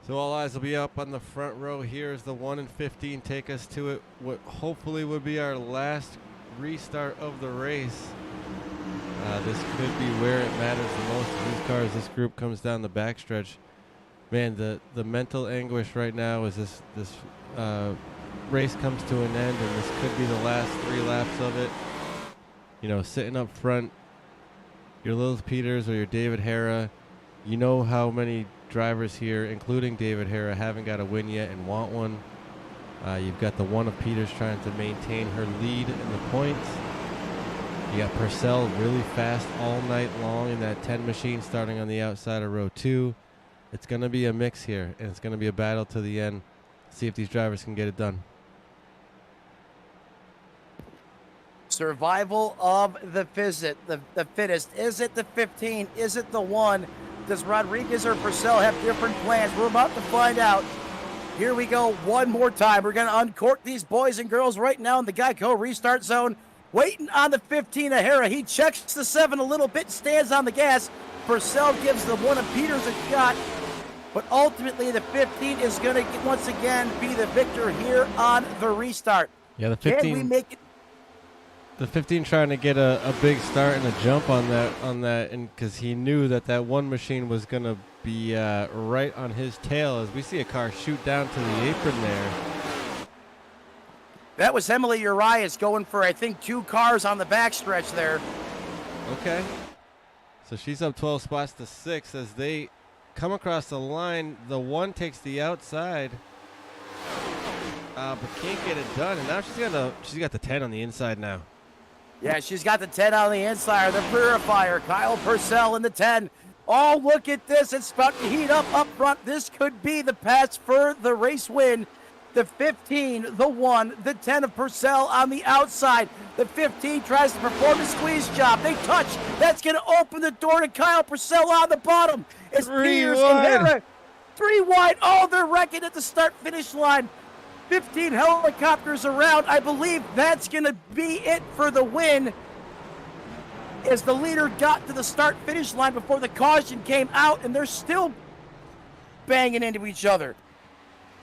So all eyes will be up on the front row here as the 1 and 15 take us to it. What hopefully would be our last restart of the race. This could be where it matters the most. These cars, this group comes down the backstretch. Man, the mental anguish right now is this race comes to an end, and this could be the last 3 laps of it. You know, sitting up front, your Lilith Peters or your David Hara, you know how many drivers here, including David Hara, haven't got a win yet and want one. You've got the 1 of Peters trying to maintain her lead in the points. You got Purcell really fast all night long in that 10 machine starting on the outside of row 2. It's going to be a mix here, and it's going to be a battle to the end. See if these drivers can get it done. Survival of the fittest. Is it the 15? Is it the 1? Does Rodriguez or Purcell have different plans? We're about to find out. Here we go one more time. We're going to uncork these boys and girls right now in the Geico restart zone. Waiting on the 15 of Hara. He checks the 7 a little bit, stands on the gas. Purcell gives the 1 of Peters a shot. But ultimately, the 15 is going to once again be the victor here on the restart. Yeah, the 15. Can we make it? The 15 trying to get a big start and a jump on that, and because he knew that 1 machine was going to be right on his tail as we see a car shoot down to the apron there. That was Emily Urias going for, I think, 2 cars on the backstretch there. Okay. So she's up 12 spots to 6 as they come across the line. The 1 takes the outside, but can't get it done. And now she's got the 10 on the inside now. Yeah, she's got the 10 on the inside. The purifier, Kyle Purcell in the 10. Oh, look at this. It's about to heat up front. This could be the pass for the race win. The 15, the 1, the 10 of Purcell on the outside. The 15 tries to perform a squeeze job. They touch. That's going to open the door to Kyle Purcell on the bottom. It's 3 Peters wide. and Hara. 3 wide. Oh, they're wrecking at the start-finish line. 15 helicopters around. I believe that's going to be it for the win. As the leader got to the start-finish line before the caution came out, and they're still banging into each other.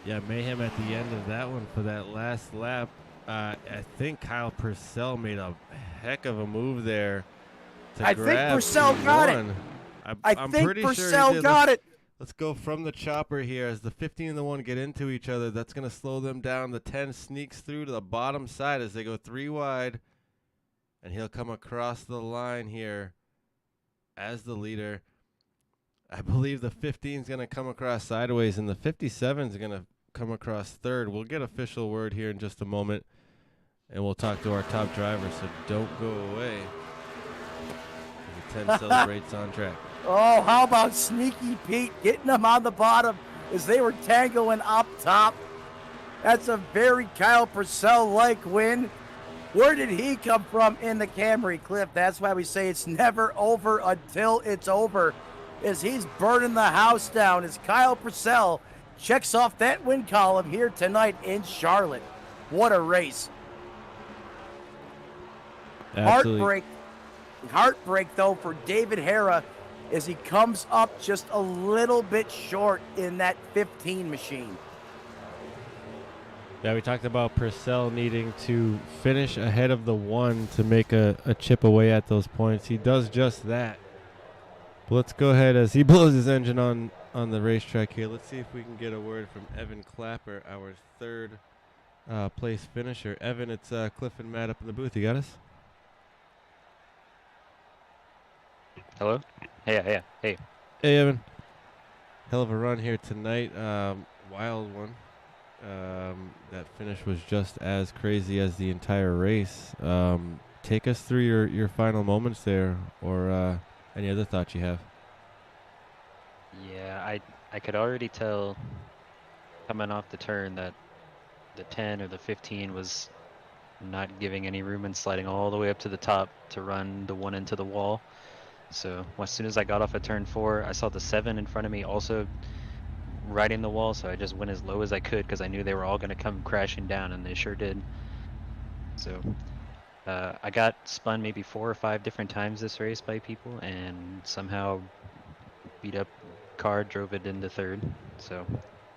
Yeah, mayhem at the end of that one for that last lap. I think Kyle Purcell made a heck of a move there to I grab think Purcell got it. I'm think pretty sure Purcell he did. got it. Let's go from the chopper here as the 15 and the 1 get into each other. That's going to slow them down. The 10 sneaks through to the bottom side as they go 3 wide. And he'll come across the line here as the leader. I believe the 15 is going to come across sideways, and the 57 is going to come across third. We'll get official word here in just a moment, and we'll talk to our top driver, so don't go away. The 10 celebrates on track. Oh, how about Sneaky Pete getting them on the bottom as they were tangoing up top. That's a very Kyle Purcell-like win. Where did he come from in the Camry, Cliff? That's why we say it's never over until it's over. As he's burning the house down as Kyle Purcell checks off that win column here tonight in Charlotte. What a race. Absolutely. Heartbreak, though, for David Hara as he comes up just a little bit short in that 15 machine. Yeah, we talked about Purcell needing to finish ahead of the one to make a chip away at those points. He does just that. But let's go ahead as he blows his engine on the racetrack here. Let's see if we can get a word from Evan Clapper, our third place finisher. Evan, it's Cliff and Matt up in the booth. You got us? Hello? Hey. Hey, Evan. Hell of a run here tonight. Wild one. That finish was just as crazy as the entire race. Take us through your final moments there, or any other thoughts you have. Yeah, I could already tell coming off the turn that the 10 or the 15 was not giving any room and sliding all the way up to the top to run the one into the wall. So as soon as I got off at turn 4, I saw the 7 in front of me also riding the wall, so I just went as low as I could because I knew they were all going to come crashing down, and they sure did. So I got spun maybe 4 or 5 different times this race by people, and somehow beat up car, drove it into third. So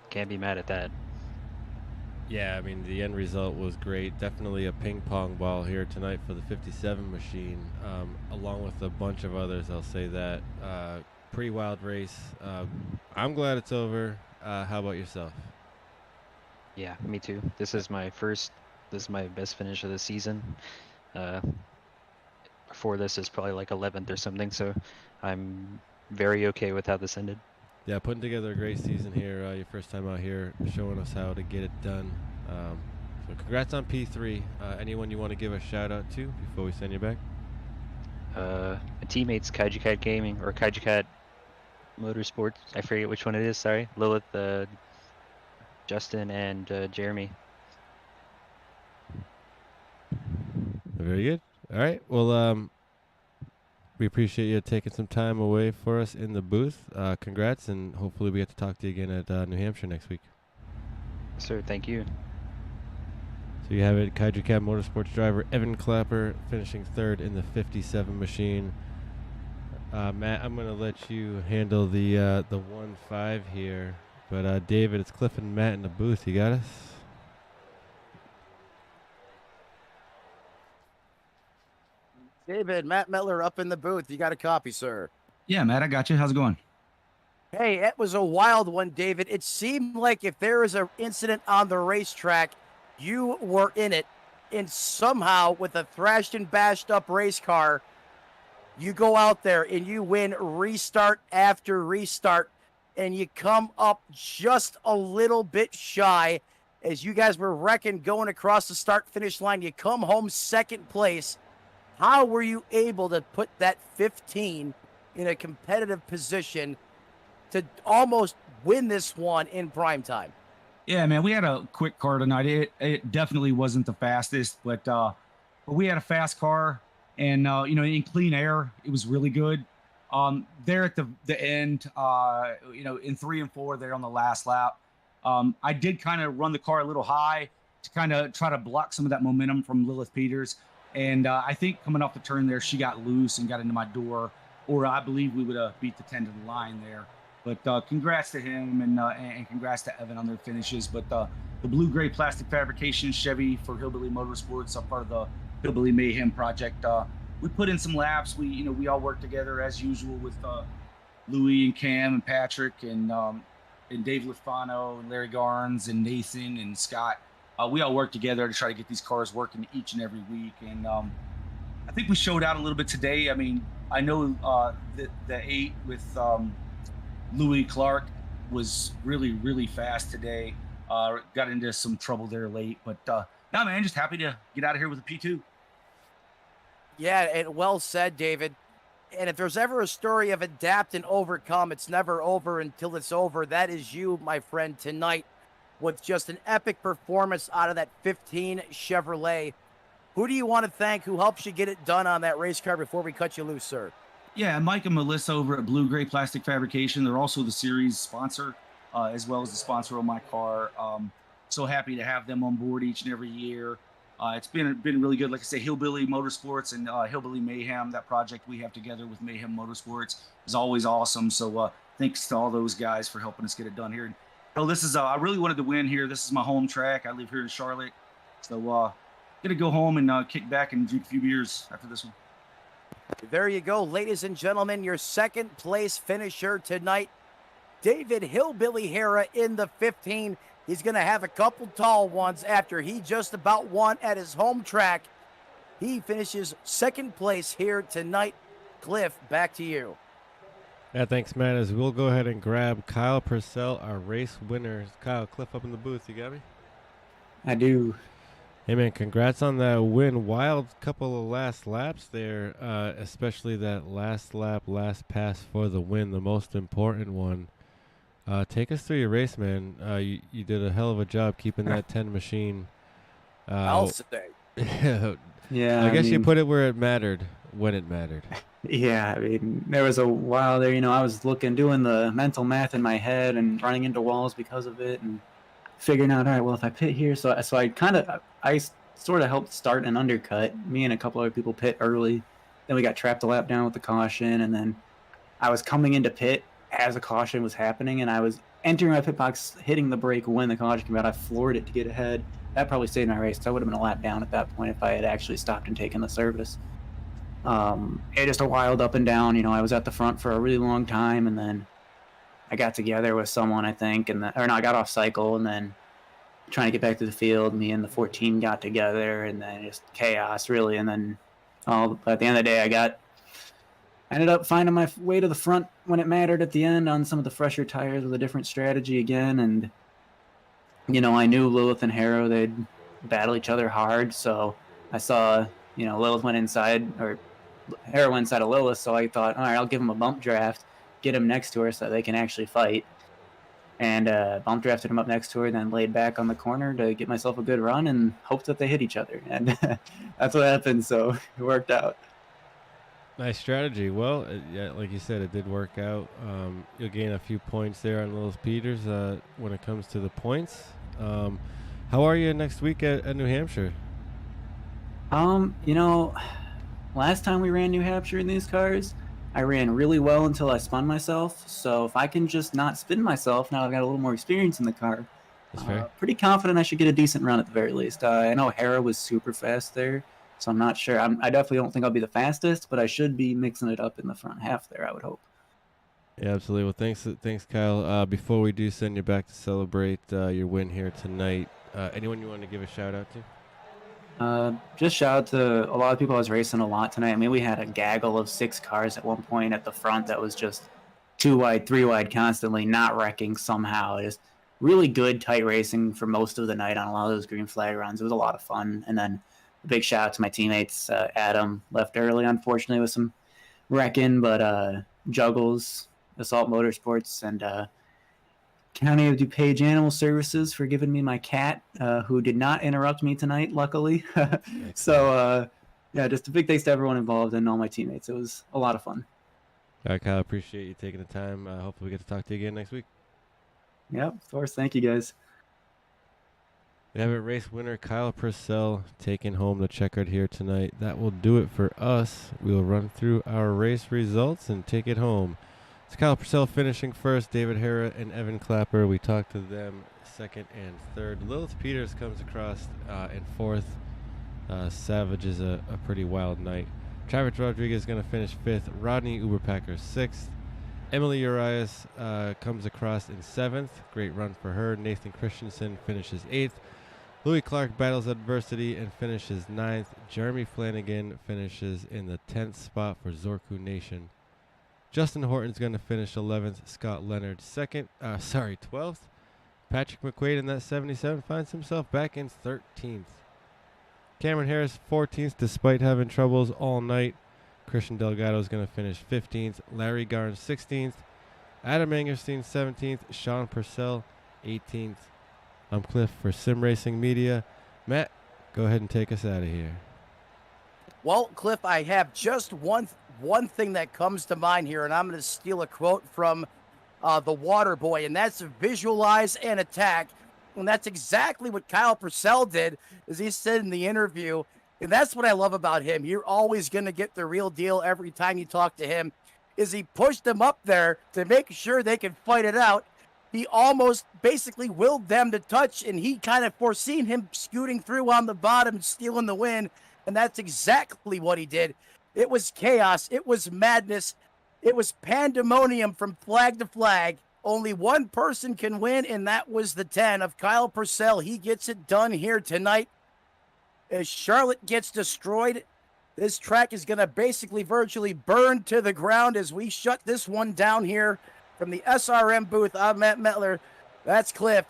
can't be mad at that. Yeah, I mean, the end result was great. Definitely a ping pong ball here tonight for the 57 machine, along with a bunch of others, I'll say that. Pretty wild race. I'm glad it's over. How about yourself? Yeah, me too. This is my best finish of the season. Before this is probably like 11th or something, so I'm very okay with how this ended. Yeah, putting together a great season here. Your first time out here, showing us how to get it done. So congrats on P3. Anyone you want to give a shout out to before we send you back? My teammates, Kaiju Cat Gaming or Kaiju Cat Motorsports. I forget which one it is. Sorry, Lilith, Justin, and Jeremy. Very good. All right. Well, we appreciate you taking some time away for us in the booth. Congrats, and hopefully we get to talk to you again at New Hampshire next week. Sir, thank you. So you have it, Kaiju Cat Motorsports driver Evan Clapper finishing third in the 57 machine. Matt, I'm going to let you handle the 1-5 here. But David, it's Cliff and Matt in the booth. You got us? David, Matt Mettler up in the booth. You got a copy, sir. Yeah, Matt, I got you. How's it going? Hey, it was a wild one, David. It seemed like if there was an incident on the racetrack, you were in it. And somehow, with a thrashed and bashed up race car, you go out there and you win restart after restart, and you come up just a little bit shy as you guys were wrecking going across the start-finish line. You come home second place. How were you able to put that 15 in a competitive position to almost win this one in prime time? Yeah, man, we had a quick car tonight. It definitely wasn't the fastest, but we had a fast car, and in clean air, it was really good. There at the end, in 3 and 4, there on the last lap, I did kind of run the car a little high to kind of try to block some of that momentum from Lilith Peters. And I think coming off the turn there, she got loose and got into my door, or I believe we would have beat the 10 to the line there. But congrats to him and congrats to Evan on their finishes. But the blue-gray plastic fabrication Chevy for Hillbilly Motorsports, a part of the Hillbilly Mayhem project. We put in some laps. We all worked together as usual with Louis and Cam and Patrick and Dave Lifano and Larry Garnes and Nathan and Scott. We all work together to try to get these cars working each and every week. And I think we showed out a little bit today. I mean, I know the 8 with Louis Clark was really, really fast today. Got into some trouble there late. But, no, man, just happy to get out of here with a P2. Yeah, and well said, David. And if there's ever a story of adapt and overcome, it's never over until it's over. That is you, my friend, tonight, with just an epic performance out of that 15 Chevrolet. Who do you want to thank? Who helps you get it done on that race car before we cut you loose, sir? Yeah, Mike and Melissa over at Blue Gray Plastic Fabrication. They're also the series sponsor, as well as the sponsor of my car. So happy to have them on board each and every year. It's been really good. Like I say, Hillbilly Motorsports and Hillbilly Mayhem, that project we have together with Mayhem Motorsports is always awesome. So thanks to all those guys for helping us get it done here. Oh, this is I really wanted to win here. This is my home track. I live here in Charlotte, so gonna go home and kick back and drink a few beers after this one. There you go, ladies and gentlemen, your second place finisher tonight, David Hillbilly Hara in the 15. He's going to have a couple tall ones after he just about won at his home track. He finishes second place here tonight. Cliff, back to you. Yeah, thanks, Matt. As we'll go ahead and grab Kyle Purcell, our race winner. Kyle, Cliff up in the booth. You got me? I do. Hey, man, congrats on that win. Wild couple of last laps there, especially that last lap, last pass for the win, the most important one. Take us through your race, man. You did a hell of a job keeping that 10 machine. I'll say. Yeah. I guess you put it where it mattered, when it mattered. Yeah, I mean, there was a while there, I was doing the mental math in my head and running into walls because of it and figuring out, all right, well, if I pit here, so I sort of helped start an undercut. Me and a couple other people pit early. Then we got trapped a lap down with the caution, and then I was coming into pit as the caution was happening, and I was entering my pit box, hitting the brake when the caution came out. I floored it to get ahead. That probably saved my race. So I would have been a lap down at that point if I had actually stopped and taken the service. It just a wild up and down. I was at the front for a really long time, and then I got together with someone, I think, I got off cycle, and then trying to get back to the field, me and the 14 got together, and then just chaos, really. And then at the end of the day, I ended up finding my way to the front when it mattered at the end on some of the fresher tires with a different strategy again. And, I knew Lilith and Harrow, they'd battle each other hard. So I saw, Lilith went inside, or Harrow went inside of Lilith. So I thought, all right, I'll give him a bump draft, get him next to her so they can actually fight. And bump drafted him up next to her, then laid back on the corner to get myself a good run and hoped that they hit each other. And that's what happened. So it worked out. Nice strategy. Well, yeah, like you said, it did work out. You'll gain a few points there on Lilith Peters when it comes to the points. How are you next week at New Hampshire? Last time we ran New Hampshire in these cars, I ran really well until I spun myself. So if I can just not spin myself, now I've got a little more experience in the car. That's fair. Pretty confident I should get a decent run at the very least. I know Hera was super fast there, so I'm not sure. I definitely don't think I'll be the fastest, but I should be mixing it up in the front half there, I would hope. Yeah, absolutely. Well, thanks, Kyle. Before we do send you back to celebrate your win here tonight, anyone you want to give a shout out to? Just shout out to a lot of people I was racing a lot tonight. I mean, we had a gaggle of 6 cars at one point at the front that was just 2 wide, 3 wide constantly, not wrecking somehow. Just really good, tight racing for most of the night on a lot of those green flag runs. It was a lot of fun. And then a big shout out to my teammates. Adam left early, unfortunately, with some wrecking, but Juggles, Assault Motorsports, and County of DuPage Animal Services for giving me my cat, who did not interrupt me tonight, luckily. So, just a big thanks to everyone involved and all my teammates. It was a lot of fun. All right, Kyle, appreciate you taking the time. Hopefully we get to talk to you again next week. Yep, of course. Thank you, guys. We have a race winner, Kyle Purcell, taking home the checkered here tonight. That will do it for us. We will run through our race results and take it home. It's Kyle Purcell finishing first, David Hara and Evan Clapper. We talked to them second and third. Lilith Peters comes across in fourth. Savage is a pretty wild night. Travis Rodriguez is going to finish fifth. Rodney Uberpacker sixth. Emily Urias comes across in seventh. Great run for her. Nathan Christensen finishes eighth. Louis Clark battles adversity and finishes ninth. Jeremy Flanagan finishes in the 10th spot for Zorku Nation. Justin Horton's going to finish 11th. Scott Leonard 12th. Patrick McQuaid in that 77 finds himself back in 13th. Cameron Harris 14th despite having troubles all night. Christian Delgado is going to finish 15th. Larry Garn 16th. Adam Angerstein 17th. Sean Purcell 18th. I'm Cliff for Sim Racing Media. Matt, go ahead and take us out of here. Well, Cliff, I have just one thing that comes to mind here, and I'm going to steal a quote from the Water Boy, and that's visualize and attack. And that's exactly what Kyle Purcell did, as he said in the interview. And that's what I love about him. You're always going to get the real deal every time you talk to him, is he pushed them up there to make sure they can fight it out. he almost basically willed them to touch, and he kind of foreseen him scooting through on the bottom, stealing the win, and that's exactly what he did. It was chaos. It was madness. It was pandemonium from flag to flag. Only one person can win, and that was the 10 of Kyle Purcell. He gets it done here tonight. As Charlotte gets destroyed, this track is going to basically virtually burn to the ground as we shut this one down here from the SRM booth. I'm Matt Metler. That's Cliff.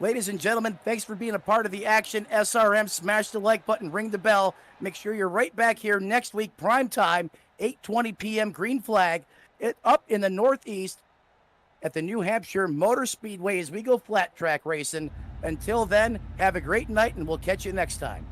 Ladies and gentlemen, thanks for being a part of the action. SRM, smash the like button, ring the bell. Make sure you're right back here next week, prime time, 8:20 p.m. green flag, up in the Northeast at the New Hampshire Motor Speedway as we go flat track racing. Until then, have a great night, and we'll catch you next time.